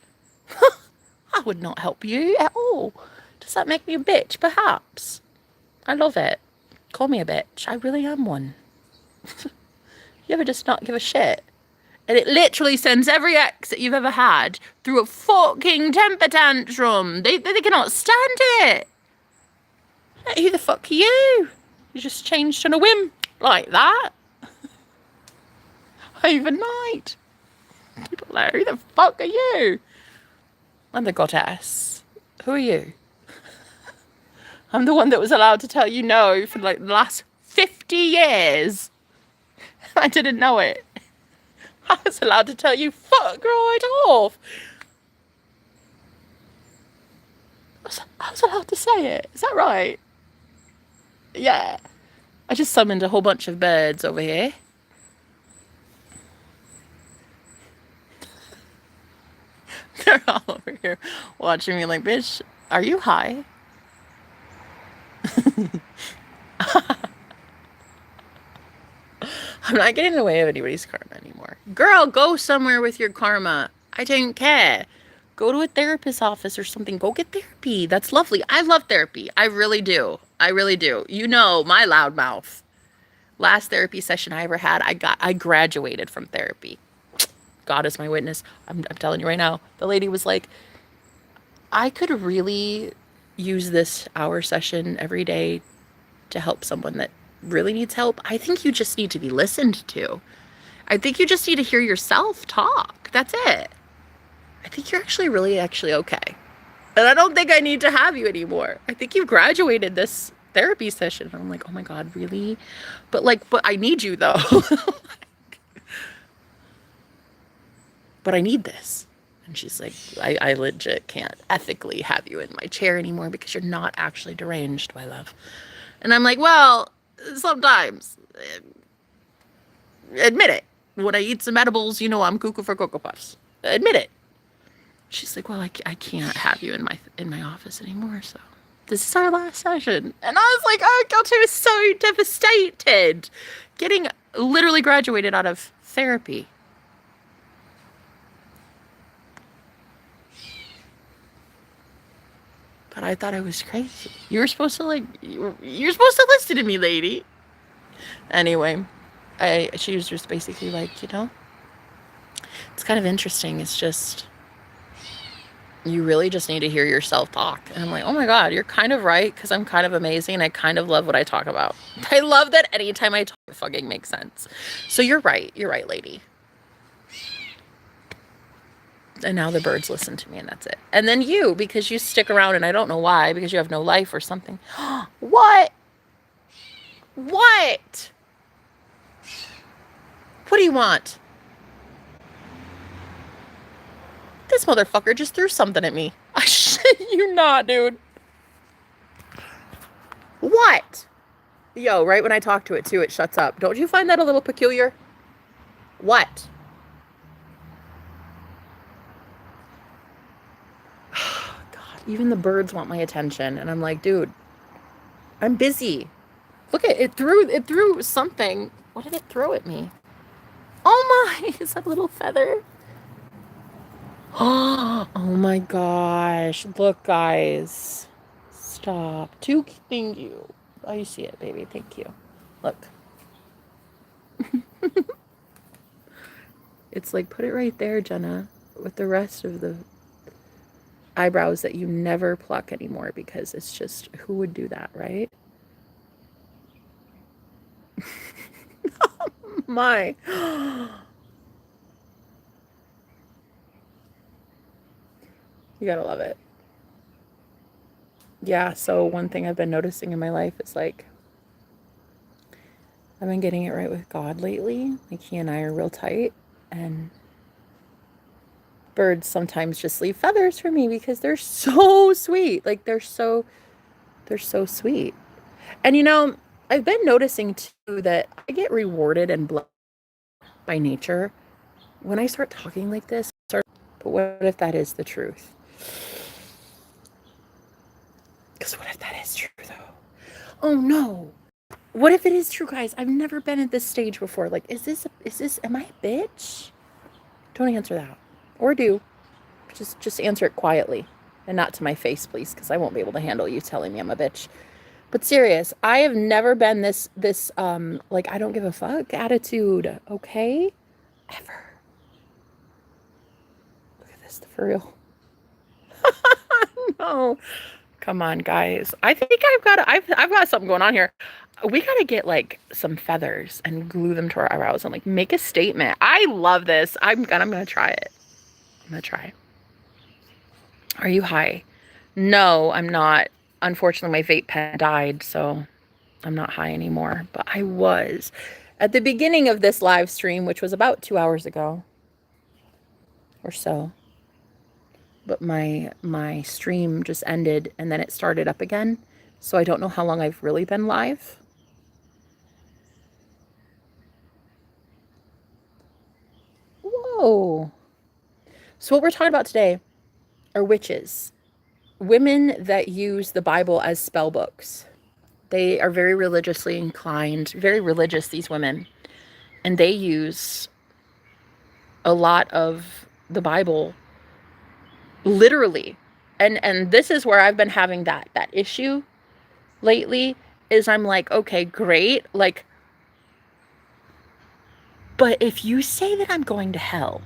I would not help you at all. Does that make me a bitch? Perhaps. I love it. Call me a bitch. I really am one. You ever just not give a shit? And it literally sends every ex that you've ever had through a fucking temper tantrum. They cannot stand it. Like, who the fuck are you? You just changed on a whim like that. Overnight. People are like, who the fuck are you? I'm the goddess. Who are you? I'm the one that was allowed to tell you no for like the last 50 years. I didn't know it. I was allowed to tell you fuck right off. I was allowed to say it. Is that right? Yeah. I just summoned a whole bunch of birds over here. They're all over here watching me like, bitch, are you high? I'm not getting in the way of anybody's karma anymore. Girl, go somewhere with your karma. I don't care. Go to a therapist's office or something. Go get therapy. That's lovely. I love therapy. I really do. I really do. You know, my loud mouth. Last therapy session I ever had, I graduated from therapy. God is my witness. I'm telling you right now. The lady was like, I could really use this hour session every day to help someone that really needs help. I think you just need to be listened to. I think you just need to hear yourself talk. That's it. I think you're actually okay. And I don't think I need to have you anymore. I think you've graduated this therapy session. And I'm like, oh my God, really? But I need you though. But I need this. And she's like, I legit can't ethically have you in my chair anymore because you're not actually deranged, my love. And I'm like, well, sometimes. Admit it. When I eat some edibles, you know I'm cuckoo for Cocoa Puffs. Admit it. She's like, well, I can't have you in my office anymore, so this is our last session. And I was like, oh God, I was so devastated. Getting literally graduated out of therapy. But I thought I was crazy. You were supposed to you're supposed to listen to me, lady. Anyway, she was just basically like, you know, it's kind of interesting. It's just, you really just need to hear yourself talk. And I'm like, oh my God, you're kind of right, because I'm kind of amazing. I kind of love what I talk about. I love that anytime I talk, it fucking makes sense. So you're right. You're right, lady. And now the birds listen to me, and that's it. And then you, because you stick around, and I don't know why, because you have no life or something. What? What? What do you want? This motherfucker just threw something at me. I shit you not, dude. What? Yo, right when I talk to it too, it shuts up. Don't you find that a little peculiar? What? God, even the birds want my attention, and I'm like, dude, I'm busy. Look at it, threw something. What did it throw at me? Oh my, it's a little feather. Oh my gosh. Look, guys. Stop. Thank you. Oh, you see it, baby. Thank you. Look. It's like, put it right there, Jenna, with the rest of the eyebrows that you never pluck anymore, because it's just, who would do that, right? Oh my. You gotta love it. Yeah, so one thing I've been noticing in my life is like, I've been getting it right with God lately. Like, he and I are real tight, and birds sometimes just leave feathers for me because they're so sweet. Like, they're so sweet. And you know, I've been noticing too that I get rewarded and blessed by nature when I start talking like this. But what if that is the truth? Because what if that is true, though? Oh no. What if it is true, guys? I've never been at this stage before. Like, am I a bitch? Don't answer that. Or do. Just answer it quietly. And not to my face, please, because I won't be able to handle you telling me I'm a bitch. But serious, I have never been this like, I don't give a fuck attitude, okay? Ever. Look at this, for real. No. Come on, guys. I think I've got something going on here. We gotta get like some feathers and glue them to our eyebrows and like make a statement. I love this. I'm gonna try it. I'm gonna try. Are you high? No, I'm not. Unfortunately, my vape pen died, so I'm not high anymore. But I was at the beginning of this live stream, which was about 2 hours ago or so. But my stream just ended and then it started up again. So I don't know how long I've really been live. Hello. So what we're talking about today are witches. Women that use the Bible as spell books. They are very religiously inclined, very religious, these women. And they use a lot of the Bible literally. And this is where I've been having that issue lately, is I'm like, okay, great. Like, but if you say that I'm going to hell,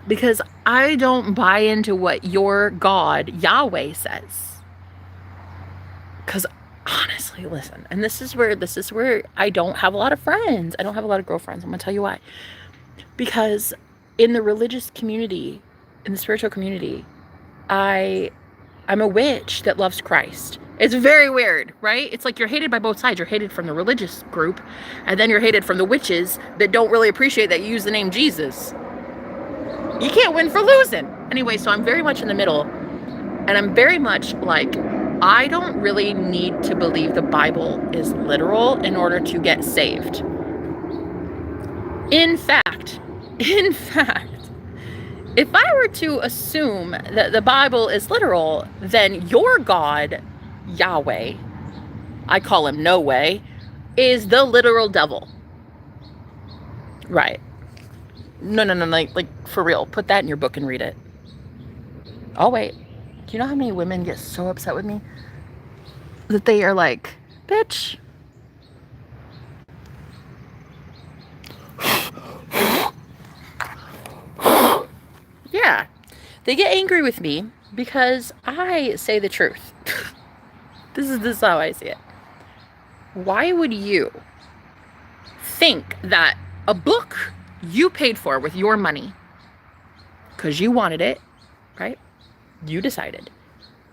because I don't buy into what your God, Yahweh, says. Because honestly, listen, and this is where I don't have a lot of friends. I don't have a lot of girlfriends. I'm going to tell you why. Because in the religious community, in the spiritual community, I'm a witch that loves Christ. It's very weird, right? It's like you're hated by both sides. You're hated from the religious group, and then you're hated from the witches that don't really appreciate that you use the name Jesus. You can't win for losing. Anyway, so I'm very much in the middle, and I'm very much like, I don't really need to believe the Bible is literal in order to get saved. In fact, if I were to assume that the Bible is literal, then your God, Yahweh, I call him No Way, is the literal devil. Right. No, like for real. Put that in your book and read it. Oh, wait. Do you know how many women get so upset with me? That they are like, bitch. Yeah. They get angry with me because I say the truth. This is how I see it. Why would you think that a book you paid for with your money, because you wanted it, right? You decided.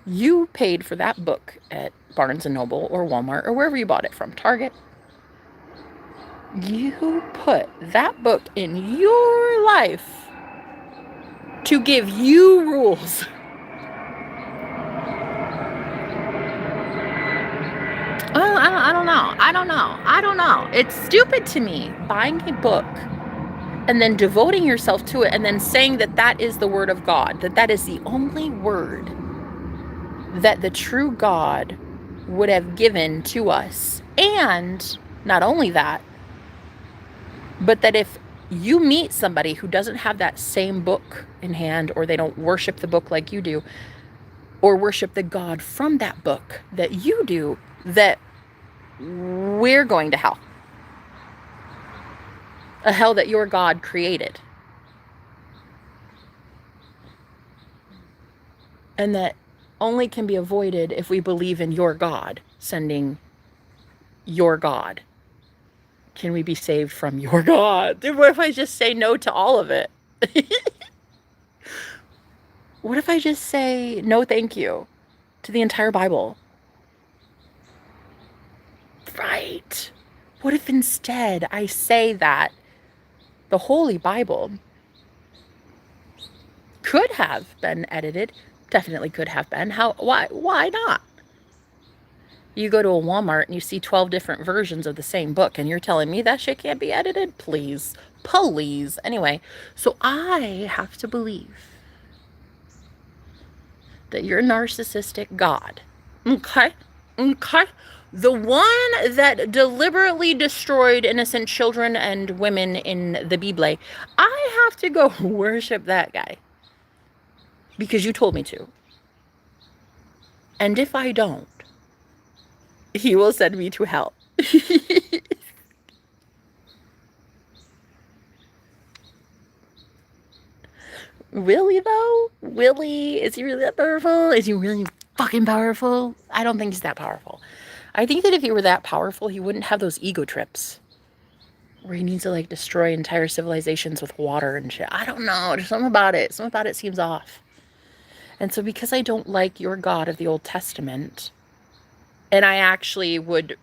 You paid for that book at Barnes & Noble or Walmart or wherever you bought it from, Target. You put that book in your life to give you rules. I don't know. It's stupid to me, buying a book and then devoting yourself to it and then saying that that is the word of God, that that is the only word that the true God would have given to us. And not only that, but that if you meet somebody who doesn't have that same book in hand, or they don't worship the book like you do, or worship the God from that book that you do, that we're going to hell. A hell that your God created. And that only can be avoided if we believe in your God sending your God. Can we be saved from your God? What if I just say no to all of it? What if I just say no thank you to the entire Bible? Right. What if instead I say that the Holy Bible could have been edited? Definitely could have been. Why not? You go to a Walmart and you see 12 different versions of the same book, and you're telling me that shit can't be edited? Please. Anyway, so I have to believe that your narcissistic God, okay, the one that deliberately destroyed innocent children and women in the Bible, I have to go worship that guy because you told me to. And if I don't, he will send me to hell. Really, though? Really? Is he really that powerful? Is he really fucking powerful? I don't think he's that powerful. I think that if he were that powerful, he wouldn't have those ego trips where he needs to like destroy entire civilizations with water and shit. I don't know. There's something about it. Something about it seems off. And so because I don't like your God of the Old Testament, and I actually would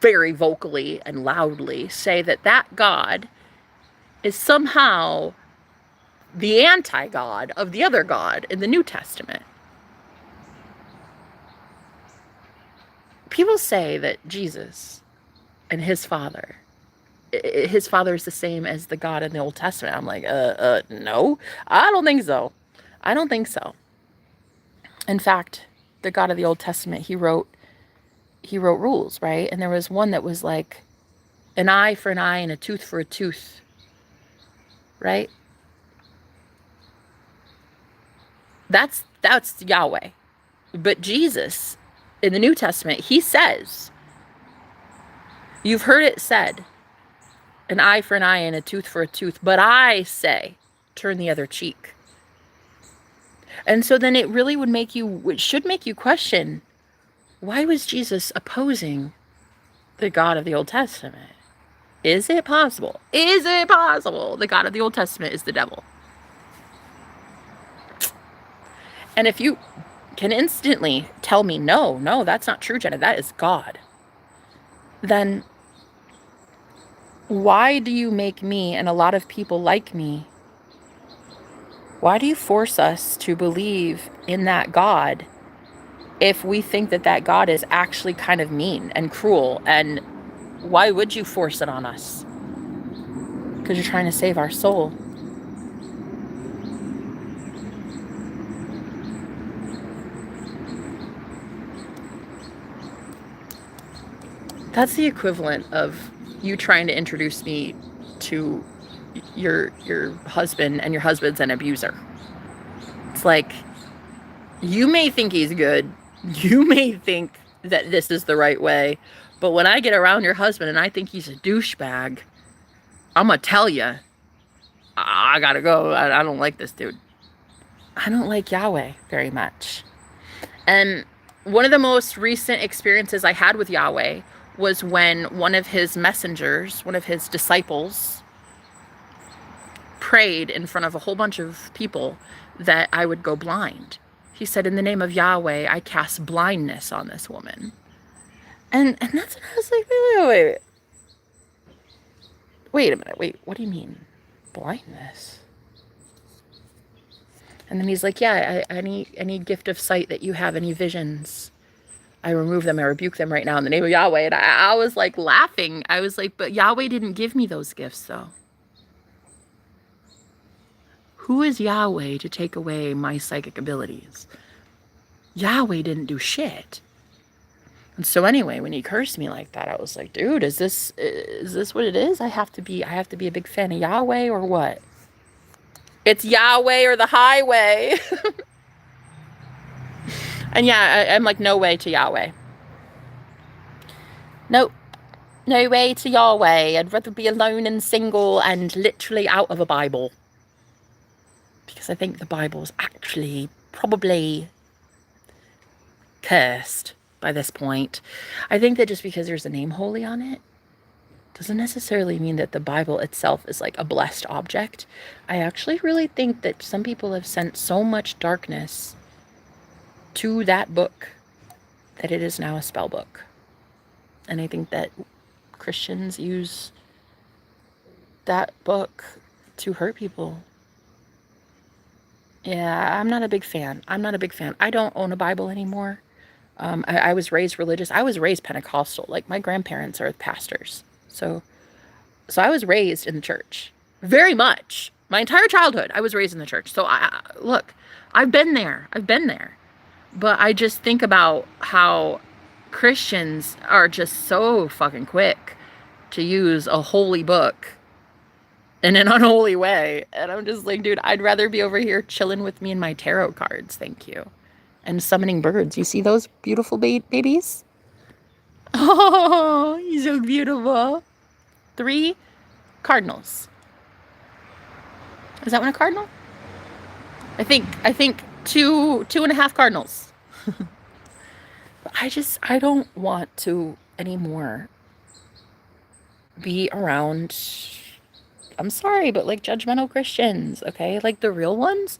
very vocally and loudly say that that God is somehow the anti-God of the other God in the New Testament. People say that Jesus and his Father his father is the same as the God in the Old Testament. I'm like, no, I don't think so. I don't think so. In fact, the God of the Old Testament, he wrote rules, right? And there was one that was like an eye for an eye and a tooth for a tooth, right? That's Yahweh. But Jesus in the New Testament, he says, you've heard it said, an eye for an eye and a tooth for a tooth, but I say, turn the other cheek. And so then it really would make you, it should make you question, why was Jesus opposing the God of the Old Testament? Is it possible? Is it possible the God of the Old Testament is the devil? And if you can instantly tell me, no, that's not true, Jenna, that is God, then why do you make me and a lot of people like me, why do you force us to believe in that God if we think that that God is actually kind of mean and cruel? And why would you force it on us? Because you're trying to save our soul. That's the equivalent of you trying to introduce me to your husband, and your husband's an abuser. It's like, you may think he's good, you may think that this is the right way, but when I get around your husband and I think he's a douchebag, I'm gonna tell you, I gotta go. I don't like this dude. I don't like Yahweh very much. And one of the most recent experiences I had with Yahweh was when one of his messengers, one of his disciples, prayed in front of a whole bunch of people that I would go blind. He said, in the name of Yahweh, I cast blindness on this woman. And that's when I was like, wait a minute, what do you mean, blindness? And then he's like, yeah, any gift of sight that you have, any visions, I remove them, I rebuke them right now in the name of Yahweh. And I was like laughing. I was like, but Yahweh didn't give me those gifts though. Who is Yahweh to take away my psychic abilities? Yahweh didn't do shit. And so anyway, when he cursed me like that, I was like, dude, is this what it is? I have to be a big fan of Yahweh or what? It's Yahweh or the highway. And yeah, I'm like, no way to Yahweh. Nope. No way to Yahweh. I'd rather be alone and single and literally out of a Bible. Because I think the Bible's actually probably cursed by this point. I think that just because there's a name holy on it doesn't necessarily mean that the Bible itself is like a blessed object. I actually really think that some people have sent so much darkness to that book that it is now a spell book. And I think that Christians use that book to hurt people. Yeah, I'm not a big fan. I don't own a Bible anymore. I was raised religious. I was raised Pentecostal. Like, my grandparents are pastors. So I was raised in the church. Very much. My entire childhood, I was raised in the church. So, look, I've been there. But I just think about how Christians are just so fucking quick to use a holy book in an unholy way. And I'm just like, dude, I'd rather be over here chilling with me and my tarot cards. Thank you. And summoning birds. You see those beautiful babies? Oh, he's so beautiful. 3 cardinals. Is that one a cardinal? I think 2.5 cardinals. I don't want to anymore be around, I'm sorry, but like judgmental Christians, okay? Like the real ones,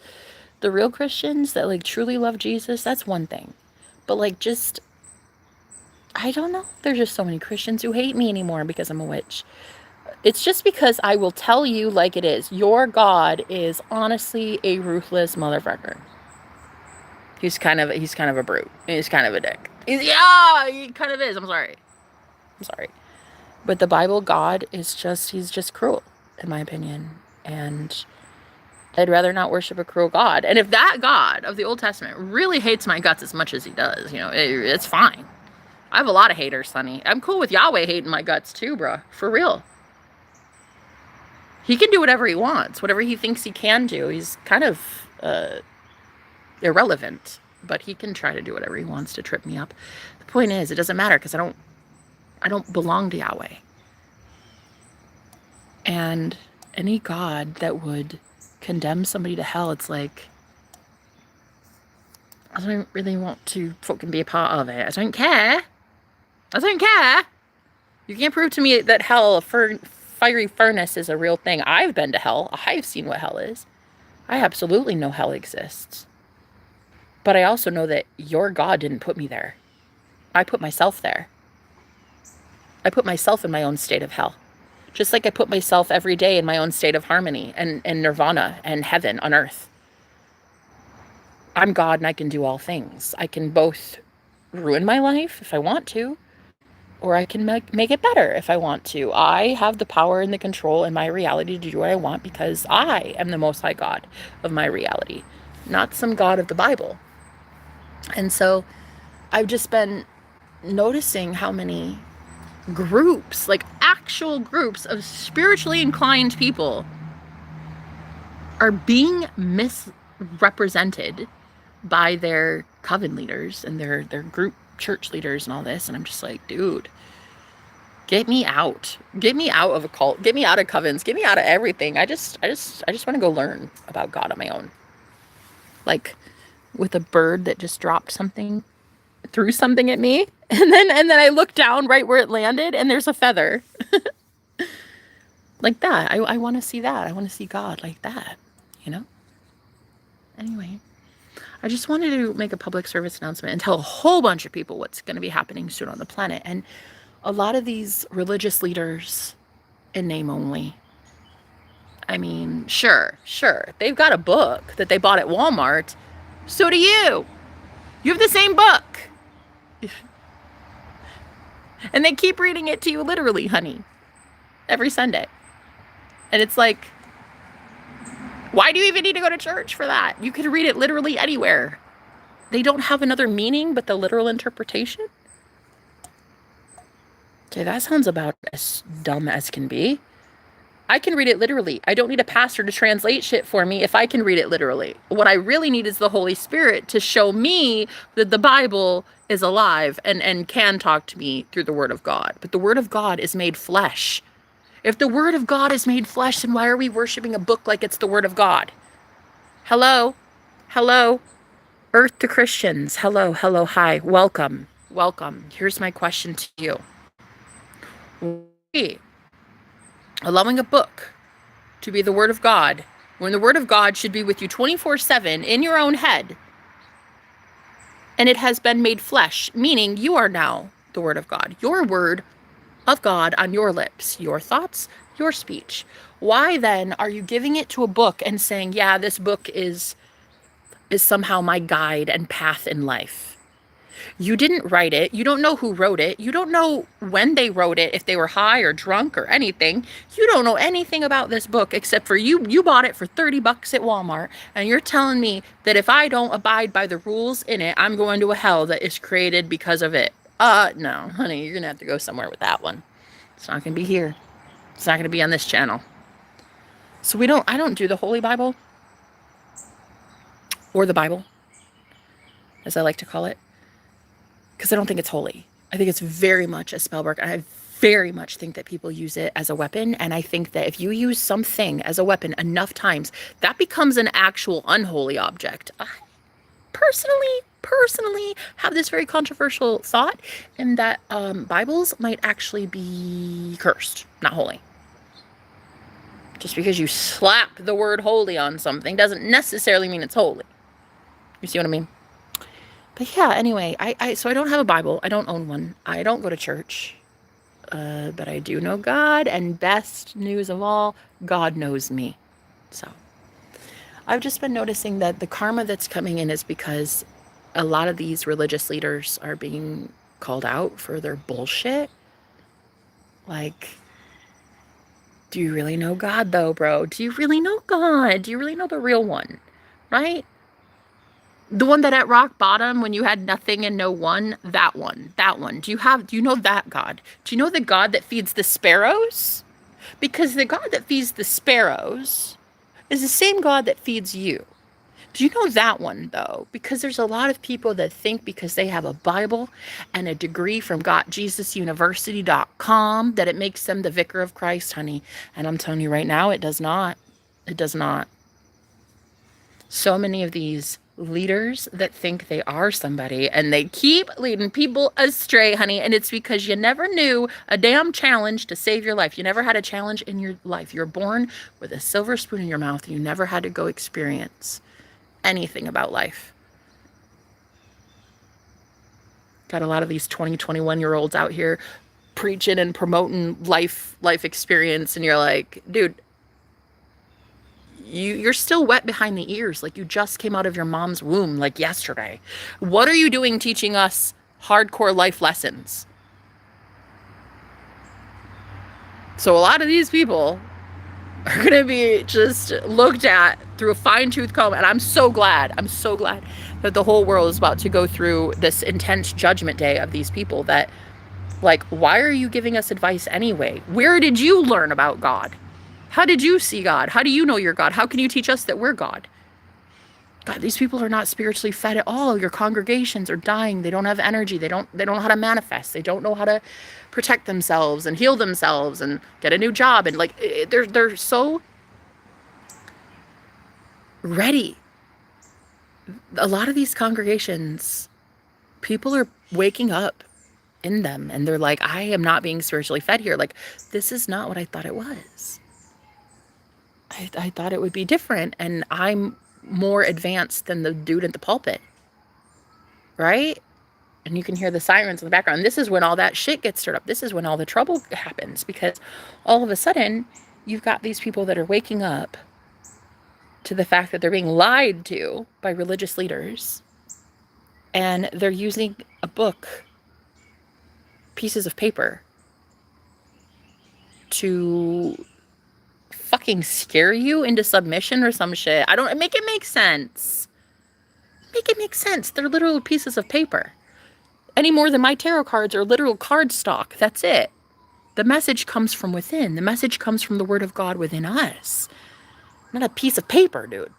the real Christians that like truly love Jesus, that's one thing. But like just, I don't know. There's just so many Christians who hate me anymore because I'm a witch. It's just because I will tell you like it is. Your God is honestly a ruthless motherfucker. He's kind of a brute. He's kind of a dick. He kind of is. I'm sorry. But the Bible God is just, he's just cruel, in my opinion. And I'd rather not worship a cruel God. And if that God of the Old Testament really hates my guts as much as he does, you know, it's fine. I have a lot of haters, Sonny. I'm cool with Yahweh hating my guts too, bruh. For real. He can do whatever he wants, whatever he thinks he can do. He's kind of irrelevant, but he can try to do whatever he wants to trip me up. The point is, it doesn't matter because I don't belong to Yahweh. And any God that would condemn somebody to hell, it's like, I don't really want to fucking be a part of it. I don't care. I don't care. You can't prove to me that hell, a fiery furnace, is a real thing. I've been to hell. I've seen what hell is. I absolutely know hell exists. But I also know that your God didn't put me there. I put myself there. I put myself in my own state of hell. Just like I put myself every day in my own state of harmony and nirvana and heaven on earth. I'm God and I can do all things. I can both ruin my life if I want to, or I can make it better if I want to. I have the power and the control in my reality to do what I want because I am the Most High God of my reality, not some God of the Bible. And so I've just been noticing how many groups, like actual groups of spiritually inclined people, are being misrepresented by their coven leaders and their group church leaders and all this. And I'm just like, dude, get me out. Get me out of a cult. Get me out of covens. Get me out of everything. I just want to go learn about God on my own. Like with a bird that just dropped something, threw something at me, and then I look down right where it landed and there's a feather. Like that. I want to see that. I want to see God like that, you know? Anyway, I just wanted to make a public service announcement and tell a whole bunch of people what's going to be happening soon on the planet. And a lot of these religious leaders, in name only, I mean, sure, they've got a book that they bought at Walmart. So do you. You have the same book. And they keep reading it to you literally, honey, every Sunday. And it's like, why do you even need to go to church for that? You could read it literally anywhere. They don't have another meaning but the literal interpretation? Okay, that sounds about as dumb as can be. I can read it literally. I don't need a pastor to translate shit for me if I can read it literally. What I really need is the Holy Spirit to show me that the Bible is alive and can talk to me through the Word of God. But the Word of God is made flesh. If the Word of God is made flesh, then why are we worshiping a book like it's the Word of God? Hello? Hello? Earth to Christians. Hello, hi. Welcome. Here's my question to you. Allowing a book to be the Word of God, when the Word of God should be with you 24/7 in your own head, and it has been made flesh, meaning you are now the Word of God, your Word of God on your lips, your thoughts, your speech. Why then are you giving it to a book and saying, yeah, this book is somehow my guide and path in life? You didn't write it. You don't know who wrote it. You don't know when they wrote it, if they were high or drunk or anything. You don't know anything about this book except for you bought it for $30 at Walmart, and you're telling me that if I don't abide by the rules in it, I'm going to a hell that is created because of it. No, honey, you're going to have to go somewhere with that one. It's not going to be here. It's not going to be on this channel. So I don't do the Holy Bible, or the Bible, as I like to call it, because I don't think it's holy. I think it's very much a spell book, and I very much think that people use it as a weapon, and I think that if you use something as a weapon enough times, that becomes an actual unholy object. I personally have this very controversial thought, and that Bibles might actually be cursed, not holy. Just because you slap the word holy on something doesn't necessarily mean it's holy. You see what I mean? But yeah, anyway, so I don't have a Bible. I don't own one. I don't go to church. But I do know God, and best news of all, God knows me. So I've just been noticing that the karma that's coming in is because a lot of these religious leaders are being called out for their bullshit. Like, do you really know God though, bro? Do you really know God? Do you really know the real one? Right? The one that at rock bottom when you had nothing and no one, that one, that one. Do you know that God? Do you know the God that feeds the sparrows? Because the God that feeds the sparrows is the same God that feeds you. Do you know that one though? Because there's a lot of people that think because they have a Bible and a degree from GotJesusUniversity.com that it makes them the vicar of Christ, honey. And I'm telling you right now, it does not. It does not. So many of these leaders that think they are somebody and they keep leading people astray, honey. And it's because you never knew a damn challenge to save your life. You never had a challenge in your life. You're born with a silver spoon in your mouth. You never had to go experience anything about life. Got a lot of these 20, 21-year-olds out here preaching and promoting life experience. And you're like, dude, you're still wet behind the ears. Like you just came out of your mom's womb like yesterday. What are you doing teaching us hardcore life lessons? So a lot of these people are going to be just looked at through a fine-tooth comb. And I'm so glad that the whole world is about to go through this intense judgment day of these people that, like, why are you giving us advice anyway? Where did you learn about God? How did you see God? How do you know you're God? How can you teach us that we're God? God, these people are not spiritually fed at all. Your congregations are dying. They don't have energy. They don't know how to manifest. They don't know how to protect themselves and heal themselves and get a new job. And like, they're so ready. A lot of these congregations, people are waking up in them and they're like, I am not being spiritually fed here. Like, this is not what I thought it was. I thought it would be different, and I'm more advanced than the dude at the pulpit, right? And you can hear the sirens in the background. This is when all that shit gets stirred up. This is when all the trouble happens, because all of a sudden you've got these people that are waking up to the fact that they're being lied to by religious leaders, and they're using a book, pieces of paper, to fucking scare you into submission or some shit. Make it make sense. Make it make sense. They're literal pieces of paper. Any more than my tarot cards are literal card stock. That's it. The message comes from within. The message comes from the word of God within us. Not a piece of paper, dude.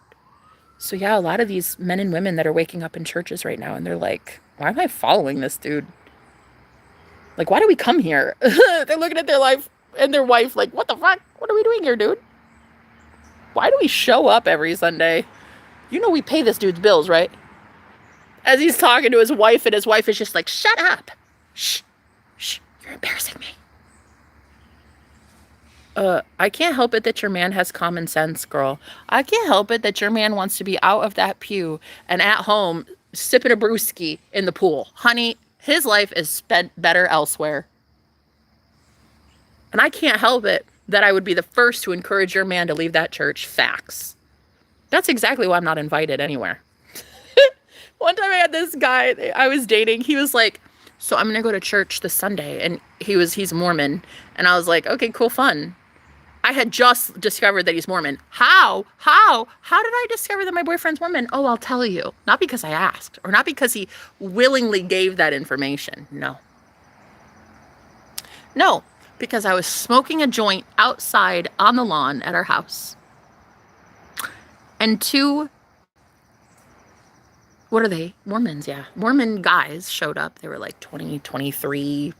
So yeah, a lot of these men and women that are waking up in churches right now and they're like, why am I following this dude? Like, why do we come here? They're looking at their life and their wife like, what the fuck? What are we doing here, dude? Why do we show up every Sunday? You know we pay this dude's bills, right? As he's talking to his wife, and his wife is just like, shut up. Shh. Shh. You're embarrassing me. I can't help it that your man has common sense, girl. I can't help it that your man wants to be out of that pew and at home sipping a brewski in the pool. Honey, his life is spent better elsewhere. And I can't help it that I would be the first to encourage your man to leave that church. Facts. That's exactly why I'm not invited anywhere. One time I had this guy I was dating. He was like, so I'm going to go to church this Sunday. And he's Mormon. And I was like, okay, cool, fun. I had just discovered that he's Mormon. How did I discover that my boyfriend's Mormon? Oh, I'll tell you. Not because I asked, or not because he willingly gave that information. No, because I was smoking a joint outside on the lawn at our house. And two, what are they? Mormons, yeah. Mormon guys showed up. They were like 20, 23,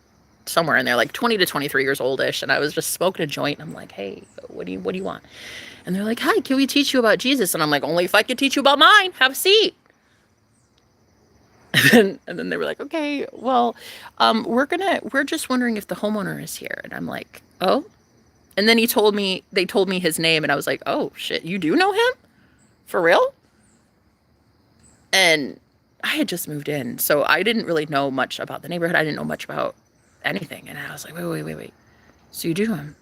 somewhere in there, like 20 to 23 years oldish. And I was just smoking a joint. And I'm like, hey, what do you want? And they're like, hi, can we teach you about Jesus? And I'm like, only if I could teach you about mine. Have a seat. And then they were like, okay, well, we're just wondering if the homeowner is here. And I'm like, oh. And then they told me his name, and I was like, oh shit, you do know him? For real? And I had just moved in, so I didn't really know much about the neighborhood. I didn't know much about anything. And I was like, wait. So you do know him?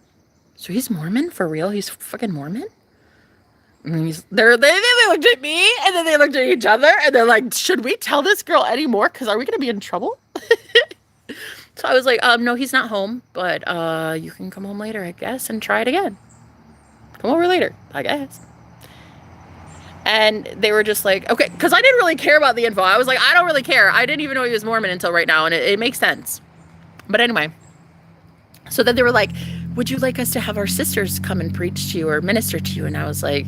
So he's Mormon? For real? He's fucking Mormon? And they looked at me, and then they looked at each other, and they're like, should we tell this girl anymore? Because are we going to be in trouble? So I was like, no, he's not home, but you can come home later, I guess, and try it again. Come over later, I guess. And they were just like, okay, because I didn't really care about the info. I was like, I don't really care. I didn't even know he was Mormon until right now, and it makes sense. But anyway, so then they were like, would you like us to have our sisters come and preach to you or minister to you? And I was like,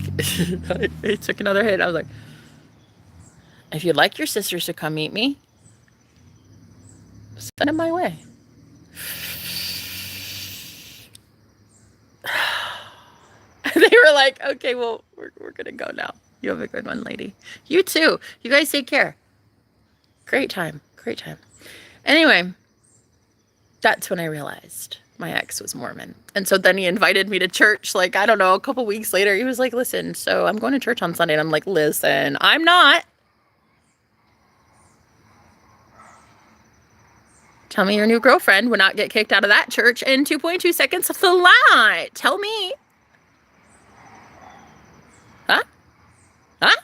I took another hit. I was like, if you'd like your sisters to come meet me, send them my way. They were like, okay, well, we're going to go now. You have a good one, lady. You too. You guys take care. Great time. Great time. Anyway, that's when I realized my ex was Mormon. And so then he invited me to church, like, I don't know, a couple weeks later. He was like, listen, so I'm going to church on Sunday. And I'm like, listen, I'm not. Tell me your new girlfriend would not get kicked out of that church in 2.2 seconds flat. Tell me. Huh? Huh?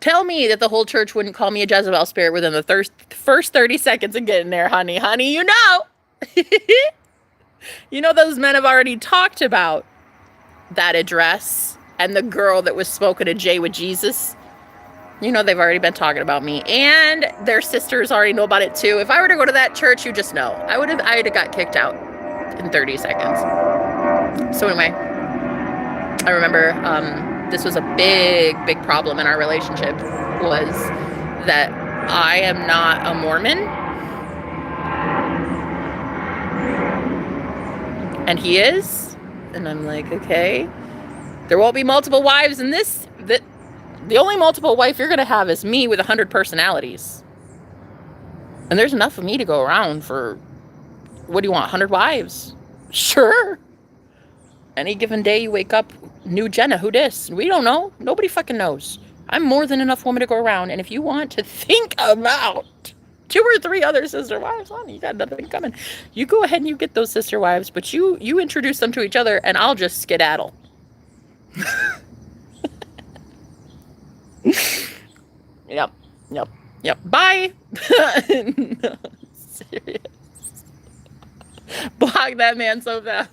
Tell me that the whole church wouldn't call me a Jezebel spirit within the first 30 seconds of getting there, honey. Honey, you know. You know those men have already talked about that address and the girl that was smoking a J with Jesus. You know they've already been talking about me. And their sisters already know about it too. If I were to go to that church, you just know. I would have got kicked out in 30 seconds. So anyway, I remember this was a big problem in our relationship, was that I am not a Mormon and he is. And I'm like, okay, there won't be multiple wives in this. The only multiple wife you're going to have is me with 100 personalities. And there's enough of me to go around for, what do you want, 100 wives? Sure. Any given day you wake up, new Jenna, who dis? We don't know. Nobody fucking knows. I'm more than enough woman to go around. And if you want to think about 2 or 3 other sister wives, honey, you got nothing coming. You go ahead and you get those sister wives, but you introduce them to each other and I'll just skedaddle. Yep. Bye. No, serious. Block that man so fast.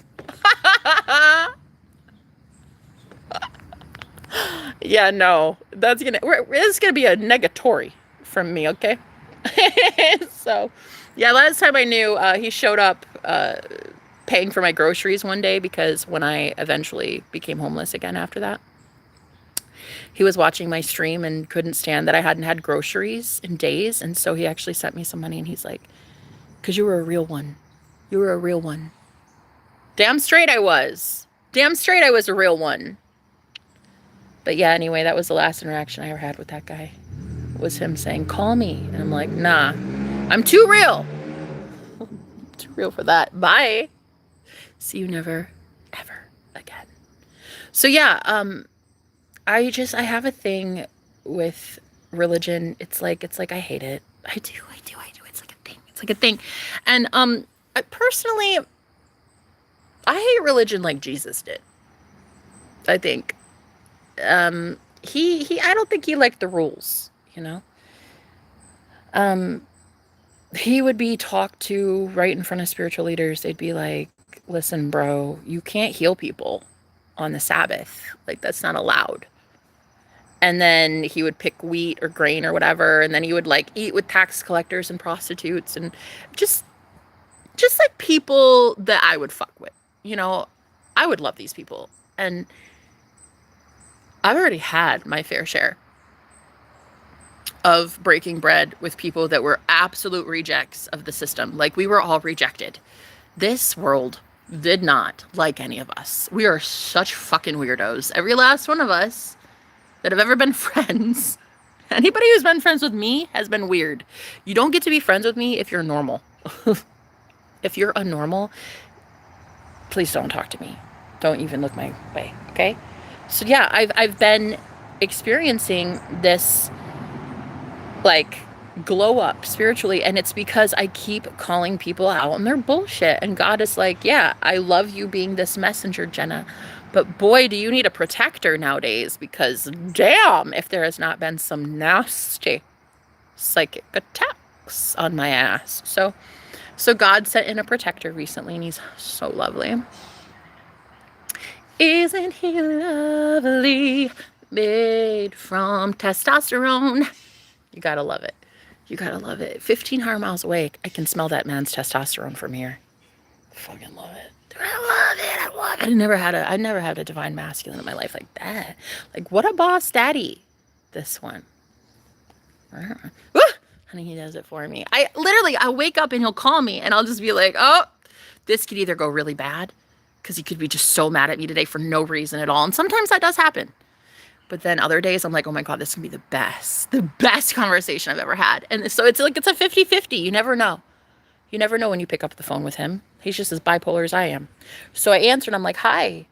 Yeah, no. This is gonna be a negatory from me, okay? So, yeah, last time I knew, he showed up paying for my groceries one day, because when I eventually became homeless again after that, he was watching my stream and couldn't stand that I hadn't had groceries in days. And so he actually sent me some money and he's like, because you were a real one. You were a real one. Damn straight I was. Damn straight I was a real one. But yeah, anyway, that was the last interaction I ever had with that guy. Was him saying, call me. And I'm like, nah, I'm too real. Too real for that. Bye. See you never, ever again. So yeah, I have a thing with religion. It's like I hate it. I do. It's like a thing. And I personally hate religion like Jesus did. I think. I don't think he liked the rules, you know. He would be talked to right in front of spiritual leaders. They'd be like, listen, bro, you can't heal people on the Sabbath. Like, that's not allowed. And then he would pick wheat or grain or whatever. And then he would like eat with tax collectors and prostitutes and just like people that I would fuck with, you know. I would love these people. And I've already had my fair share of breaking bread with people that were absolute rejects of the system. Like, we were all rejected. This world did not like any of us. We are such fucking weirdos. Every last one of us that have ever been friends, anybody who's been friends with me has been weird. You don't get to be friends with me if you're normal. If you're a normal, please don't talk to me. Don't even look my way, okay? So yeah, I've been experiencing this like glow up spiritually, and it's because I keep calling people out on their bullshit. And God is like, yeah, I love you being this messenger, Jenna, but boy, do you need a protector nowadays, because damn, if there has not been some nasty psychic attacks on my ass. So So God sent in a protector recently, and he's so lovely. Isn't he lovely? Made from testosterone. You gotta love it. You gotta love it. 1,500 miles away, I can smell that man's testosterone from here. I fucking love it. I love it. I love it. I never had a divine masculine in my life like that. Like, what a boss daddy. This one. Woo! Honey, he does it for me. I'll wake up and he'll call me and I'll just be like, oh, this could either go really bad because he could be just so mad at me today for no reason at all. And sometimes that does happen. But then other days I'm like, oh my God, this can be the best conversation I've ever had. And so it's like, it's a 50-50. You never know. You never know when you pick up the phone with him. He's just as bipolar as I am. So I answered, I'm like, hi.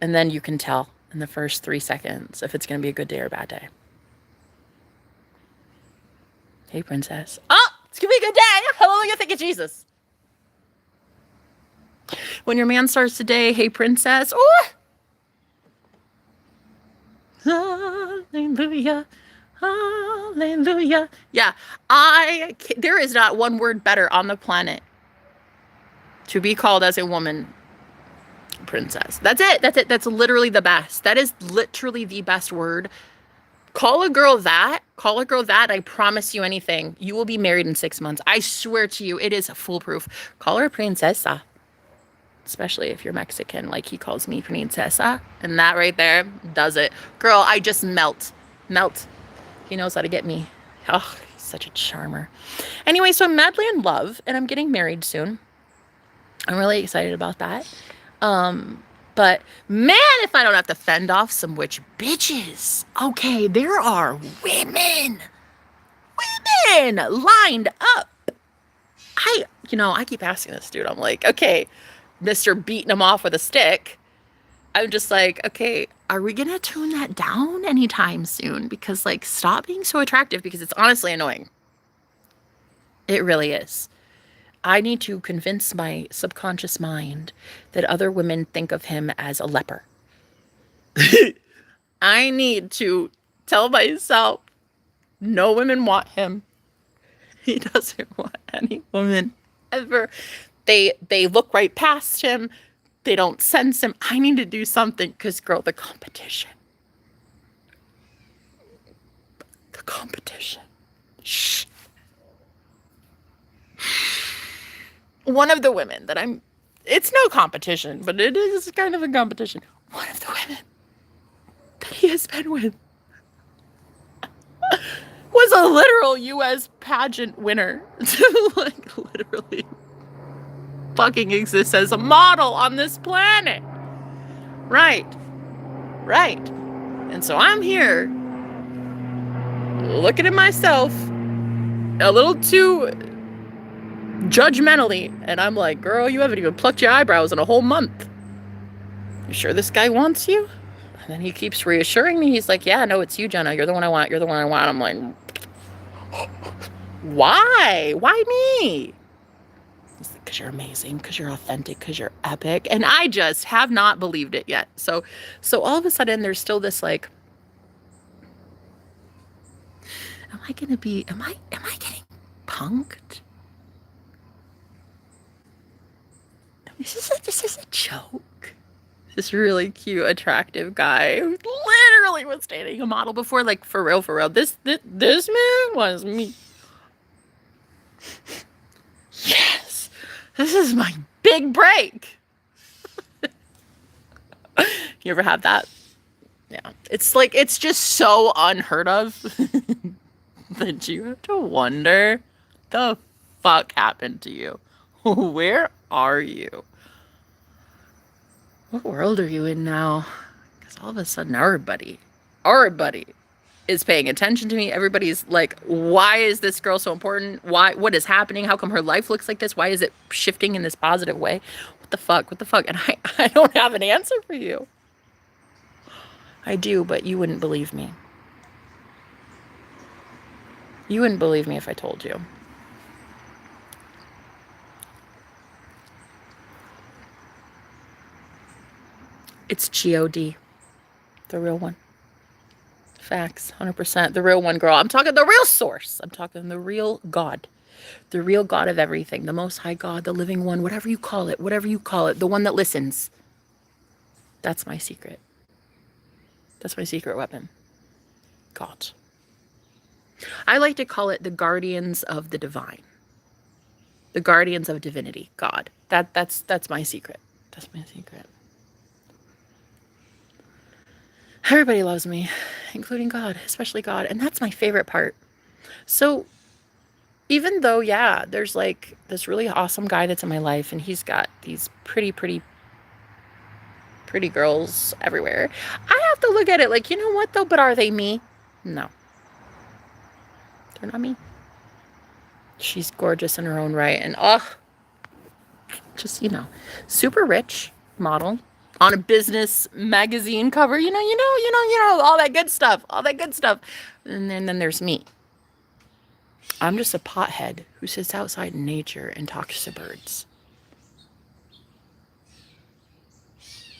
And then you can tell in the first 3 seconds if it's going to be a good day or a bad day. Hey, princess. Oh, it's going to be a good day. Hallelujah, thank you, Jesus. When your man starts today, hey, princess. Oh, hallelujah. Hallelujah. Yeah, there is not one word better on the planet to be called as a woman princess. That's it. That's it. That's literally the best. That is literally the best word. Call a girl that. I promise you anything. You will be married in 6 months. I swear to you, it is foolproof. Call her princesa. Especially if you're Mexican, like he calls me princesa. And that right there does it. Girl, I just melt. He knows how to get me. Oh, he's such a charmer. Anyway, so I'm madly in love and I'm getting married soon. I'm really excited about that. But man, if I don't have to fend off some witch bitches. Okay, there are women lined up. I keep asking this dude. I'm like, okay, Mr. beating him off with a stick. I'm just like, okay, are we gonna tune that down anytime soon? Because like, stop being so attractive because it's honestly annoying. It really is. I need to convince my subconscious mind that other women think of him as a leper. I need to tell myself no women want him. He doesn't want any woman ever. They look right past him. They don't sense him. I need to do something because, girl, the competition. Shh. One of the women that it's no competition, but it is kind of a competition. One of the women that he has been with was a literal U.S. pageant winner to like literally fucking exist as a model on this planet. Right. And so I'm here looking at myself a little too judgmentally, and I'm like, girl, you haven't even plucked your eyebrows in a whole month. You sure this guy wants you? And then he keeps reassuring me. He's like, yeah, no, it's you, Jenna. You're the one I want. I'm like, why? Why me? He's like, because you're amazing, because you're authentic, because you're epic. And I just have not believed it yet. So all of a sudden there's still this like, am I getting punked? This is a joke. This really cute, attractive guy who literally was dating a model before, like for real. This man was me. Yes, this is my big break. You ever have that? Yeah, it's like, it's just so unheard of that you have to wonder the fuck happened to you. Where are you? What world are you in now? Because all of a sudden everybody is paying attention to me. Everybody's like, why is this girl so important? What is happening? How come her life looks like this? Why is it shifting in this positive way? What the fuck? And I don't have an answer for you. I do, but you wouldn't believe me. You wouldn't believe me if I told you. It's G-O-D. The real one. Facts. 100%. The real one, girl. I'm talking the real source. I'm talking the real God. The real God of everything, the Most High God, the living one, whatever you call it, the one that listens. That's my secret. That's my secret weapon. God. I like to call it the guardians of the divine. The guardians of divinity, God. That's my secret. That's my secret. Everybody loves me, including God, especially God. And that's my favorite part. So even though, yeah, there's like this really awesome guy that's in my life and he's got these pretty girls everywhere, I have to look at it like, you know what though, but are they me? No. They're not me. She's gorgeous in her own right. And just, super rich model on a business magazine cover, all that good stuff, And then there's me. I'm just a pothead who sits outside in nature and talks to birds.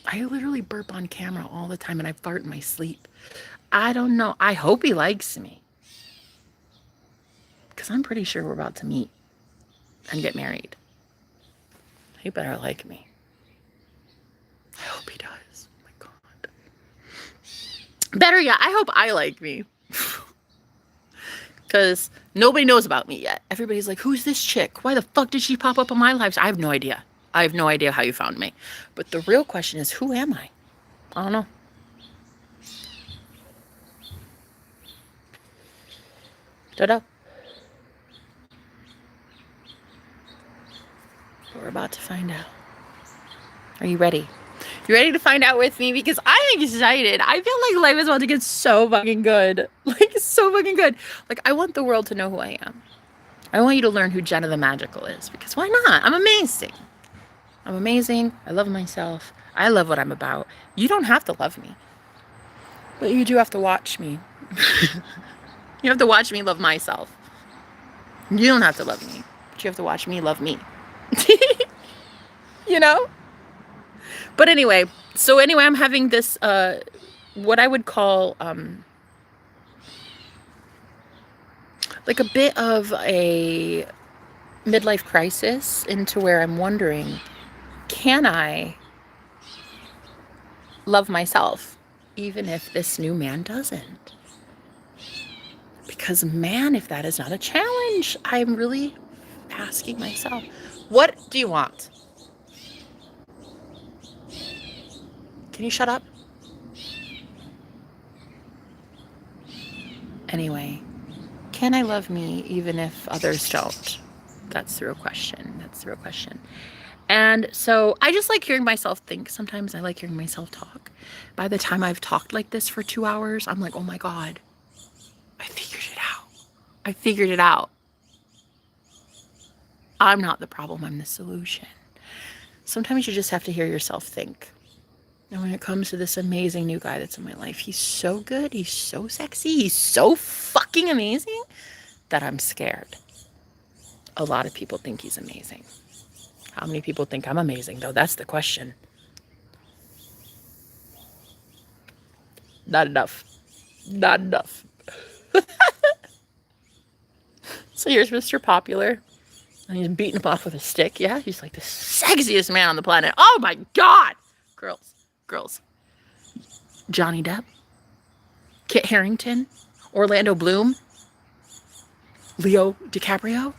I literally burp on camera all the time and I fart in my sleep. I don't know. I hope he likes me. Because I'm pretty sure we're about to meet and get married. He better like me. I hope he does. Oh my God. Better yet, I hope I like me. Because nobody knows about me yet. Everybody's like, who's this chick? Why the fuck did she pop up on my lives? I have no idea. I have no idea how you found me. But the real question is, who am I? I don't know. Da-da. But we're about to find out. Are you ready? You ready to find out with me? Because I'm excited. I feel like life is about to get so fucking good. Like, so fucking good. Like, I want the world to know who I am. I want you to learn who Jenna the Magical is. Because why not? I'm amazing. I'm amazing. I love myself. I love what I'm about. You don't have to love me. But you do have to watch me. You have to watch me love myself. You don't have to love me. But you have to watch me love me. You know? But anyway, I'm having this, what I would call, like a bit of a midlife crisis into where I'm wondering, can I love myself even if this new man doesn't? Because man, if that is not a challenge, I'm really asking myself, what do you want? Can you shut up? Anyway, can I love me even if others don't? That's the real question. And so I just like hearing myself think. Sometimes I like hearing myself talk. By the time I've talked like this for 2 hours, I'm like, oh my God, I figured it out. I'm not the problem, I'm the solution. Sometimes you just have to hear yourself think. And when it comes to this amazing new guy that's in my life, he's so good, he's so sexy, he's so fucking amazing that I'm scared. A lot of people think he's amazing. How many people think I'm amazing, though? That's the question. Not enough. So here's Mr. Popular. And he's beating him off with a stick. Yeah, he's like the sexiest man on the planet. Oh my God! Girls. Johnny Depp. Kit Harington. Orlando Bloom. Leo DiCaprio.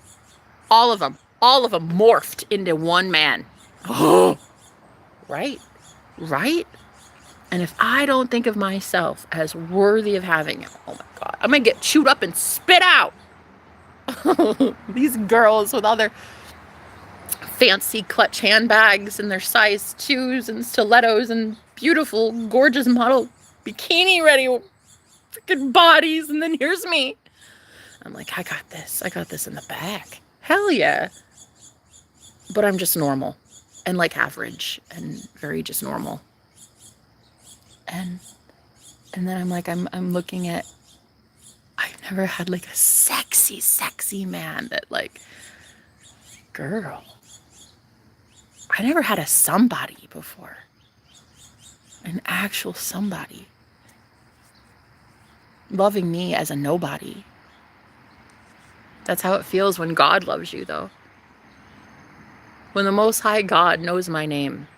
All of them morphed into one man. Oh, right? And if I don't think of myself as worthy of having him, oh my God, I'm going to get chewed up and spit out. These girls with all their fancy clutch handbags and their size 2s and stilettos and beautiful, gorgeous model bikini ready freaking bodies. And then here's me. I'm like, I got this in the bag. Hell yeah. But I'm just normal and like average and very just normal. And then I'm like, I'm looking at, I've never had like a sexy man that like, girl, I never had a somebody before. An actual somebody. Loving me as a nobody. That's how it feels when God loves you, though. When the Most High God knows my name.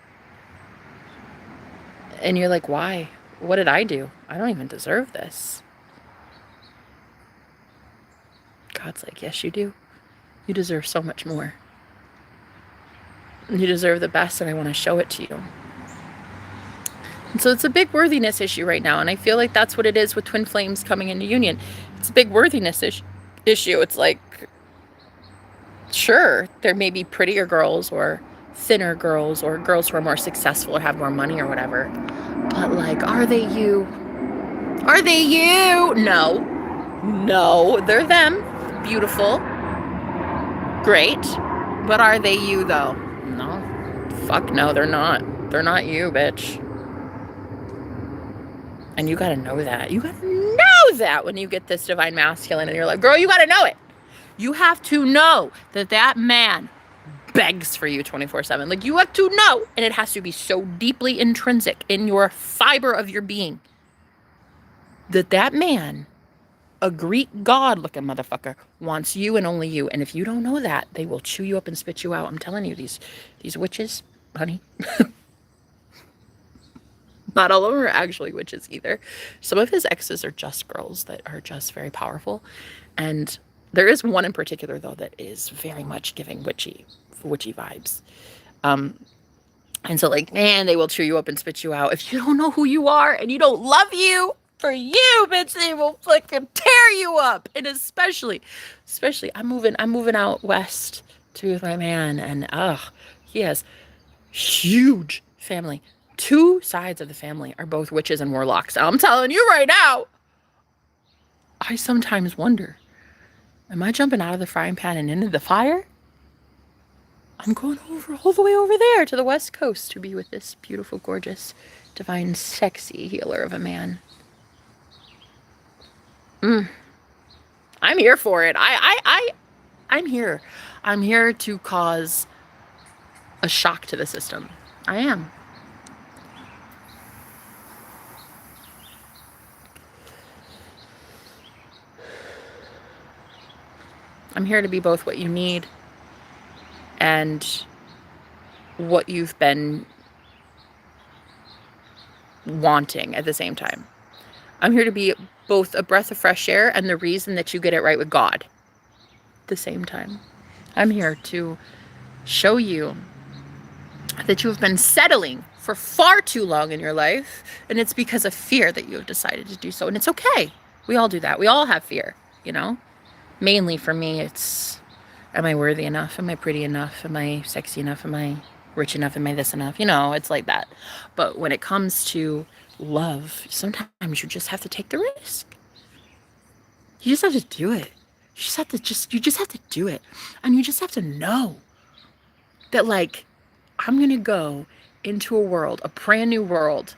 And you're like, why? What did I do? I don't even deserve this. God's like, yes, you do. You deserve so much more. You deserve the best, and I want to show it to you. And so it's a big worthiness issue right now, and I feel like that's what it is with twin flames coming into union. It's a big worthiness issue. It's like, sure, there may be prettier girls or thinner girls or girls who are more successful or have more money or whatever, but like, are they you? Are they you? No, they're them. Beautiful, great, but are they you though? No, fuck no, they're not. They're not you, bitch. And you gotta know that. You gotta know that when you get this divine masculine and you're like, girl, you gotta know it. You have to know that that man begs for you 24/7. Like, you have to know, and it has to be so deeply intrinsic in your fiber of your being that that man, a Greek god looking motherfucker, wants you and only you. And if you don't know that, they will chew you up and spit you out. I'm telling you, these witches, honey. Not all of them are actually witches either. Some of his exes are just girls that are just very powerful. And there is one in particular, though, that is very much giving witchy vibes. And so, like, man, they will chew you up and spit you out. If you don't know who you are and you don't love you for you, bitch, they will fucking tear you up. And especially, I'm moving out west to be with my man, and he has huge family. 2 sides of the family are both witches and warlocks. I'm telling you right now, I sometimes wonder, am I jumping out of the frying pan and into the fire? I'm going all the way over there to the West Coast to be with this beautiful, gorgeous, divine, sexy healer of a man. I'm here for it. I'm here. I'm here to cause a shock to the system. I am. I'm here to be both what you need and what you've been wanting at the same time. I'm here to be both a breath of fresh air and the reason that you get it right with God at the same time. I'm here to show you that you have been settling for far too long in your life, and it's because of fear that you have decided to do so. And it's okay. We all do that. We all have fear, you know? Mainly for me, it's, am I worthy enough? Am I pretty enough? Am I sexy enough? Am I rich enough? Am I this enough? You know, it's like that. But when it comes to love, sometimes you just have to take the risk. You just have to do it. You just have to do it. And you just have to know that, like, I'm going to go into a world, a brand new world.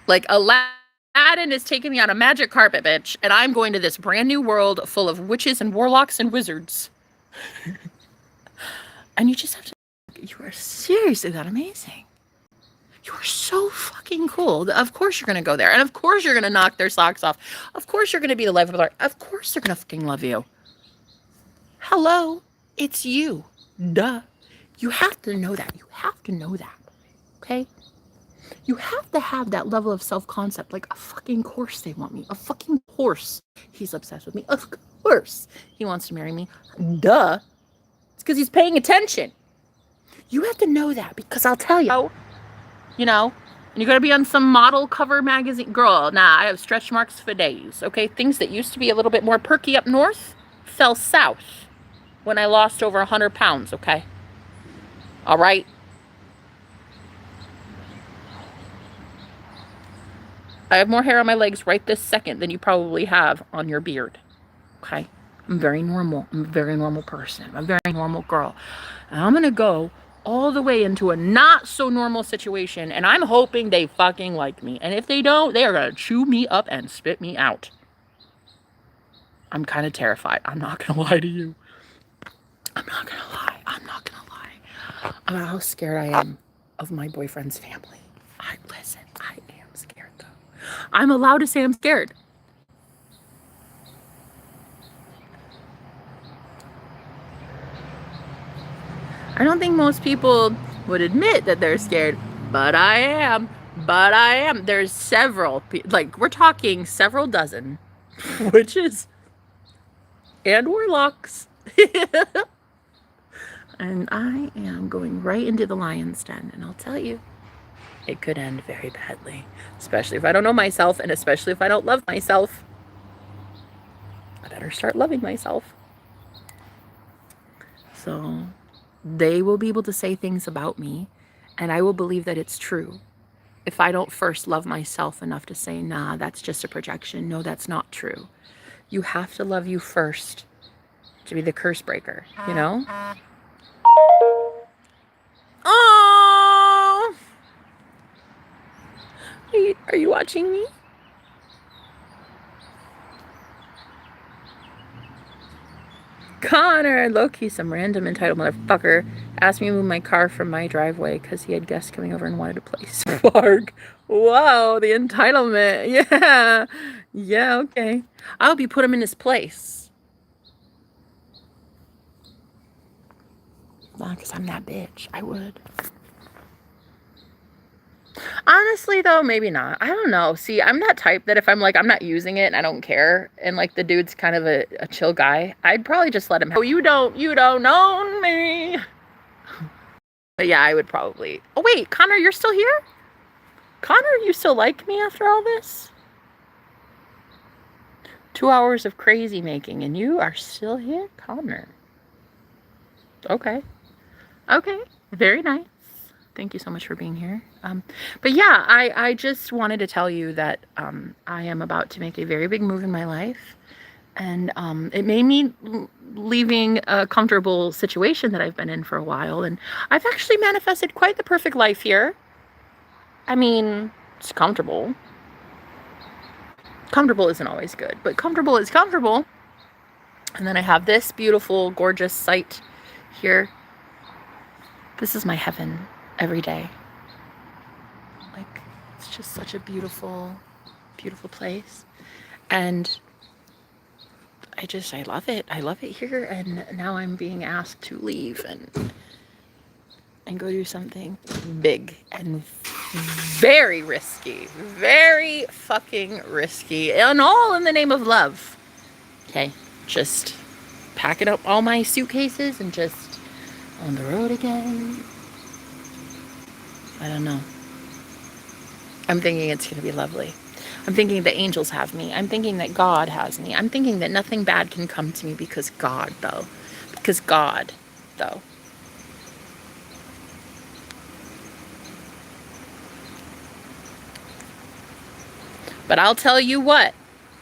Like, Aladdin is taking me on a magic carpet, bitch, and I'm going to this brand new world full of witches and warlocks and wizards. And you just have to, you are seriously that amazing. You are so fucking cool. Of course you're going to go there. And of course you're going to knock their socks off. Of course you're going to be the life of their life. Of course they're going to fucking love you. Hello, it's you. Duh. You have to know that. You have to know that. Okay? You have to have that level of self-concept. Like, of fucking course they want me. Of fucking course he's obsessed with me. Of course he wants to marry me. Duh. It's because he's paying attention. You have to know that, because I'll tell you, you know, and you're going to be on some model cover magazine. Girl, nah, I have stretch marks for days, okay? Things that used to be a little bit more perky up north fell south when I lost over 100 pounds, okay? All right? I have more hair on my legs right this second than you probably have on your beard, okay? I'm very normal. I'm a very normal person. I'm a very normal girl. And I'm going to go all the way into a not so normal situation, and I'm hoping they fucking like me. And if they don't, they are going to chew me up and spit me out. I'm kind of terrified. I'm not going to lie to you. I'm not going to lie. I'm not going to lie about how scared I am of my boyfriend's family. Listen, I am scared, though. I'm allowed to say I'm scared. I don't think most people would admit that they're scared, but I am. But I am. There's several, like we're talking several dozen witches and warlocks. And I am going right into the lion's den, and I'll tell you, it could end very badly, especially if I don't know myself, and especially if I don't love myself. I better start loving myself. So they will be able to say things about me, and I will believe that it's true if I don't first love myself enough to say, nah, that's just a projection. No, that's not true. You have to love you first to be the curse breaker, you know? Oh, are you watching me? Connor, low-key, some random entitled motherfucker asked me to move my car from my driveway because he had guests coming over and wanted to play Spark. Wow, the entitlement. Yeah. Yeah, okay. I hope you put him in his place. Well, because I'm that bitch. I would. Honestly, though, maybe not. I don't know. See, I'm that type that if I'm like, I'm not using it and I don't care, and like the dude's kind of a chill guy, I'd probably just let him have. Oh, you don't own me. But yeah, I would probably. Oh, wait, Connor, you're still here? Connor, you still like me after all this? 2 hours of crazy making, and you are still here, Connor. Okay. Okay. Very nice. Thank you so much for being here. But yeah, I just wanted to tell you that I am about to make a very big move in my life. And it may mean leaving a comfortable situation that I've been in for a while. And I've actually manifested quite the perfect life here. I mean, it's comfortable. Comfortable isn't always good, but comfortable is comfortable. And then I have this beautiful, gorgeous site here. This is my heaven every day. Like, it's just such a beautiful, beautiful place. And I love it. I love it here. And now I'm being asked to leave and go do something big and very risky. Very fucking risky. And all in the name of love. Okay. Just packing up all my suitcases and just on the road again. I don't know. I'm thinking it's going to be lovely. I'm thinking the angels have me. I'm thinking that God has me. I'm thinking that nothing bad can come to me because God, though. Because God, though. But I'll tell you what.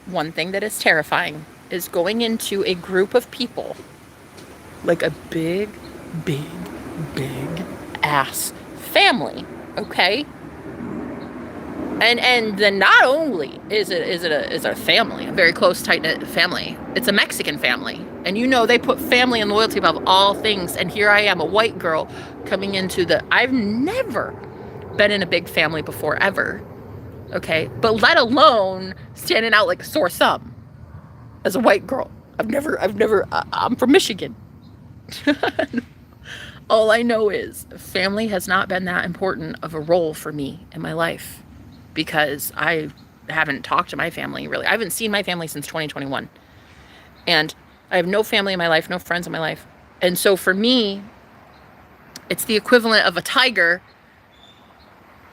One thing that is terrifying is going into a group of people. Like a big, big, big ass family. Okay? And then not only is it a family, a very close, tight-knit family, it's a Mexican family. And you know they put family and loyalty above all things. And here I am, a white girl, coming into I've never been in a big family before, ever. Okay? But let alone standing out like a sore thumb as a white girl. I'm from Michigan. All I know is family has not been that important of a role for me in my life. Because I haven't talked to my family, really. I haven't seen my family since 2021. And I have no family in my life, no friends in my life. And so for me, it's the equivalent of a tiger,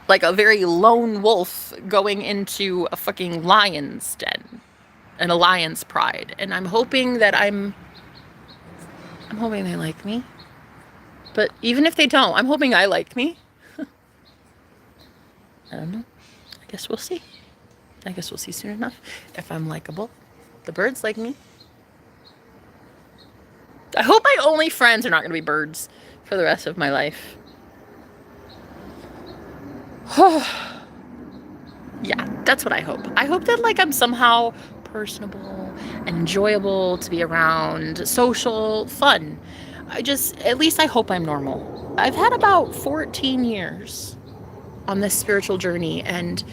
like a very lone wolf going into a fucking lion's den and a lion's pride. And I'm hoping that I'm hoping they like me. But even if they don't, I'm hoping I like me. I don't know. I guess we'll see. I guess we'll see soon enough if I'm likable. The birds like me. I hope my only friends are not going to be birds for the rest of my life. Yeah, that's what I hope. I hope that like I'm somehow personable and enjoyable to be around, social, fun. At least I hope I'm normal. I've had about 14 years on this spiritual journey, and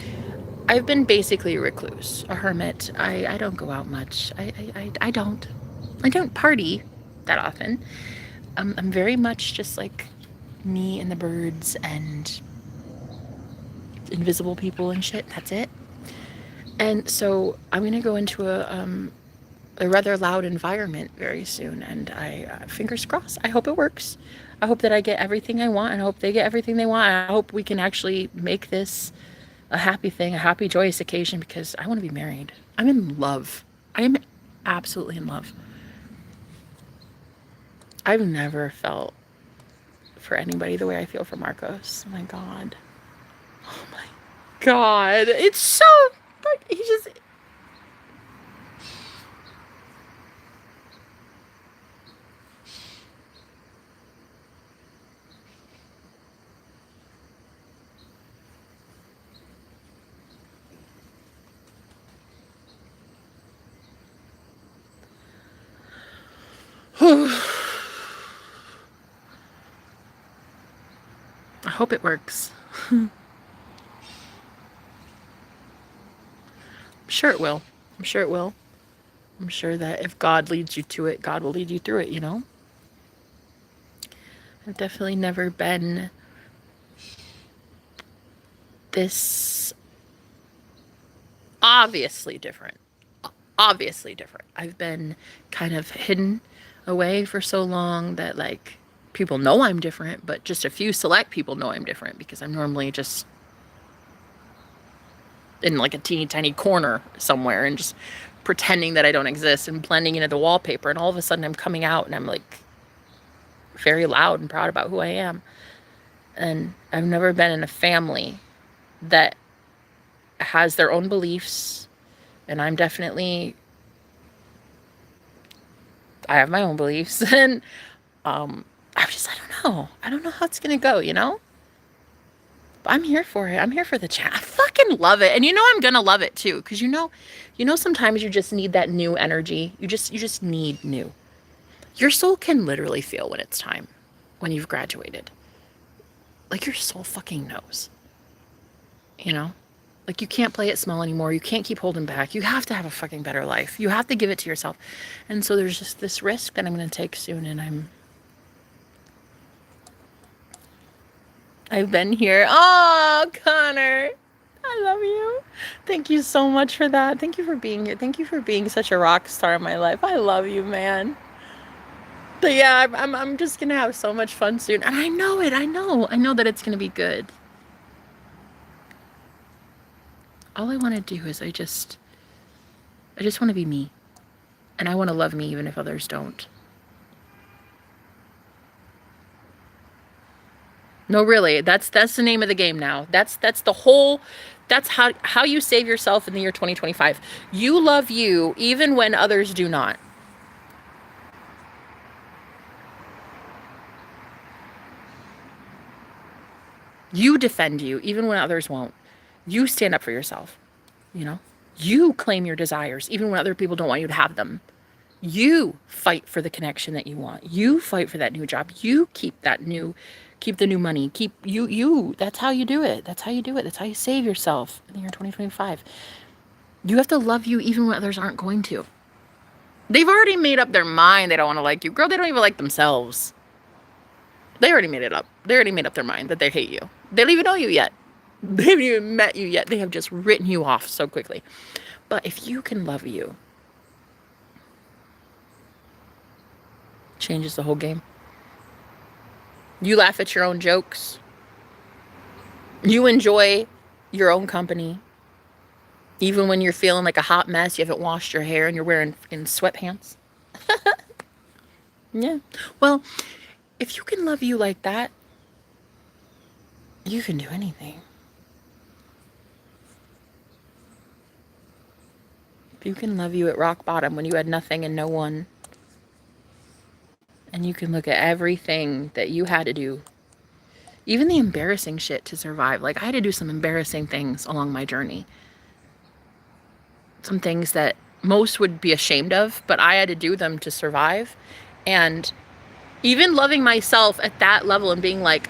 I've been basically a recluse, a hermit. I don't go out much. I don't party that often. I'm very much just like me and the birds and invisible people and shit. That's it. And so I'm gonna go into a rather loud environment very soon, and I fingers crossed. I hope it works. I hope that I get everything I want, and I hope they get everything they want. I hope we can actually make this a happy thing, a happy, joyous occasion, because I want to be married. I'm in love. I am absolutely in love. I've never felt for anybody the way I feel for Marcos. Oh my God. Oh my God. It's so, like, he just, I hope it works. I'm sure it will. I'm sure it will. I'm sure that if God leads you to it, God will lead you through it, you know? I've definitely never been this obviously different. Obviously different. I've been kind of hidden away for so long that, like, people know I'm different, but just a few select people know I'm different because I'm normally just in like a teeny tiny corner somewhere and just pretending that I don't exist and blending into the wallpaper. And all of a sudden I'm coming out and I'm like very loud and proud about who I am. And I've never been in a family that has their own beliefs. And I'm definitely, I have my own beliefs. And I don't know how it's going to go, you know? But I'm here for it. I'm here for the chat. I fucking love it. And you know I'm going to love it too. Because you know sometimes you just need that new energy. You just need new. Your soul can literally feel when it's time, when you've graduated. Like, your soul fucking knows. You know? Like, you can't play it small anymore. You can't keep holding back. You have to have a fucking better life. You have to give it to yourself. And so there's just this risk that I'm going to take soon, and I've been here. Oh, Connor. I love you. Thank you so much for that. Thank you for being here. Thank you for being such a rock star in my life. I love you, man. But yeah, I'm just gonna have so much fun soon, and I know it. I know that it's gonna be good. All I want to do is I just want to be me, and I want to love me even if others don't. No, really, that's the name of the game now. That's how you save yourself in the year 2025. You love you even when others do not. You defend you even when others won't. You stand up for yourself, you know? You claim your desires even when other people don't want you to have them. You fight for the connection that you want. You fight for that new job. You keep the new money. That's how you do it. That's how you do it. That's how you save yourself in the year 2025. You have to love you even when others aren't going to. They've already made up their mind they don't want to like you. Girl, they don't even like themselves. They already made it up. They already made up their mind that they hate you. They don't even know you yet. They haven't even met you yet. They have just written you off so quickly. But if you can love you, changes the whole game. You laugh at your own jokes. You enjoy your own company. Even when you're feeling like a hot mess, you haven't washed your hair and you're wearing fucking sweatpants. Yeah. Well, if you can love you like that, you can do anything. If you can love you at rock bottom when you had nothing and no one, and you can look at everything that you had to do, even the embarrassing shit to survive. Like, I had to do some embarrassing things along my journey. Some things that most would be ashamed of, but I had to do them to survive. And even loving myself at that level and being like,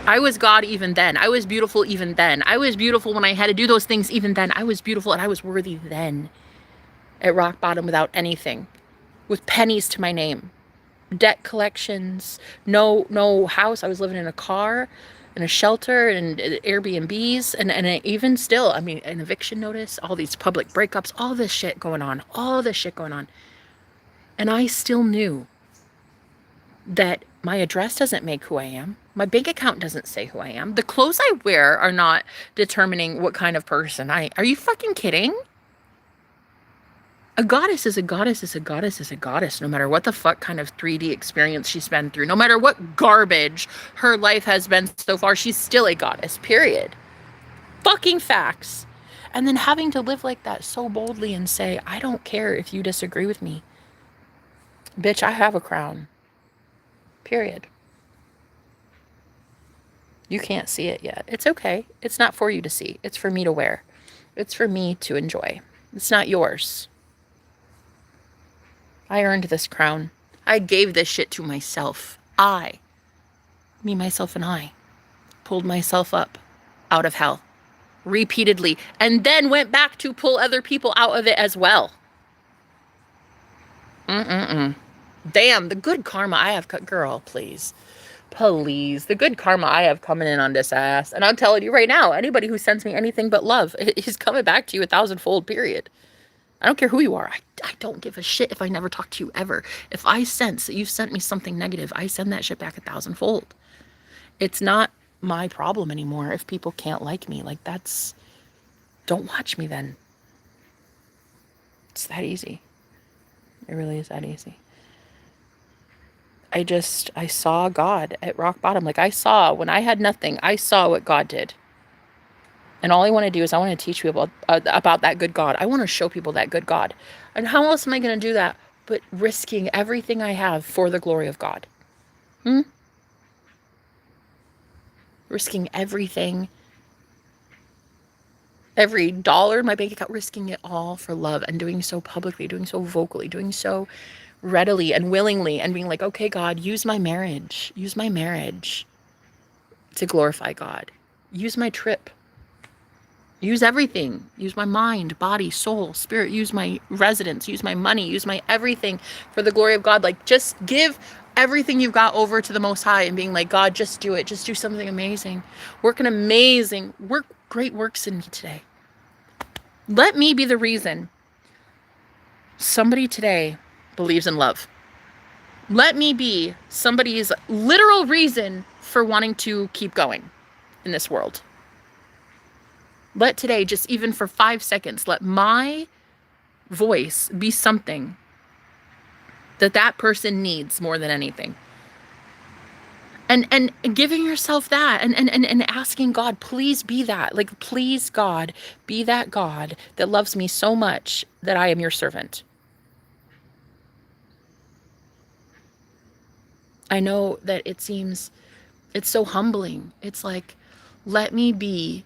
I was God even then. I was beautiful even then. I was beautiful when I had to do those things even then. I was beautiful and I was worthy then. At rock bottom without anything. With pennies to my name. debt collections, no house. I was living in a car, in a shelter, and Airbnbs, and even still, I mean, an eviction notice, all these public breakups, all this shit going on, and I still knew that my address doesn't make who I am. My bank account doesn't say who I am. The clothes I wear are not determining what kind of person I. Are you fucking kidding? A goddess is a goddess is a goddess is a goddess, no matter what the fuck kind of 3D experience she's been through, no matter what garbage her life has been so far, she's still a goddess, period. Fucking facts. And then having to live like that so boldly and say, I don't care if you disagree with me. Bitch, I have a crown. Period. You can't see it yet. It's okay. It's not for you to see. It's for me to wear. It's for me to enjoy. It's not yours. I earned this crown. I gave this shit to myself. Me, myself, and I pulled myself up out of hell repeatedly and then went back to pull other people out of it as well. Damn, the good karma I have, girl, please. Please, the good karma I have coming in on this ass. And I'm telling you right now, anybody who sends me anything but love is coming back to you 1,000-fold, period. I don't care who you are. I don't give a shit if I never talk to you ever. If I sense that you've sent me something negative, I send that shit back 1,000-fold. It's not my problem anymore if people can't like me. Like, that's... Don't watch me then. It's that easy. It really is that easy. I saw God at rock bottom. Like, when I had nothing, I saw what God did. And all I want to do is I want to teach people about that good God. I want to show people that good God. And how else am I going to do that but risking everything I have for the glory of God? Risking everything. Every dollar in my bank account, risking it all for love, and doing so publicly, doing so vocally, doing so readily and willingly, and being like, okay, God, use my marriage to glorify God. Use my trip. Use everything. Use my mind, body, soul, spirit. Use my residence. Use my money. Use my everything for the glory of God. Like, just give everything you've got over to the Most High and being like, God, just do it. Just do something amazing. Work great works in me today. Let me be the reason somebody today believes in love. Let me be somebody's literal reason for wanting to keep going in this world. Let today, just even for 5 seconds, let my voice be something that person needs more than anything. And giving yourself that and asking God, please be that. Like, please, God, be that God that loves me so much that I am your servant. I know that it's so humbling. It's like, let me be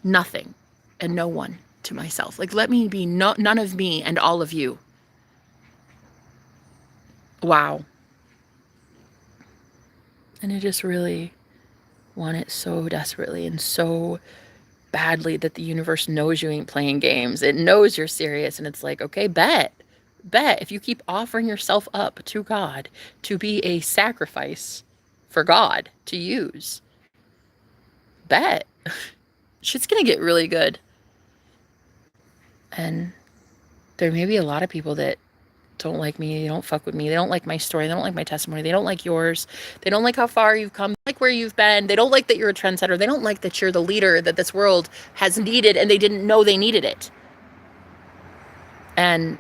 nothing and no one to myself. Like, let me be none of me and all of you. Wow. And I just really want it so desperately and so badly that the universe knows you ain't playing games. It knows you're serious, and it's like, okay, bet. If you keep offering yourself up to God to be a sacrifice for God to use, bet. Shit's gonna get really good. And there may be a lot of people that don't like me, they don't fuck with me, they don't like my story, they don't like my testimony, they don't like yours, they don't like how far you've come, they don't like where you've been, they don't like that you're a trendsetter, they don't like that you're the leader that this world has needed and they didn't know they needed it. And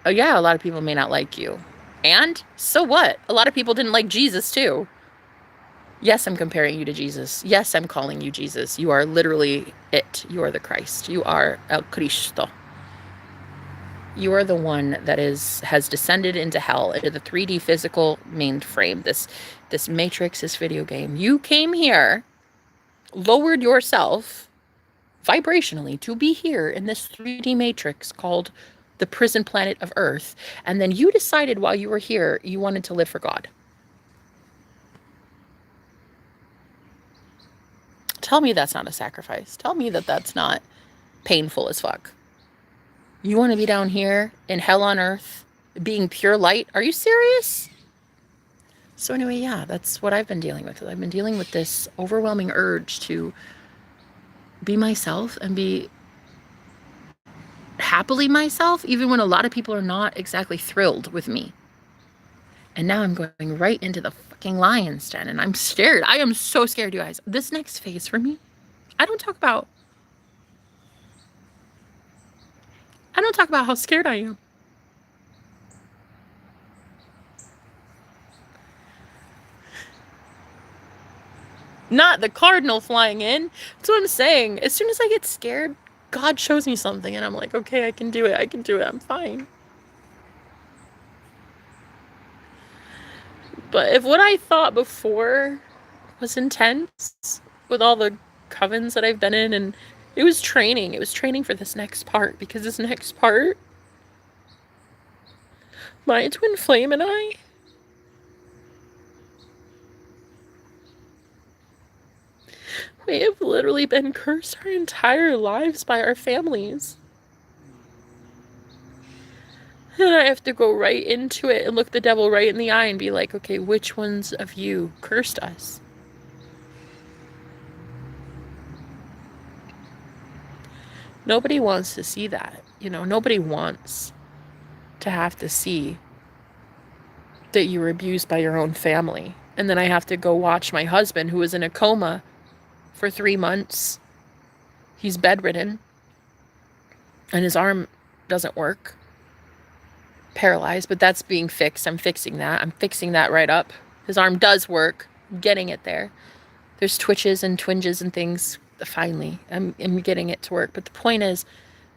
yeah, a lot of people may not like you. And so what? A lot of people didn't like Jesus too. Yes, I'm comparing you to Jesus. Yes, I'm calling you Jesus. You are literally it. You are the Christ. You are El Cristo. You are the one that has descended into hell, into the 3D physical mainframe, this matrix, this video game. You came here, lowered yourself vibrationally to be here in this 3D matrix called the prison planet of Earth, and then you decided while you were here you wanted to live for God. Tell me that's not a sacrifice. Tell me that that's not painful as fuck. You want to be down here in hell on earth, being pure light? Are you serious? So anyway, yeah, that's what I've been dealing with. I've been dealing with this overwhelming urge to be myself and be happily myself, even when a lot of people are not exactly thrilled with me. And now I'm going right into the fucking lion's den, and I'm scared. I am so scared, you guys. This next phase for me, I don't talk about how scared I am. Not the cardinal flying in. That's what I'm saying. As soon as I get scared, God shows me something, and I'm like, okay, I can do it. I can do it. I'm fine. But if what I thought before was intense, with all the covens that I've been in, and it was training for this next part, because this next part, my twin flame and I, we have literally been cursed our entire lives by our families. And I have to go right into it and look the devil right in the eye and be like, okay, which ones of you cursed us? Nobody wants to see that. You know, nobody wants to have to see that you were abused by your own family. And then I have to go watch my husband, who was in a coma for 3 months. He's bedridden. And his arm doesn't work. Paralyzed, but that's being fixed. I'm fixing that. I'm fixing that right up. His arm does work. I'm getting it there. There's twitches and twinges and things. Finally, I'm getting it to work. But the point is,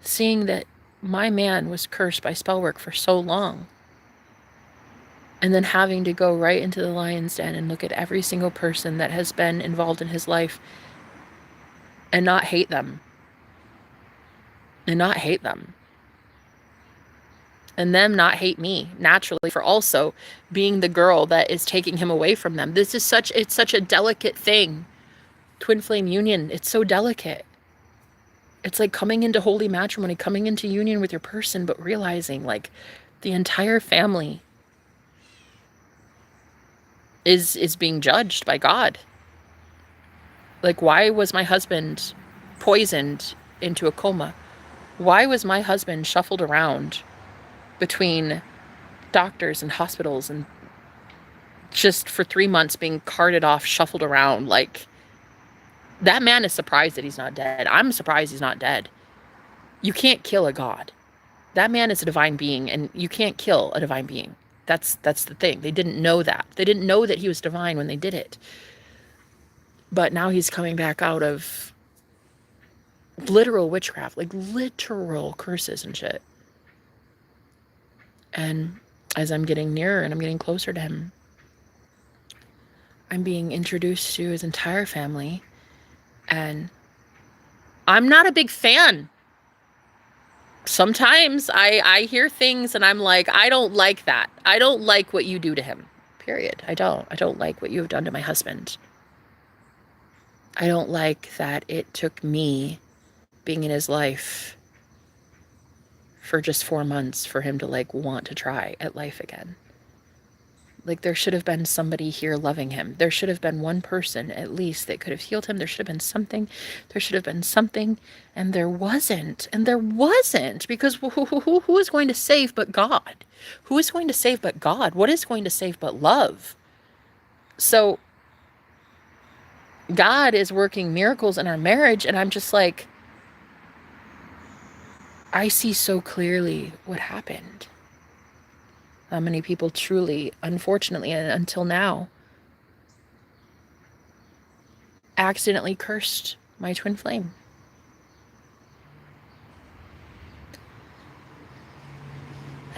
seeing that my man was cursed by spell work for so long, and then having to go right into the lion's den and look at every single person that has been involved in his life and not hate them. And not hate them. And them not hate me naturally for also being the girl that is taking him away from them. It's such a delicate thing. Twin flame union, it's so delicate. It's like coming into holy matrimony, coming into union with your person, but realizing like the entire family is being judged by God. Like, why was my husband poisoned into a coma? Why was my husband shuffled around between doctors and hospitals and just for 3 months being carted off, shuffled around? Like, that man is surprised that he's not dead. I'm surprised he's not dead. You can't kill a god. That man is a divine being, and you can't kill a divine being. That's the thing. They didn't know that. They didn't know that he was divine when they did it. But now he's coming back out of literal witchcraft, like literal curses and shit. And as I'm getting nearer and I'm getting closer to him, I'm being introduced to his entire family. And I'm not a big fan. Sometimes I hear things and I'm like, I don't like that. I don't like what you do to him. Period. I don't like what you have done to my husband. I don't like that it took me being in his life for just 4 months for him to like want to try at life again. Like, there should have been somebody here loving him. There should have been one person at least that could have healed him. There should have been something. There should have been something. And there wasn't. And there wasn't. Because who is going to save but God? Who is going to save but God? What is going to save but love? So God is working miracles in our marriage. And I'm just like, I see so clearly what happened. How many people truly, unfortunately, and until now, accidentally cursed my twin flame.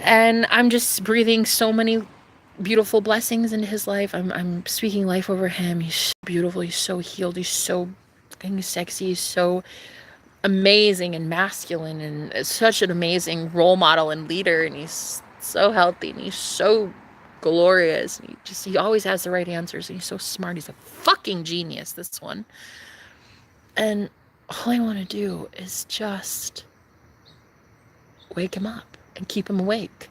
And I'm just breathing so many beautiful blessings into his life. I'm speaking life over him. He's so beautiful. He's so healed. He's so fucking sexy. He's so amazing and masculine and such an amazing role model and leader. And he's so healthy and he's so glorious. And he always has the right answers. And he's so smart. He's a fucking genius, this one. And all I want to do is just wake him up and keep him awake.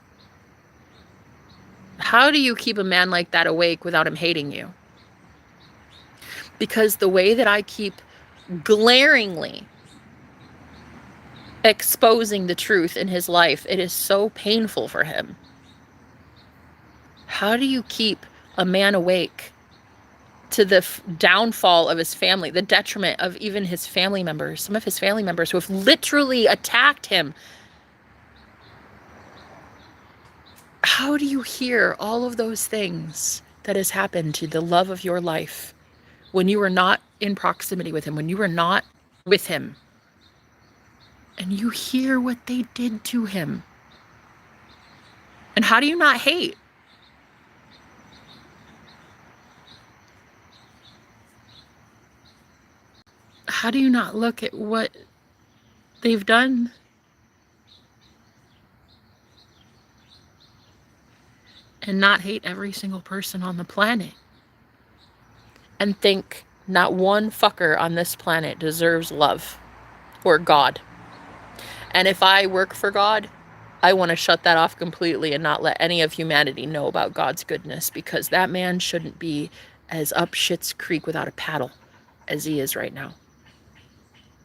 How do you keep a man like that awake without him hating you? Because the way that I keep glaringly exposing the truth in his life, it is so painful for him. How do you keep a man awake to the downfall of his family, the detriment of even his family members, some of his family members who have literally attacked him? How do you hear all of those things that has happened to the love of your life when you were not in proximity with him, when you were not with him, and you hear what they did to him? And how do you not hate? How do you not look at what they've done and not hate every single person on the planet and think not one fucker on this planet deserves love or God? And if I work for God, I want to shut that off completely and not let any of humanity know about God's goodness, because that man shouldn't be as up Schitt's Creek without a paddle as he is right now.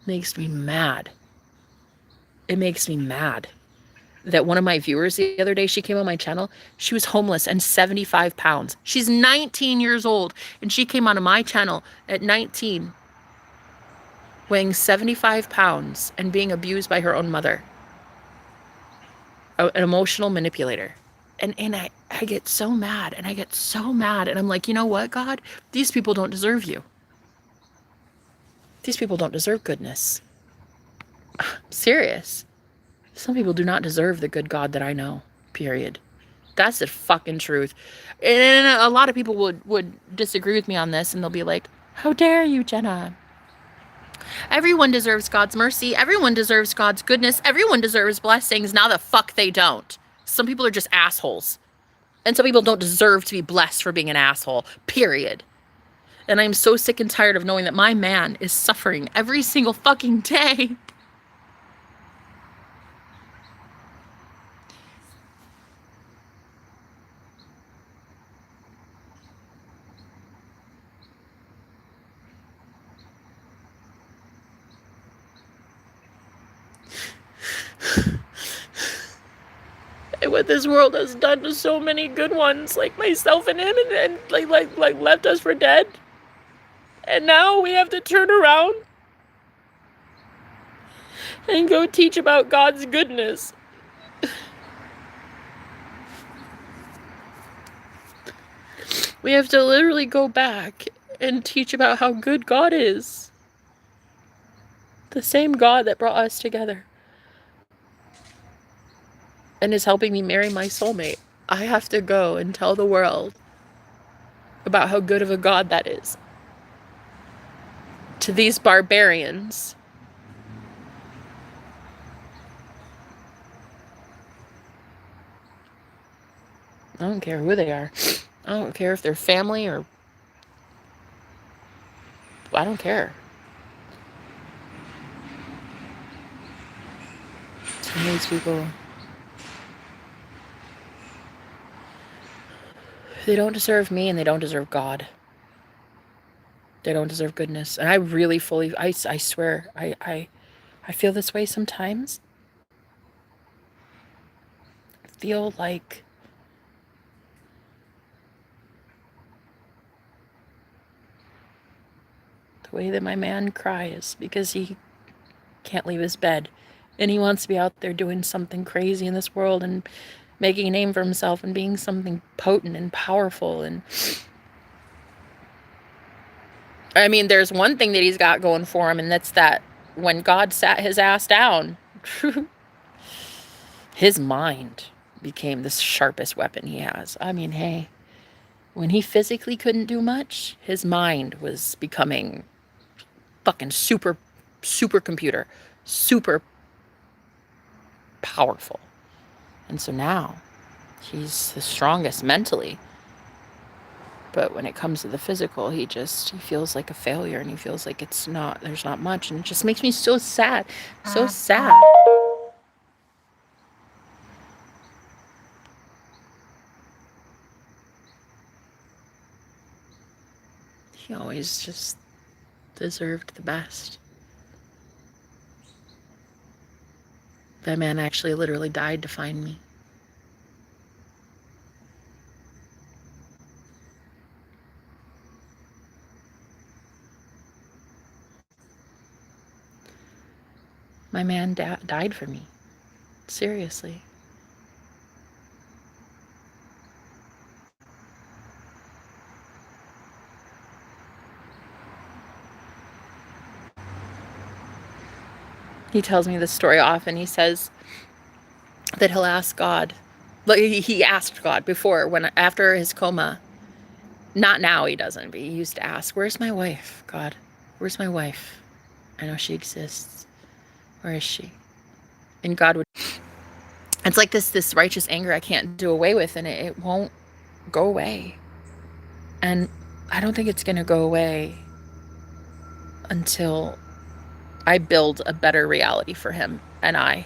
Makes me mad. It makes me mad that one of my viewers the other day, she came on my channel, she was homeless and 75 pounds. She's 19 years old, and she came onto my channel at 19, weighing 75 pounds and being abused by her own mother, an emotional manipulator. And I get so mad, and I get so mad, and I'm like, you know what, God? These people don't deserve you. These people don't deserve goodness. I'm serious. Some people do not deserve the good God that I know, period. That's the fucking truth. And a lot of people would disagree with me on this, and they'll be like, how dare you, Jenna? Everyone deserves God's mercy. Everyone deserves God's goodness. Everyone deserves blessings. Now the fuck they don't. Some people are just assholes. And some people don't deserve to be blessed for being an asshole, period. And I'm so sick and tired of knowing that my man is suffering every single fucking day. And what this world has done to so many good ones, like myself and him, and like left us for dead. And now we have to turn around and go teach about God's goodness. We have to literally go back and teach about how good God is. The same God that brought us together and is helping me marry my soulmate. I have to go and tell the world about how good of a God that is to these barbarians. I don't care who they are. I don't care if they're family or... I don't care. Some of these people... they don't deserve me, and they don't deserve God. They don't deserve goodness. And I really fully... I swear, I feel this way sometimes. I feel like... the way that my man cries because he can't leave his bed, and he wants to be out there doing something crazy in this world and making a name for himself and being something potent and powerful. And I mean, there's one thing that he's got going for him, and that's that when God sat his ass down, his mind became the sharpest weapon he has. I mean, hey, when he physically couldn't do much, his mind was becoming fucking super computer, super powerful. And so now he's the strongest mentally, but when it comes to the physical, he feels like a failure, and he feels like there's not much, and it just makes me so sad. He always just deserved the best. That man actually literally died to find me. My man died for me. Seriously. He tells me this story often. He says that he'll ask God, like he asked God before, after his coma. Not now, he doesn't, but he used to ask, "Where's my wife, God? Where's my wife? I know she exists. Where is she?" And God would, it's like this righteous anger I can't do away with, and it won't go away. And I don't think it's going to go away until I build a better reality for him and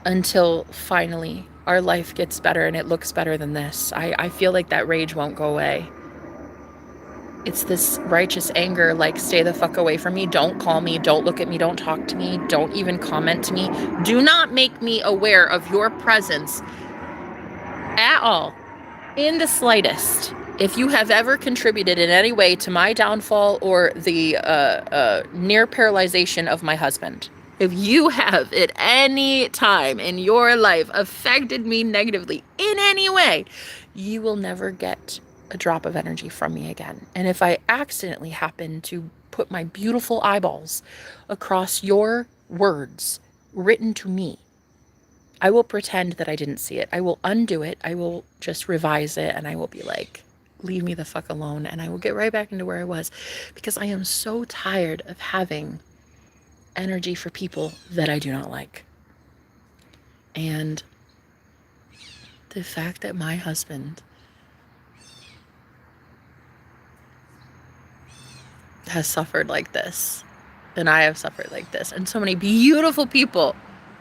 until finally our life gets better and it looks better than this. I feel like that rage won't go away. It's this righteous anger, like, stay the fuck away from me. Don't call me. Don't look at me. Don't talk to me. Don't even comment to me. Do not make me aware of your presence at all, in the slightest. If you have ever contributed in any way to my downfall or the near paralyzation of my husband, if you have at any time in your life affected me negatively in any way, you will never get a drop of energy from me again. And if I accidentally happen to put my beautiful eyeballs across your words written to me, I will pretend that I didn't see it. I will undo it. I will just revise it, and I will be like, leave me the fuck alone. And I will get right back into where I was, because I am so tired of having energy for people that I do not like. And the fact that my husband has suffered like this, and I have suffered like this, and so many beautiful people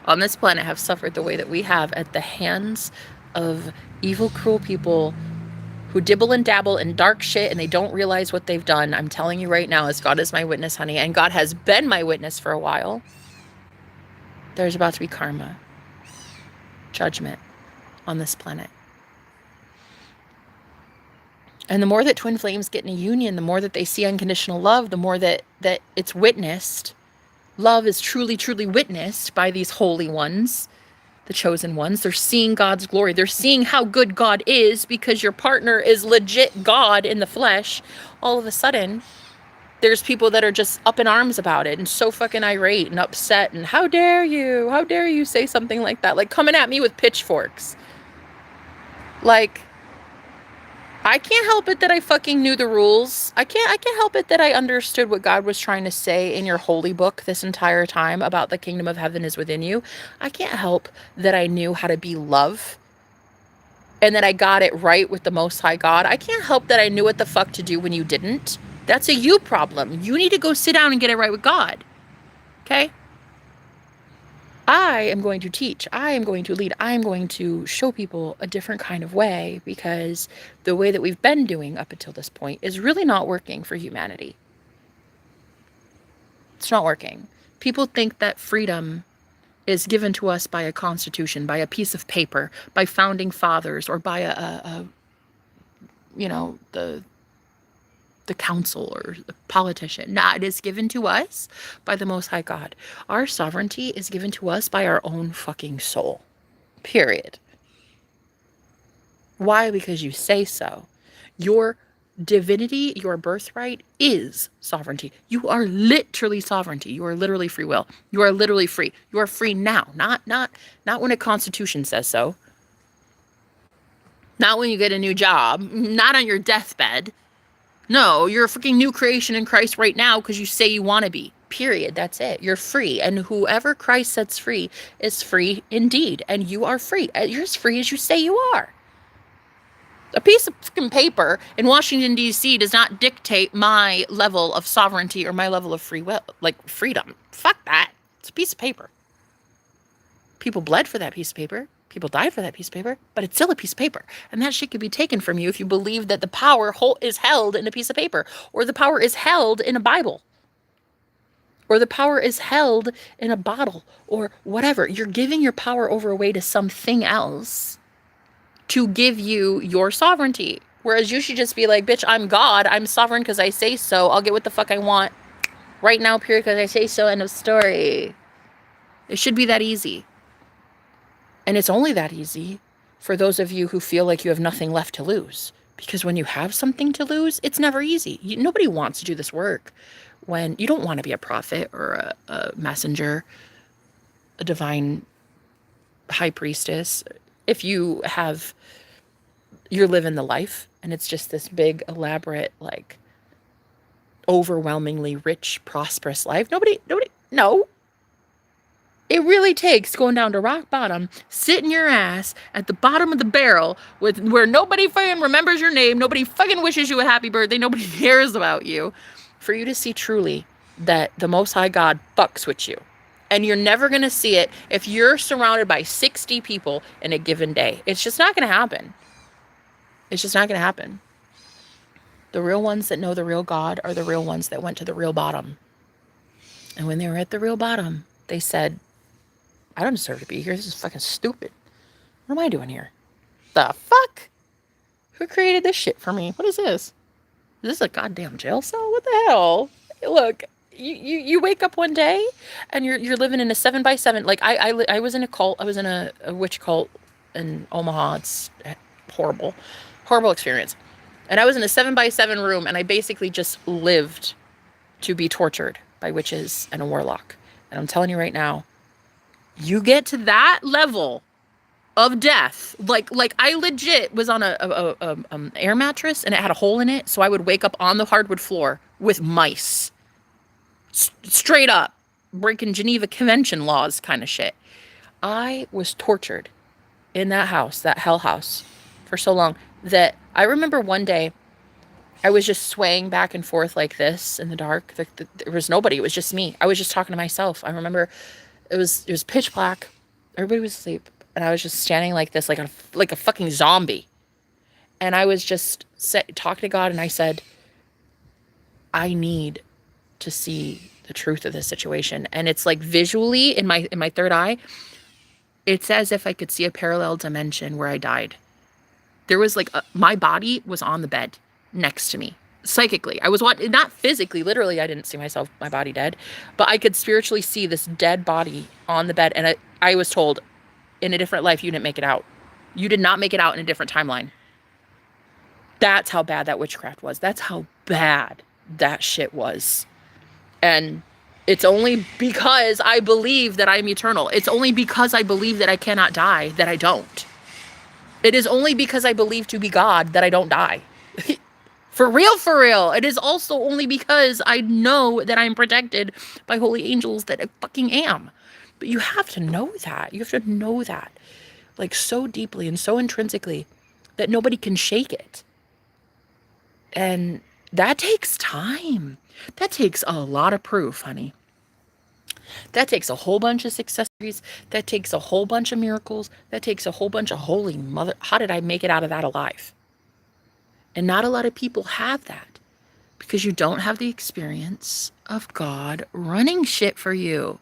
on this planet have suffered the way that we have at the hands of evil, cruel people who dibble and dabble in dark shit and they don't realize what they've done. I'm telling you right now, as God is my witness, honey, and God has been my witness for a while, there's about to be karma, judgment on this planet. And the more that twin flames get in a union, the more that they see unconditional love, the more that it's witnessed. Love is truly, truly witnessed by these holy ones, the chosen ones. They're seeing God's glory. They're seeing how good God is, because your partner is legit God in the flesh. All of a sudden, there's people that are just up in arms about it and so fucking irate and upset. And how dare you say something like that? Like, coming at me with pitchforks. Like, I can't help it that I fucking knew the rules. I can't help it that I understood what God was trying to say in your holy book this entire time about the kingdom of heaven is within you. I can't help that I knew how to be love and that I got it right with the Most High God. I can't help that I knew what the fuck to do when you didn't. That's a you problem. You need to go sit down and get it right with God. Okay? I am going to teach. I am going to lead. I am going to show people a different kind of way, because the way that we've been doing up until this point is really not working for humanity. It's not working. People think that freedom is given to us by a constitution, by a piece of paper, by founding fathers, or by the council or the politician. Nah, it is given to us by the Most High God. Our sovereignty is given to us by our own fucking soul. Period. Why? Because you say so. Your divinity, your birthright is sovereignty. You are literally sovereignty. You are literally free will. You are literally free. You are free now. Not when a constitution says so. Not when you get a new job. Not on your deathbed. No, you're a freaking new creation in Christ right now because you say you want to be. Period. That's it. You're free. And whoever Christ sets free is free indeed. And you are free. You're as free as you say you are. A piece of fucking paper in Washington, D.C. does not dictate my level of sovereignty or my level of free will, like freedom. Fuck that. It's a piece of paper. People bled for that piece of paper. People died for that piece of paper, but it's still a piece of paper. And that shit could be taken from you if you believe that the power is held in a piece of paper, or the power is held in a Bible, or the power is held in a bottle, or whatever. You're giving your power over away to something else to give you your sovereignty. Whereas you should just be like, bitch, I'm God. I'm sovereign because I say so. I'll get what the fuck I want right now, period, because I say so. End of story. It should be that easy. And it's only that easy for those of you who feel like you have nothing left to lose. Because when you have something to lose, it's never easy. Nobody wants to do this work when you don't want to be a prophet or a messenger, a divine high priestess. If you're living the life and it's just this big, elaborate, like overwhelmingly rich, prosperous life. No. It really takes going down to rock bottom, sitting your ass at the bottom of the barrel where nobody fucking remembers your name, nobody fucking wishes you a happy birthday, nobody cares about you, for you to see truly that the Most High God fucks with you. And you're never going to see it if you're surrounded by 60 people in a given day. It's just not going to happen. It's just not going to happen. The real ones that know the real God are the real ones that went to the real bottom. And when they were at the real bottom, they said, I don't deserve to be here. This is fucking stupid. What am I doing here? The fuck? Who created this shit for me? What is this? Is this a goddamn jail cell? What the hell? Look, you wake up one day and you're living in a 7x7. Like I was in a cult. I was in a witch cult in Omaha. It's horrible experience. And I was in a 7x7 room and I basically just lived to be tortured by witches and a warlock. And I'm telling you right now, you get to that level of death. Like I legit was on a air mattress and it had a hole in it. So I would wake up on the hardwood floor with mice. Straight up. Breaking Geneva Convention laws kind of shit. I was tortured in that house, that hell house, for so long that I remember one day I was just swaying back and forth like this in the dark. There was nobody. It was just me. I was just talking to myself. I remember it was pitch black. Everybody was asleep. And I was just standing like this, like a fucking zombie. And I was just talking to God. And I said, I need to see the truth of this situation. And it's like visually in my third eye, it's as if I could see a parallel dimension where I died. There was like my body was on the bed next to me. Psychically, I was not physically, literally, I didn't see my body dead, but I could spiritually see this dead body on the bed. And I was told, in a different life, you didn't make it out. You did not make it out in a different timeline. That's how bad that witchcraft was. That's how bad that shit was. And it's only because I believe that I'm eternal. It's only because I believe that I cannot die that I don't. It is only because I believe to be God that I don't die. For real. It is also only because I know that I'm protected by holy angels that I fucking am. But you have to know that. You have to know that. Like so deeply and so intrinsically that nobody can shake it. And that takes time. That takes a lot of proof, honey. That takes a whole bunch of success stories. That takes a whole bunch of miracles. That takes a whole bunch of holy mother. How did I make it out of that alive? And not a lot of people have that because you don't have the experience of God running shit for you.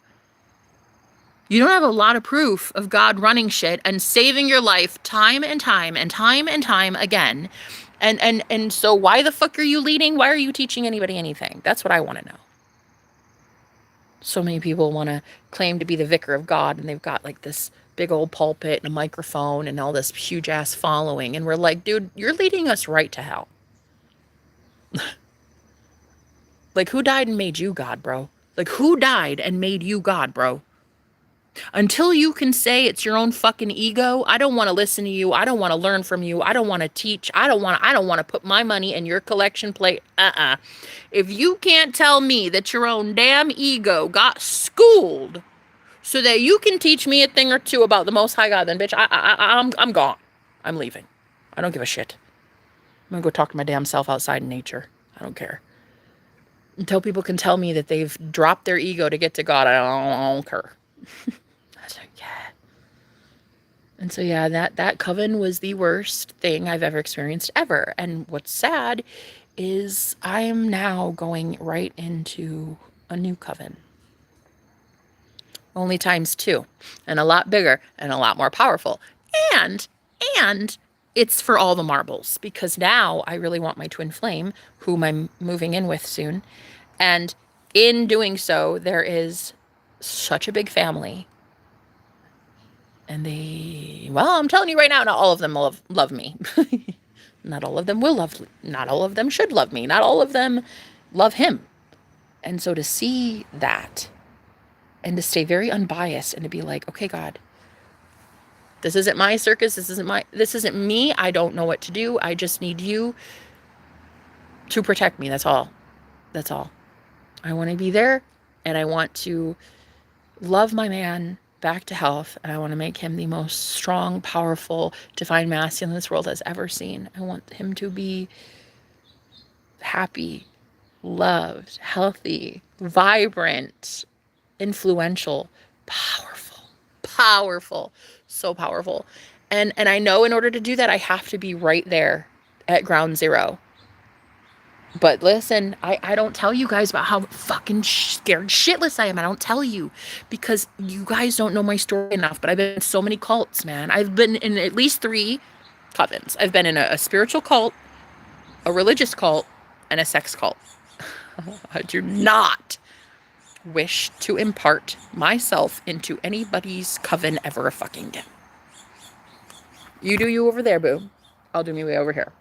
You don't have a lot of proof of God running shit and saving your life time and time again. And so why the fuck are you leading? Why are you teaching anybody anything? That's what I want to know. So many people want to claim to be the vicar of God and they've got like this big old pulpit and a microphone and all this huge ass following. And we're like, dude, you're leading us right to hell. Like who died and made you God, bro? Like who died and made you God, bro? Until you can say it's your own fucking ego, I don't want to listen to you. I don't want to learn from you. I don't want to teach. I don't want to put my money in your collection plate. If you can't tell me that your own damn ego got schooled so that you can teach me a thing or two about the Most High God, then bitch, I'm gone. I'm leaving. I don't give a shit. I'm going to go talk to my damn self outside in nature. I don't care. Until people can tell me that they've dropped their ego to get to God, I don't care. I was like, yeah. And so yeah, that coven was the worst thing I've ever experienced ever. And what's sad is I'm now going right into a new coven. Only times two, and a lot bigger and a lot more powerful. And it's for all the marbles, because now I really want my twin flame, whom I'm moving in with soon. And in doing so, there is such a big family. And I'm telling you right now, not all of them will love me. Not all of them will not all of them should love me. Not all of them love him. And so to see that and to stay very unbiased and to be like, okay, God, this isn't my circus. This isn't me. I don't know what to do. I just need you to protect me. That's all. That's all. I want to be there, and I want to love my man back to health, and I want to make him the most strong, powerful, divine masculine this world has ever seen. I want him to be happy, loved, healthy, vibrant, influential, powerful, so powerful. And I know in order to do that, I have to be right there at ground zero. But listen, I don't tell you guys about how fucking scared shitless I am. I don't tell you because you guys don't know my story enough. But I've been in so many cults, man. I've been in at least 3 covens. I've been in a spiritual cult, a religious cult, and a sex cult. I do not wish to impart myself into anybody's coven ever fucking again. You do you over there, boo. I'll do me way over here.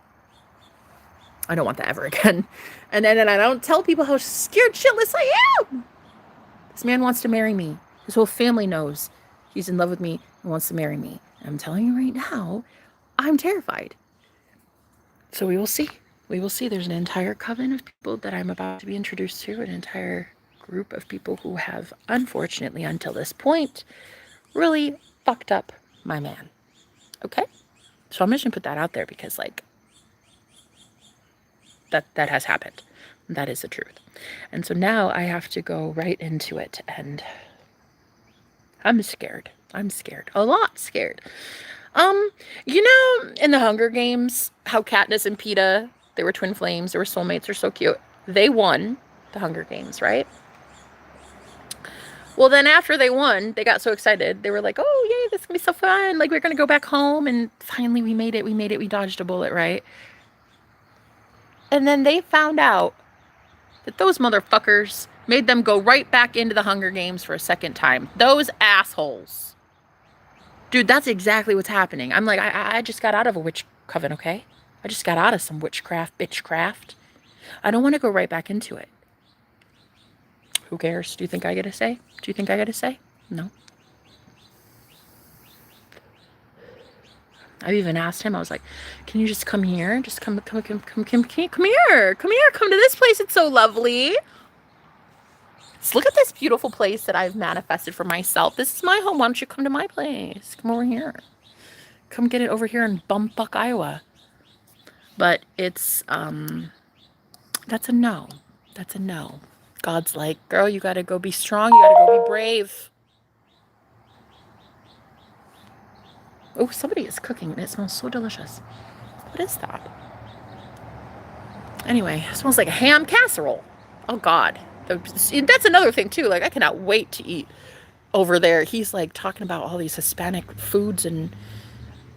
I don't want that ever again. And then I don't tell people how scared shitless I am. This man wants to marry me. His whole family knows he's in love with me and wants to marry me. And I'm telling you right now, I'm terrified. So we will see. We will see. There's an entire coven of people that I'm about to be introduced to, an entire group of people who have, unfortunately, until this point, really fucked up my man. Okay? So I'm just going to put that out there because, like, that has happened. That is the truth. And so now I have to go right into it, and I'm scared. I'm scared. A lot scared. You know, in the Hunger Games, how Katniss and Peeta, they were twin flames, they were soulmates, they're so cute. They won the Hunger Games, right? Well, then after they won, they got so excited. They were like, oh, yay, this is going to be so fun. Like, we're going to go back home. And finally, we made it. We dodged a bullet, right? And then they found out that those motherfuckers made them go right back into the Hunger Games for a second time. Those assholes. Dude, that's exactly what's happening. I'm like, I just got out of a witch coven, okay? I just got out of some witchcraft, bitchcraft. I don't want to go right back into it. Who cares? Do you think I get a say? Do you think I get a say? No. I've even asked him, I was like, can you just come here? Just come here. Come to this place. It's so lovely. Just look at this beautiful place that I've manifested for myself. This is my home. Why don't you come to my place? Come over here. Come get it over here in Bumfuck, Iowa. But it's, that's a no. That's a no. God's like, girl, you got to go be strong. You got to go be brave. Oh, somebody is cooking and it smells so delicious. What is that? Anyway, it smells like a ham casserole. Oh, God. That's another thing, too. Like, I cannot wait to eat over there. He's, like, talking about all these Hispanic foods and,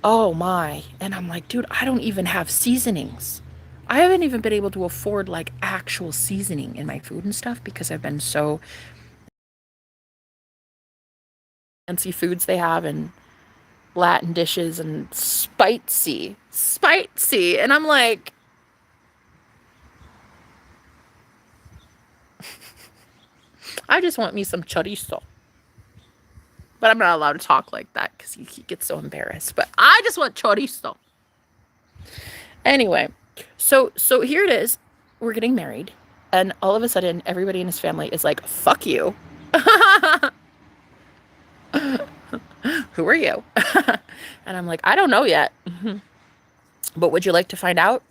oh, my. And I'm like, dude, I don't even have seasonings. I haven't even been able to afford, like, actual seasoning in my food and stuff because I've been so fancy foods they have and Latin dishes and spicy. And I'm like, I just want me some chorizo. But I'm not allowed to talk like that because he gets so embarrassed. But I just want chorizo. Anyway, so here it is. We're getting married. And all of a sudden, everybody in his family is like, fuck you. Who are you? And I'm like, I don't know yet. But would you like to find out?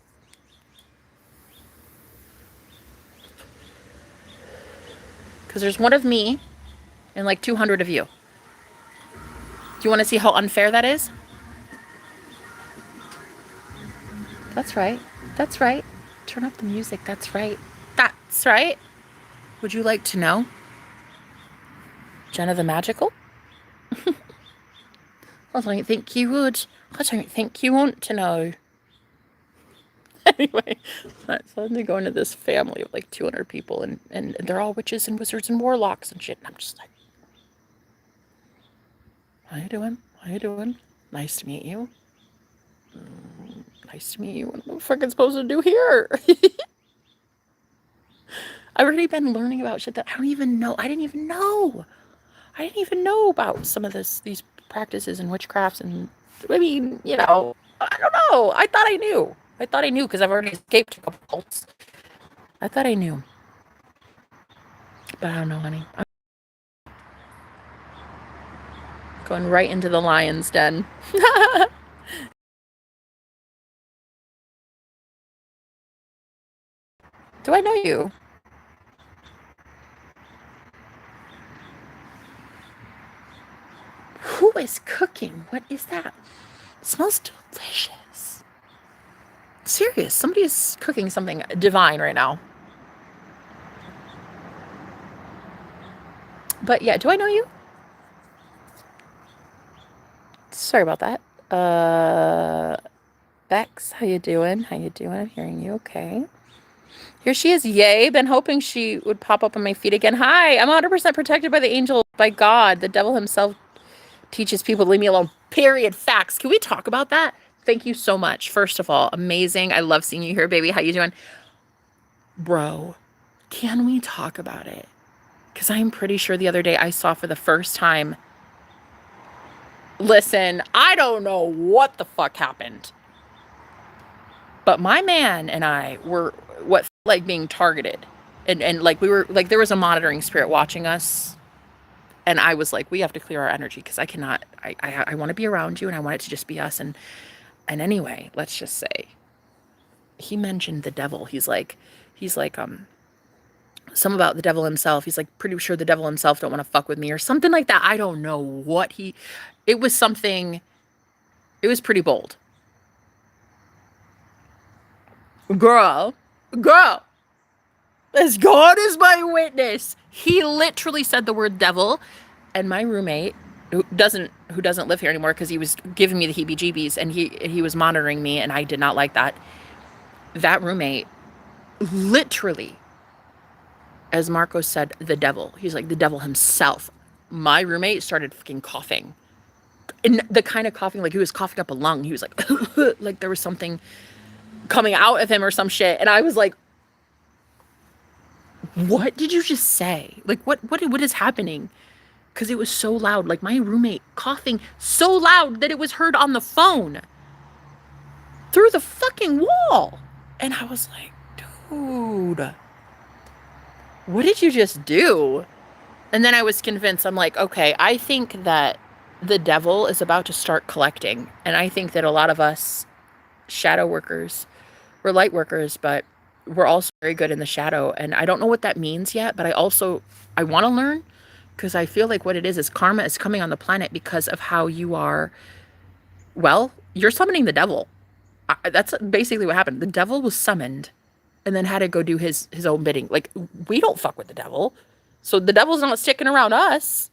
Because there's one of me and like 200 of you. Do you want to see how unfair that is? That's right. That's right. Turn up the music. That's right. That's right. Would you like to know? Jenna the Magical? I don't think you would. I don't think you want to know. Anyway, so suddenly going to this family of like 200 people, and they're all witches and wizards and warlocks and shit. And I'm just like, how you doing? How you doing? Nice to meet you. Nice to meet you. What am I fucking supposed to do here? I've already been learning about shit that I don't even know. I didn't even know. I didn't even know about some of these practices and witchcrafts. And I mean, you know, I don't know. I thought I knew. I thought I knew because I've already escaped a couple cults. I thought I knew. But I don't know, honey. I'm going right into the lion's den. Do I know you? Who is cooking? What is that? It smells delicious. Serious. Somebody is cooking something divine right now. But yeah, do I know you? Sorry about that. Bex, how you doing? How you doing? I'm hearing you. Okay. Here she is. Yay. Been hoping she would pop up on my feed again. Hi. I'm 100% protected by the angel, by God. The devil himself teaches people to leave me alone. Period. Facts. Can we talk about that? Thank you so much. First of all, amazing. I love seeing you here, baby. How you doing? Bro, can we talk about it? Because I'm pretty sure the other day I saw for the first time. Listen, I don't know what the fuck happened. But my man and I were what felt like being targeted. And like we were like there was a monitoring spirit watching us. And I was like, we have to clear our energy because I cannot I want to be around you and I want it to just be us. And anyway, let's just say he mentioned the devil. He's like some about the devil himself. He's like pretty sure the devil himself don't want to fuck with me or something like that. I don't know what it was something. It was pretty bold. Girl, as God is my witness. He literally said the word devil, and my roommate, who doesn't live here anymore because he was giving me the heebie-jeebies, and he was monitoring me, and I did not like that. That roommate, literally, as Marcos said, the devil. He's like the devil himself. My roommate started fucking coughing, and the kind of coughing like he was coughing up a lung. He was like, like there was something coming out of him or some shit, and I was like, what did you just say? Like, what is happening? Because it was so loud. Like, my roommate coughing so loud that it was heard on the phone through the fucking wall. And I was like, dude, what did you just do? And then I was convinced. I'm like, okay, I think that the devil is about to start collecting. And I think that a lot of us shadow workers, we're light workers, but we're also very good in the shadow. And I don't know what that means yet, but I want to learn because I feel like what it is karma is coming on the planet because of how you are. Well, you're summoning the devil. That's basically what happened. The devil was summoned and then had to go do his own bidding. Like, we don't fuck with the devil. So the devil's not sticking around us.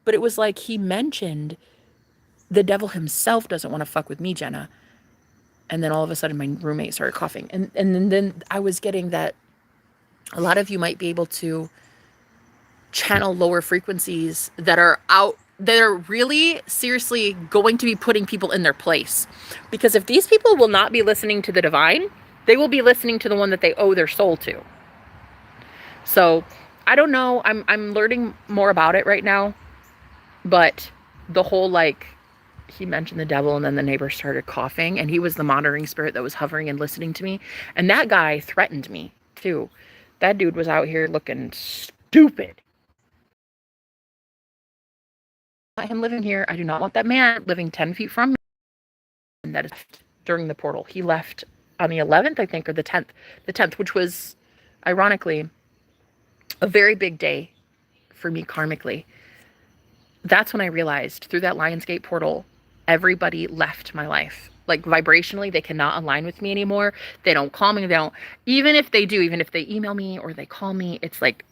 But it was like he mentioned the devil himself doesn't want to fuck with me, Jenna. And then all of a sudden my roommate started coughing. And then I was getting that a lot of you might be able to channel lower frequencies that are really seriously going to be putting people in their place. Because if these people will not be listening to the divine, they will be listening to the one that they owe their soul to. So I don't know. I'm learning more about it right now. But the whole like, he mentioned the devil and then the neighbor started coughing and he was the monitoring spirit that was hovering and listening to me. And that guy threatened me too. That dude was out here looking stupid. I am living here. I do not want that man living 10 feet from me. And that is during the portal. He left on the 11th, I think, or the 10th. The 10th, which was ironically a very big day for me karmically. That's when I realized through that Lionsgate portal, everybody left my life. like vibrationally, they cannot align with me anymore. They don't call me. They don't, even if they do, even if they email me or they call me, it's like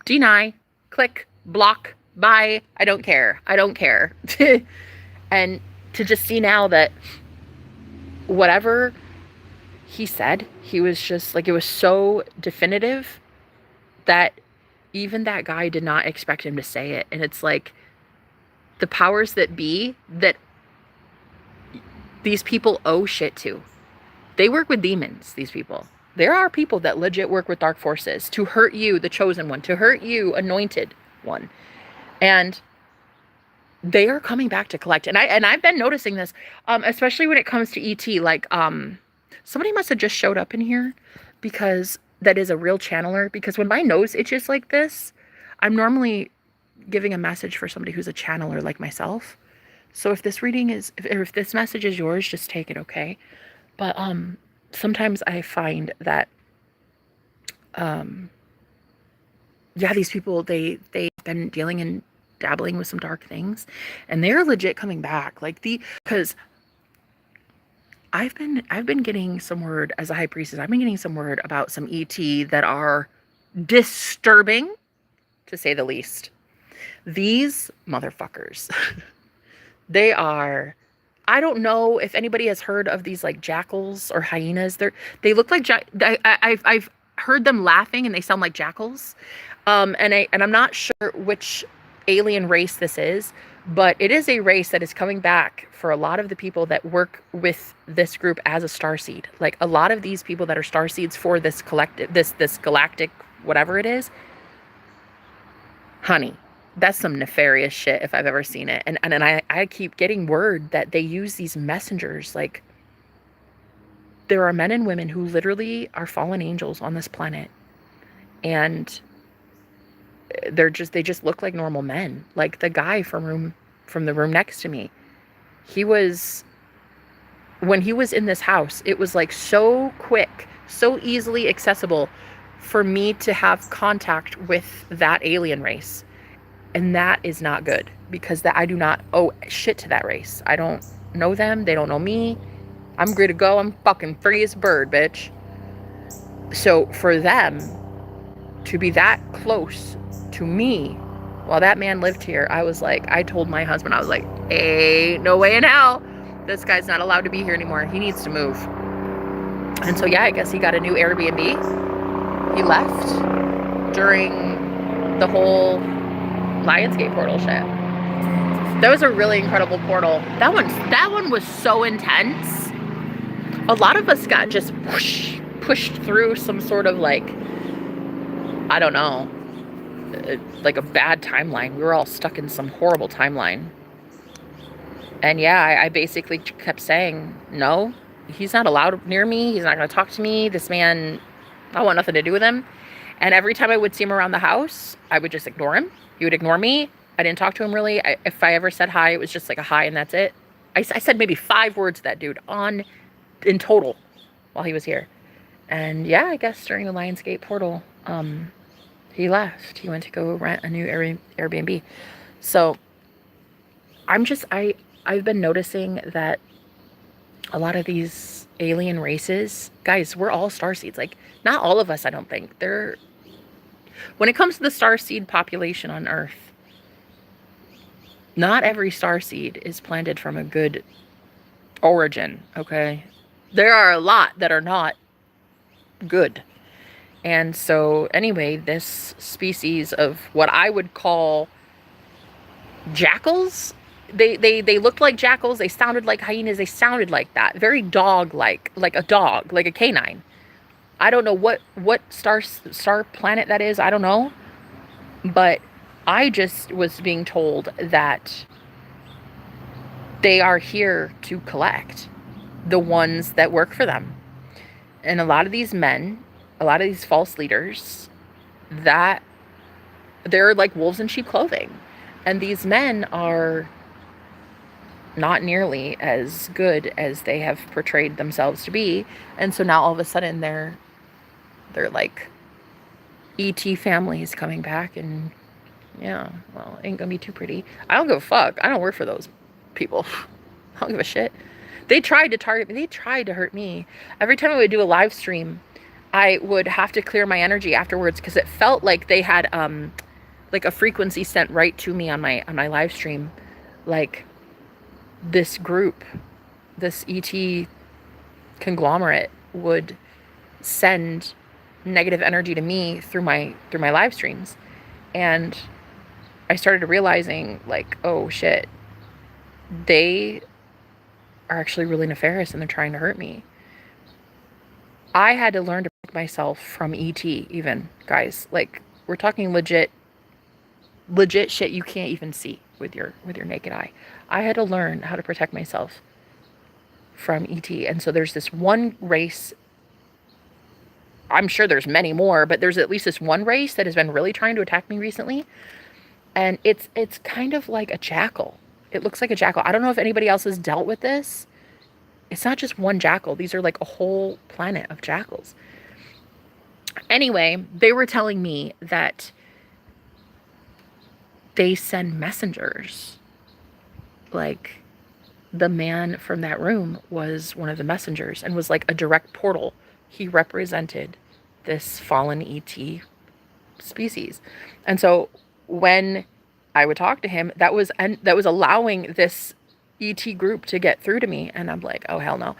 deny, click, block, bye. I don't care. I don't care. And to just see now that whatever he said, he was just like, it was so definitive that even that guy did not expect him to say it. And it's like the powers that be that these people owe shit to. They work with demons, these people. There are people that legit work with dark forces to hurt you, the chosen one, to hurt you, anointed one. And they are coming back to collect. And I've been noticing this, especially when it comes to ET. Like, somebody must have just showed up in here, because that is a real channeler. Because when my nose itches like this, I'm normally giving a message for somebody who's a channeler like myself. So if this reading is, if this message is yours, just take it, okay? But sometimes I find that, yeah, these people, they've been dealing and dabbling with some dark things, and they're legit coming back. Like because I've been getting some word as a high priestess. I've been getting some word about some ET that are disturbing, to say the least. These motherfuckers, they are. I don't know if anybody has heard of these like jackals or hyenas. They look like I've heard them laughing and they sound like jackals. And I'm not sure which alien race this is, but it is a race that is coming back for a lot of the people that work with this group as a starseed. Like a lot of these people that are starseeds for this collective, this galactic, whatever it is, honey, that's some nefarious shit if I've ever seen it. And I keep getting word that they use these messengers. Like there are men and women who literally are fallen angels on this planet, and they just look like normal men. Like the guy from the room next to me, when he was in this house, it was like so quick, so easily accessible for me to have contact with that alien race. And that is not good, because I do not owe shit to that race. I don't know them. They don't know me. I'm free to go. I'm fucking free as a bird, bitch. So for them to be that close to me while that man lived here, I told my husband, I was like, hey, no way in hell. This guy's not allowed to be here anymore. He needs to move. And so, yeah, I guess he got a new Airbnb. He left during the whole Lionsgate portal shit. That was a really incredible portal. That one was so intense. A lot of us got just pushed through some sort of like, I don't know, like a bad timeline. We were all stuck in some horrible timeline. And yeah, I basically kept saying, no, he's not allowed near me. He's not going to talk to me. This man, I want nothing to do with him. And every time I would see him around the house, I would just ignore him. He would ignore me. I didn't talk to him really. If I ever said hi, it was just like a hi and that's it. I said maybe 5 words to that dude in total while he was here. And yeah, I guess during the Lionsgate portal, he left. He went to go rent a new Airbnb. So I've been noticing that a lot of these alien races, guys, we're all starseeds. Like, not all of us, I don't think. When it comes to the starseed population on Earth, not every starseed is planted from a good origin, okay? There are a lot that are not good. And so, anyway, this species of what I would call jackals, they looked like jackals, they sounded like hyenas, they sounded like that. Very dog-like, like a dog, like a canine. I don't know what star planet that is, I don't know. But I just was being told that they are here to collect the ones that work for them. And a lot of these men, a lot of these false leaders, that they're like wolves in sheep clothing. And these men are not nearly as good as they have portrayed themselves to be. And so now all of a sudden they're like ET families coming back, and yeah, well, ain't gonna be too pretty. I don't give a fuck. I don't work for those people. I don't give a shit. They tried to target me. They tried to hurt me. Every time I would do a live stream, I would have to clear my energy afterwards because it felt like they had like a frequency sent right to me on my live stream. Like this group, this ET conglomerate would send negative energy to me through my live streams. And I started realizing, like, oh shit, they are actually really nefarious and they're trying to hurt me. I had to learn to protect myself from ET, even, guys. Like, we're talking legit shit you can't even see with your naked eye. I had to learn how to protect myself from ET. And so there's this one race, I'm sure there's many more, but there's at least this one race that has been really trying to attack me recently. And it's kind of like a jackal. It looks like a jackal. I don't know if anybody else has dealt with this. It's not just one jackal. These are like a whole planet of jackals. Anyway, they were telling me that they send messengers. Like, the man from that room was one of the messengers and was like a direct portal. He represented this fallen ET species. And so when I would talk to him, that was allowing this ET group to get through to me. And I'm like, oh hell no.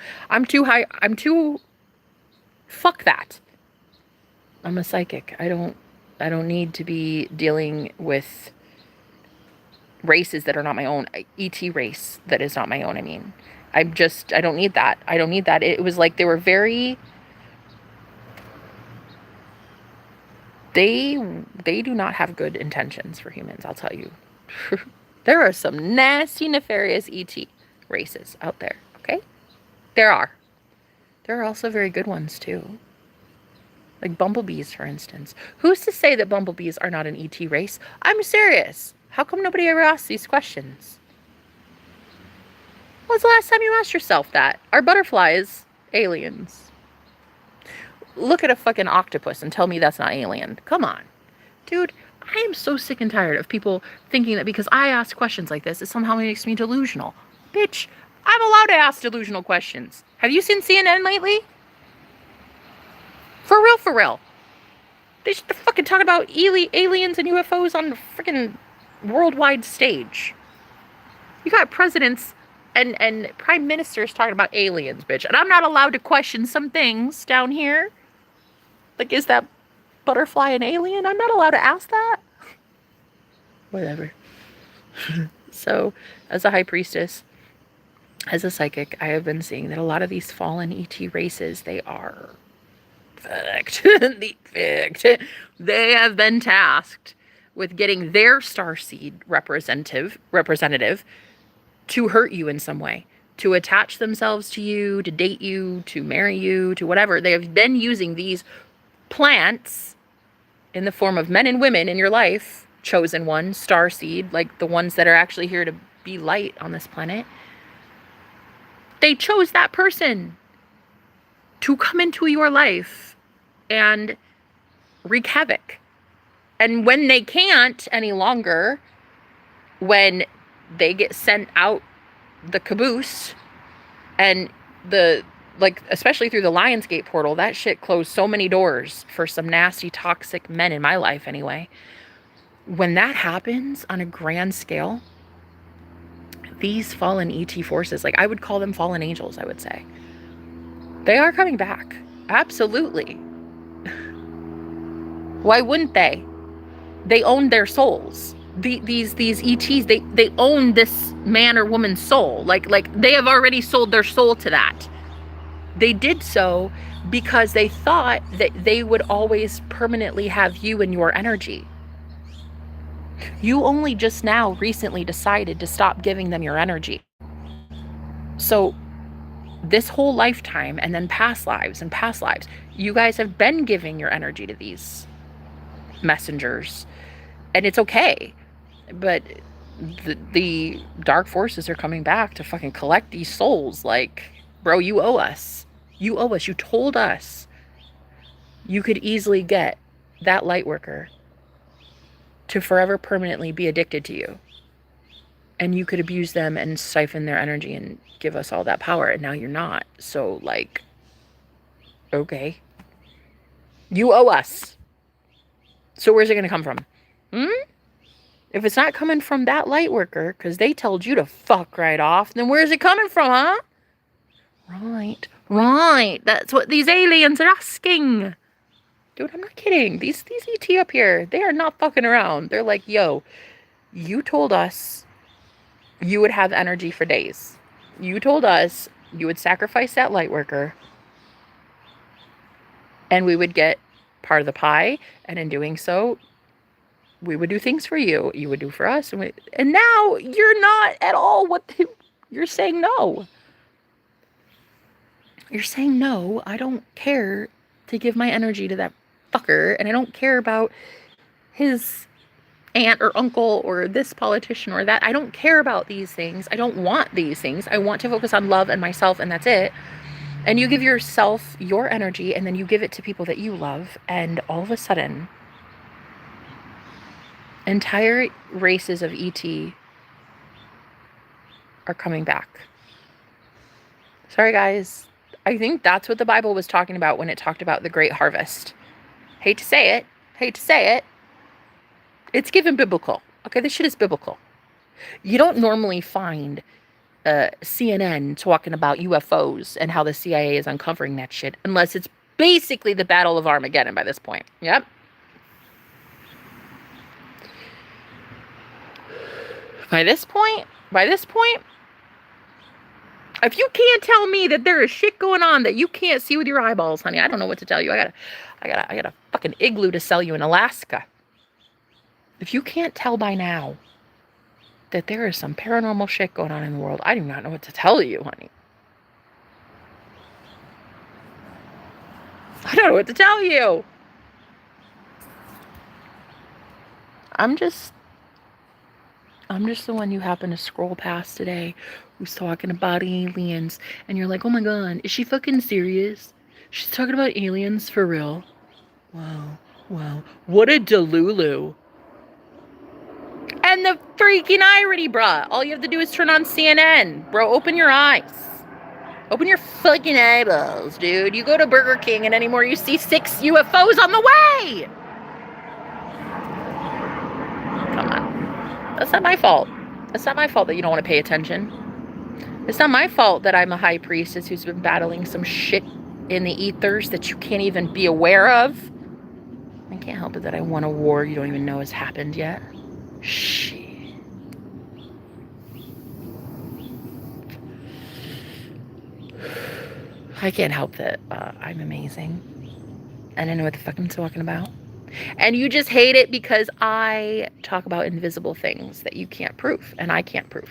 Fuck that. I'm a psychic. I don't need to be dealing with races that are not my own. ET race that is not my own. I mean, I don't need that. I don't need that. It was like they were very, they do not have good intentions for humans, I'll tell you. There are some nasty, nefarious ET races out there, okay? There are. There are also very good ones, too. Like bumblebees, for instance. Who's to say that bumblebees are not an ET race? I'm serious. How come nobody ever asks these questions? When's the last time you asked yourself that? Are butterflies aliens? Look at a fucking octopus and tell me that's not alien. Come on. Dude, I am so sick and tired of people thinking that because I ask questions like this, it somehow makes me delusional. Bitch, I'm allowed to ask delusional questions. Have you seen CNN lately? For real, for real. They should fucking talk about aliens and UFOs on the freaking worldwide stage. You got presidents and prime ministers talking about aliens, bitch. And I'm not allowed to question some things down here. Like, is that butterfly an alien? I'm not allowed to ask that. Whatever. So, as a high priestess, as a psychic, I have been seeing that a lot of these fallen ET races, they are fucked. They have been tasked with getting their starseed representative to hurt you in some way, to attach themselves to you, to date you, to marry you, to whatever. They have been using these plants in the form of men and women in your life, chosen one, starseed, like the ones that are actually here to be light on this planet. They chose that person to come into your life and wreak havoc. And when they can't any longer, when they get sent out the caboose, and especially through the Lionsgate portal, that shit closed so many doors for some nasty, toxic men in my life anyway. When that happens on a grand scale, these fallen ET forces, like I would call them fallen angels, I would say, they are coming back. Absolutely. Why wouldn't they? They own their souls. These ETs, they own this man or woman's soul. Like they have already sold their soul to that. They did so because they thought that they would always permanently have you and your energy. You only just now recently decided to stop giving them your energy. So this whole lifetime and then past lives, you guys have been giving your energy to these messengers. And it's okay. But the dark forces are coming back to fucking collect these souls. Like, bro, you owe us. You owe us. You told us you could easily get that light worker to forever permanently be addicted to you. And you could abuse them and siphon their energy and give us all that power. And now you're not. So, like, okay. You owe us. So where's it going to come from? If it's not coming from that light worker, because they told you to fuck right off, then where's it coming from, huh? Right. That's what these aliens are asking. Dude, I'm not kidding. These ET up here, they are not fucking around. They're like, yo, you told us you would have energy for days. You told us you would sacrifice that light worker and we would get part of the pie. And in doing so, we would do things for you. You would do for us. And now you're not at all you're saying no. You're saying no. I don't care to give my energy to that fucker. And I don't care about his aunt or uncle or this politician or that. I don't care about these things. I don't want these things. I want to focus on love and myself, and that's it. And you give yourself your energy, and then you give it to people that you love, and all of a sudden, entire races of ET are coming back. Sorry, guys. I think that's what the Bible was talking about when it talked about the great harvest. Hate to say it. It's given biblical. Okay, this shit is biblical. You don't normally find CNN talking about UFOs and how the CIA is uncovering that shit unless it's basically the Battle of Armageddon by this point. Yep. By this point, if you can't tell me that there is shit going on that you can't see with your eyeballs, honey, I don't know what to tell you. I got a fucking igloo to sell you in Alaska. If you can't tell by now that there is some paranormal shit going on in the world, I do not know what to tell you, honey. I don't know what to tell you. I'm just the one you happen to scroll past today who's talking about aliens, and you're like, oh my god, is she fucking serious? She's talking about aliens for real? Wow. What a delulu. And the freaking irony, bruh. All you have to do is turn on CNN. Bro, open your eyes. Open your fucking eyeballs, dude. You go to Burger King and anymore you see 6 UFOs on the way. Come on. That's not my fault. It's not my fault that you don't want to pay attention. It's not my fault that I'm a high priestess who's been battling some shit in the ethers that you can't even be aware of. I can't help it that I won a war you don't even know has happened yet. Shit. I can't help that I'm amazing. And I know what the fuck I'm talking about. And you just hate it because I talk about invisible things that you can't prove and I can't prove.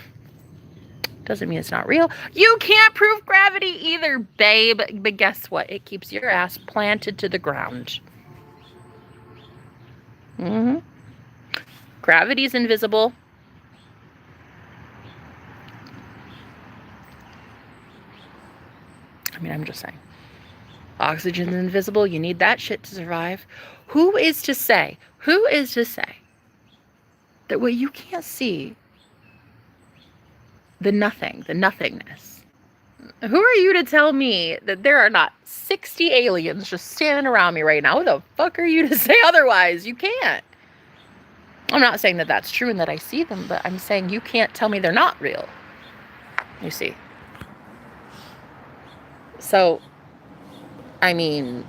Doesn't mean it's not real. You can't prove gravity either, babe. But guess what? It keeps your ass planted to the ground. Gravity's invisible. I mean, I'm just saying. Oxygen's invisible. You need that shit to survive. Who is to say that what you can't see, the nothingness, who are you to tell me that there are not 60 aliens just standing around me right now? Who the fuck are you to say otherwise? You can't. I'm not saying that that's true and that I see them, but I'm saying you can't tell me they're not real. You see. So, I mean,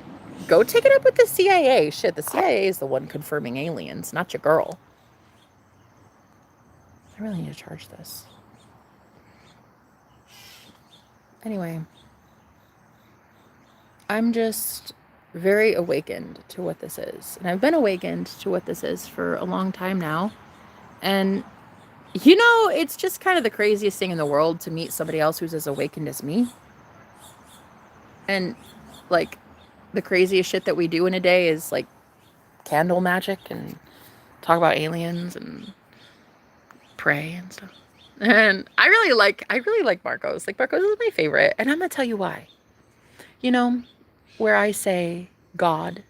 go take it up with the CIA. Shit, the CIA is the one confirming aliens, not your girl. I really need to charge this. Anyway, I'm just very awakened to what this is. And I've been awakened to what this is for a long time now. And, you know, it's just kind of the craziest thing in the world to meet somebody else who's as awakened as me. And, like, the craziest shit that we do in a day is, like, candle magic and talk about aliens and pray and stuff. And I really like Marcos. Like, Marcos is my favorite. And I'm going to tell you why. You know, where I say God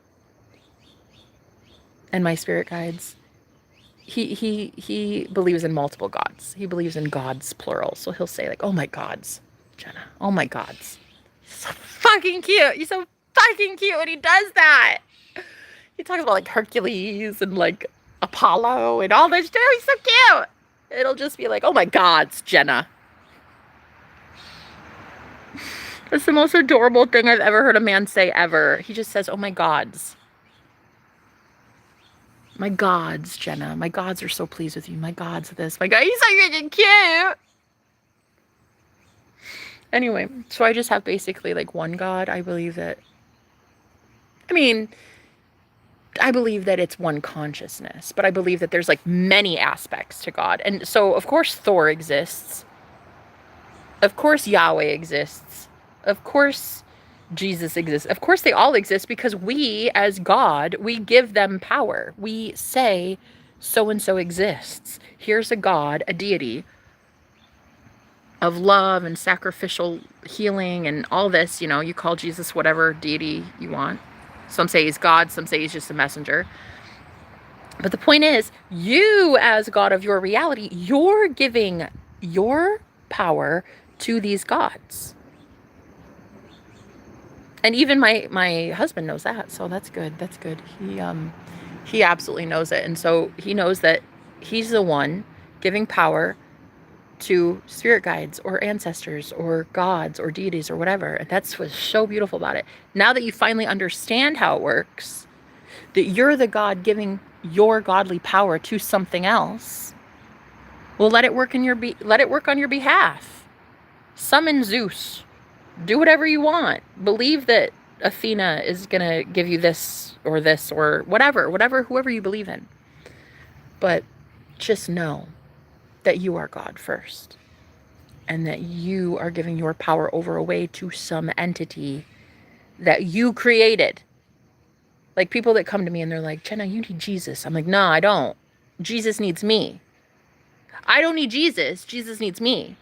and my spirit guides, he believes in multiple gods. He believes in gods plural. So he'll say like, "Oh my gods, Jenna. Oh my gods." He's so fucking cute. He's so fucking cute when he does that. He talks about like Hercules and like Apollo and all this shit. He's so cute. It'll just be like, "Oh my gods, Jenna." It's the most adorable thing I've ever heard a man say ever. He just says, "Oh my gods. My gods, Jenna. My gods are so pleased with you. My gods this. My God." He's so freaking cute. Anyway, so I just have basically like one God. I believe that it's one consciousness, but I believe that there's like many aspects to God. And so, of course, Thor exists. Of course, Yahweh exists. Of course, Jesus exists. Of course, they all exist because we, as God, we give them power. We say, so-and-so exists. Here's a God, a deity of love and sacrificial healing and all this. You know, you call Jesus whatever deity you want. Some say he's God. Some say he's just a messenger. But the point is, you, as God of your reality, you're giving your power to these gods. And even my husband knows that, so that's good. That's good. He absolutely knows it, and so he knows that he's the one giving power to spirit guides or ancestors or gods or deities or whatever. And that's what's so beautiful about it. Now that you finally understand how it works, that you're the God giving your godly power to something else, well, let it work on your behalf. Summon Zeus. Do whatever you want. Believe that Athena is going to give you this or whatever, whoever you believe in. But just know that you are God first. And that you are giving your power over away to some entity that you created. Like people that come to me and they're like, "Jenna, you need Jesus." I'm like, "No, I don't. Jesus needs me. I don't need Jesus. Jesus needs me.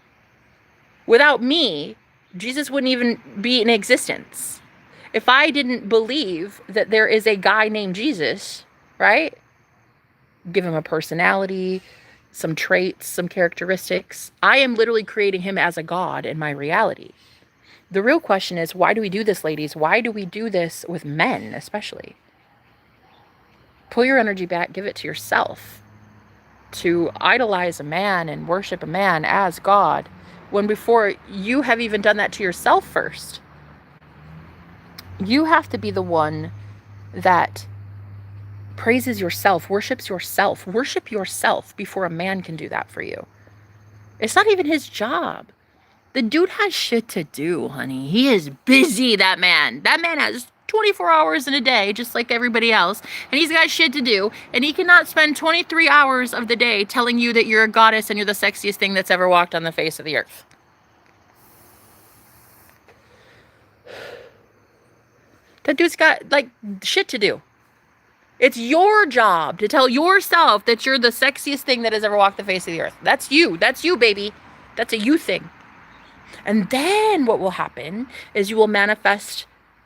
Without me, Jesus wouldn't even be in existence. If I didn't believe that there is a guy named Jesus, right? Give him a personality, some traits, some characteristics. I am literally creating him as a God in my reality. The real question is, why do we do this, ladies? Why do we do this with men, especially? Pull your energy back, give it to yourself. To idolize a man and worship a man as God, when before you have even done that to yourself first. You have to be the one that praises yourself, worships yourself. Worship yourself before a man can do that for you. It's not even his job. The dude has shit to do, honey. He is busy, that man. That man has 24 hours in a day, just like everybody else. And he's got shit to do. And he cannot spend 23 hours of the day telling you that you're a goddess and you're the sexiest thing that's ever walked on the face of the earth. That dude's got, like, shit to do. It's your job to tell yourself that you're the sexiest thing that has ever walked the face of the earth. That's you. That's you, baby. That's a you thing. And then what will happen is you will manifest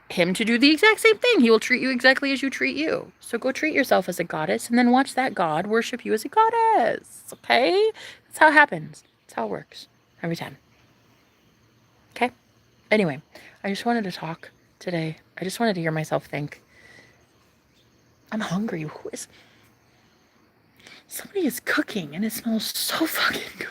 him to do the exact same thing. He will treat you exactly as you treat you. So go treat yourself as a goddess and then watch that God worship you as a goddess. Okay? That's how it happens. That's how it works. Every time. Okay? Anyway, I just wanted to talk today. I just wanted to hear myself think. I'm hungry. Somebody is cooking and it smells so fucking good.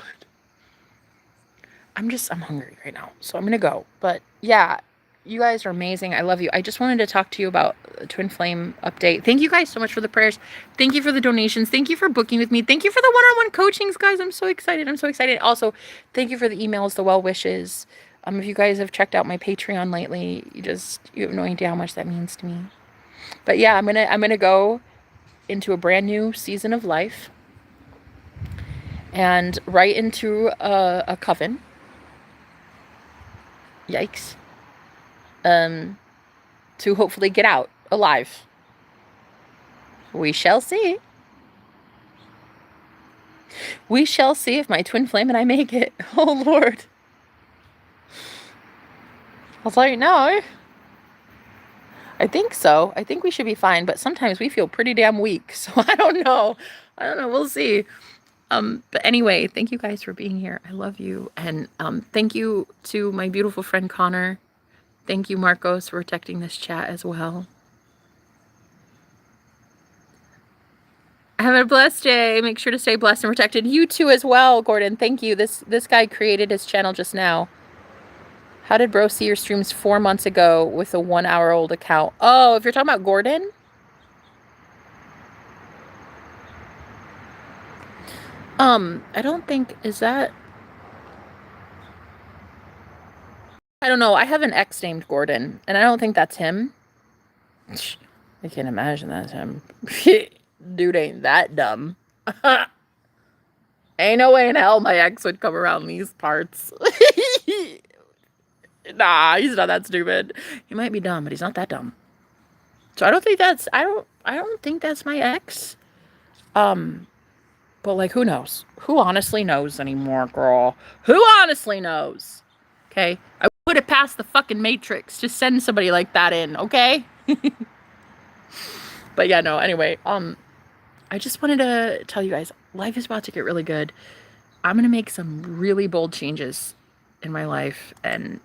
I'm hungry right now. So I'm going to go. But yeah, you guys are amazing. I love you. I just wanted to talk to you about a Twin Flame update. Thank you guys so much for the prayers. Thank you for the donations. Thank you for booking with me. Thank you for the one-on-one coachings, guys. I'm so excited. Also, thank you for the emails, the well wishes. If you guys have checked out my Patreon lately, you have no idea how much that means to me. But yeah, I'm gonna go into a brand new season of life and right into a coven. Yikes. To hopefully get out alive. We shall see. We shall see if my twin flame and I make it. Oh Lord. I'll tell you now. I think so. I think we should be fine, but sometimes we feel pretty damn weak. So I don't know. I don't know. We'll see. But anyway, thank you guys for being here. I love you. And thank you to my beautiful friend Connor. Thank you, Marcos, for protecting this chat as well. Have a blessed day. Make sure to stay blessed and protected. You too as well, Gordon. Thank you. This guy created his channel just now. How did bro see your streams 4 months ago with a 1-hour-old account? Oh, if you're talking about Gordon? I don't think, is that... I don't know. I have an ex named Gordon, and I don't think that's him. I can't imagine that's him. Dude ain't that dumb. Ain't no way in hell my ex would come around these parts. Nah, he's not that stupid. He might be dumb, but he's not that dumb. So I don't think that's I don't think that's my ex. But like, who knows? Who honestly knows anymore, girl? Who honestly knows? Okay? I would have passed the fucking Matrix. Just send somebody like that in, okay? But yeah, no, anyway, I just wanted to tell you guys, life is about to get really good. I'm going to make some really bold changes in my life, and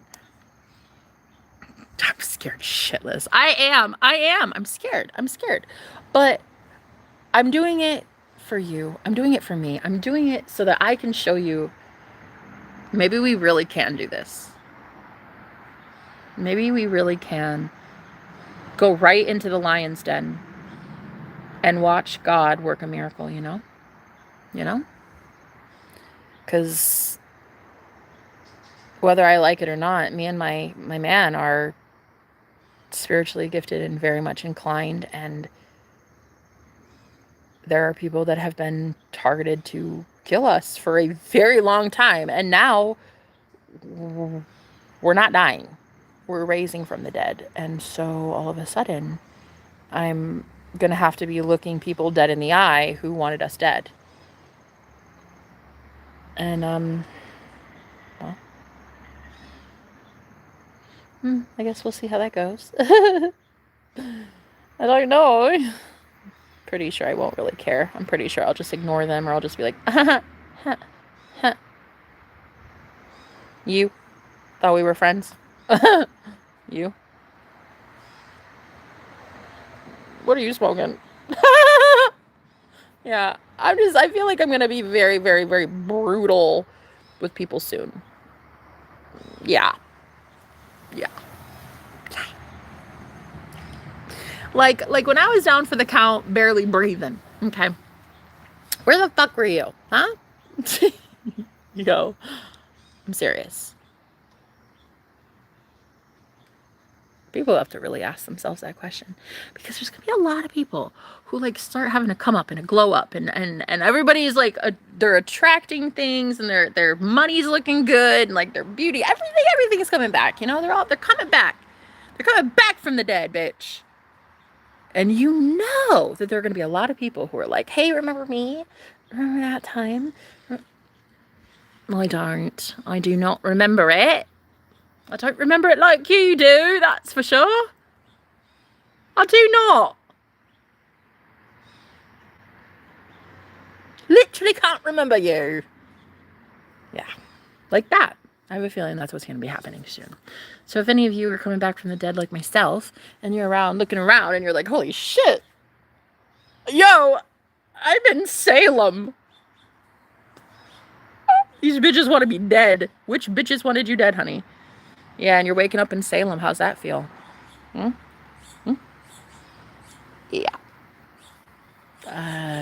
I'm scared shitless. I am. I'm scared. But I'm doing it for you. I'm doing it for me. I'm doing it so that I can show you maybe we really can do this. Maybe we really can go right into the lion's den and watch God work a miracle, you know? Because whether I like it or not, me and my man are spiritually gifted and very much inclined, and there are people that have been targeted to kill us for a very long time, and now we're not dying. We're raising from the dead. And so all of a sudden, I'm going to have to be looking people dead in the eye who wanted us dead. And, well, I guess we'll see how that goes. I don't know. Pretty sure I won't really care. I'm pretty sure I'll just ignore them, or I'll just be like, You thought we were friends? You? What are you smoking? Yeah, I feel like I'm going to be very, very, very brutal with people soon. Yeah. Like when I was down for the count, barely breathing. Okay. Where the fuck were you? Huh? Yo, I'm serious. People have to really ask themselves that question, because there's gonna be a lot of people who like start having a come up and a glow up, and everybody's like they're attracting things, and their money's looking good, and like their beauty, everything is coming back. You know, they're coming back. They're coming back from the dead, bitch. And you know that there are going to be a lot of people who are like, hey, remember me? Remember that time? I don't. I do not remember it. I don't remember it like you do, that's for sure. I do not. Literally can't remember you. Yeah, like that. I have a feeling that's what's going to be happening soon. So if any of you are coming back from the dead like myself, and you're around looking around and you're like, holy shit, yo, I'm in Salem. These bitches want to be dead. Which bitches wanted you dead, honey? Yeah, and you're waking up in Salem. How's that feel? Yeah.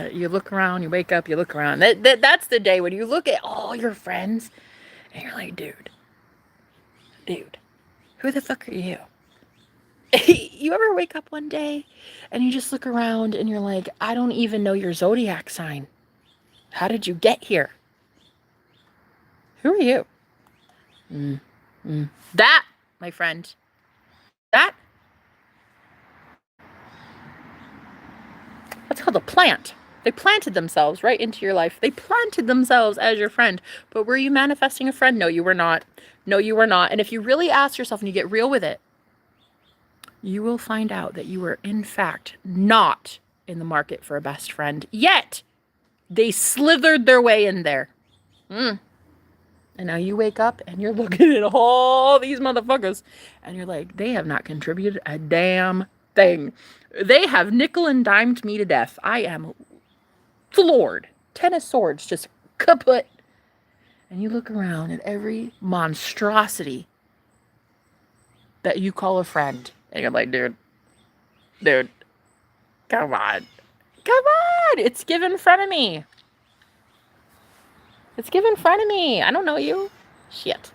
You look around, you wake up, you look around. That's the day when you look at all your friends and you're like, dude, who the fuck are you? You ever wake up one day and you just look around and you're like, I don't even know your zodiac sign. How did you get here? Who are you? That, my friend, that's called a plant. They planted themselves right into your life. They planted themselves as your friend. But were you manifesting a friend? No, you were not. No, you were not. And if you really ask yourself and you get real with it, you will find out that you are, in fact, not in the market for a best friend. Yet, they slithered their way in there. And now you wake up and you're looking at all these motherfuckers and you're like, they have not contributed a damn thing. They have nickel and dimed me to death. I am floored. 10 of swords, just kaput. And you look around at every monstrosity that you call a friend. And you're like, dude, come on. Come on. It's given in front of me. It's given in front of me. I don't know you. Shit.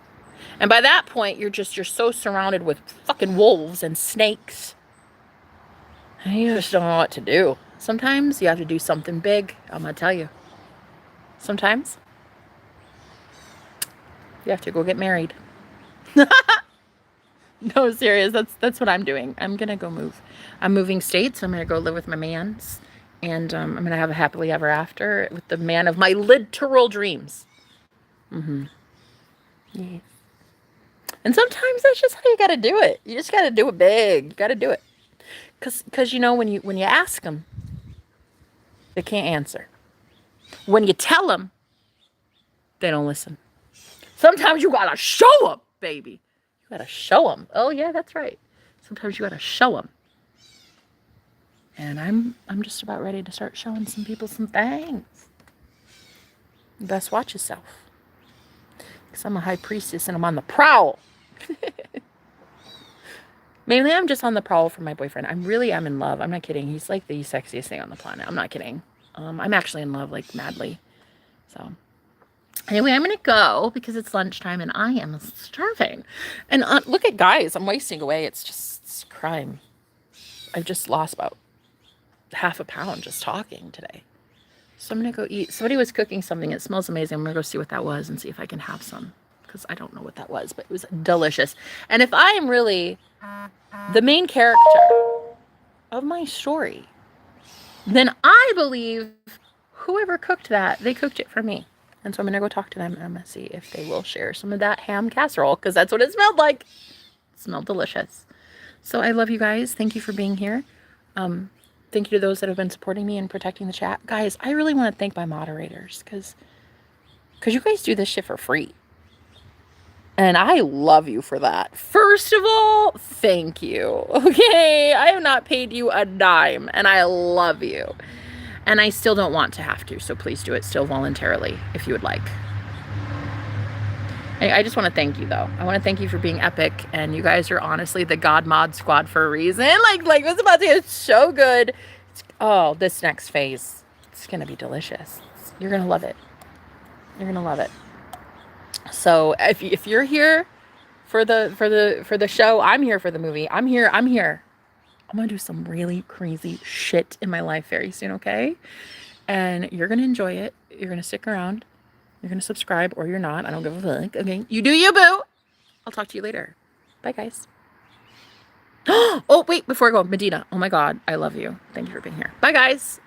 And by that point, you're so surrounded with fucking wolves and snakes. And you just don't know what to do. Sometimes you have to do something big. I'm going to tell you. Sometimes you have to go get married. No, serious. That's what I'm doing. I'm going to go move. I'm moving states. I'm going to go live with my mans. And I'm going to have a happily ever after with the man of my literal dreams. Yes. And sometimes that's just how you got to do it. You just got to do it big. You got to do it. Because you know, when you ask them, they can't answer. When you tell them, they don't listen. Sometimes you got to show them, baby. You got to show them. Oh, yeah, that's right. Sometimes you got to show them. And I'm just about ready to start showing some people some things. You best watch yourself. Because I'm a high priestess and I'm on the prowl. Mainly, I'm just on the prowl for my boyfriend. I really am in love. I'm not kidding. He's like the sexiest thing on the planet. I'm not kidding. I'm actually in love, like, madly. So, anyway, I'm going to go because it's lunchtime and I am starving. And look at guys. I'm wasting away. It's crime. I've just lost about half a pound just talking today. So I'm going to go eat. Somebody was cooking something. It smells amazing. I'm going to go see what that was and see if I can have some. Because I don't know what that was, but it was delicious. And if I am really the main character of my story, then I believe whoever cooked that, they cooked it for me. And so I'm going to go talk to them and I'm going to see if they will share some of that ham casserole because that's what it smelled like. It smelled delicious. So I love you guys. Thank you for being here. Thank you to those that have been supporting me and protecting the chat. Guys, I really want to thank my moderators because you guys do this shit for free. And I love you for that. First of all, thank you. Okay, I have not paid you a dime and I love you. And I still don't want to have to, so please do it still voluntarily if you would like. I just want to thank you though. I want to thank you for being epic, and you guys are honestly the God Mod Squad for a reason. Like I was about to say, it's so good. Oh, this next phase, it's gonna be delicious. You're gonna love it. You're gonna love it. So if you're here for the show, I'm here for the movie. I'm here. I'm gonna do some really crazy shit in my life very soon, okay? And you're gonna enjoy it. You're gonna stick around. You're going to subscribe or you're not. I don't give a fuck. Okay. You do you, boo. I'll talk to you later. Bye, guys. Oh, wait. Before I go, Medina. Oh, my God. I love you. Thank you for being here. Bye, guys.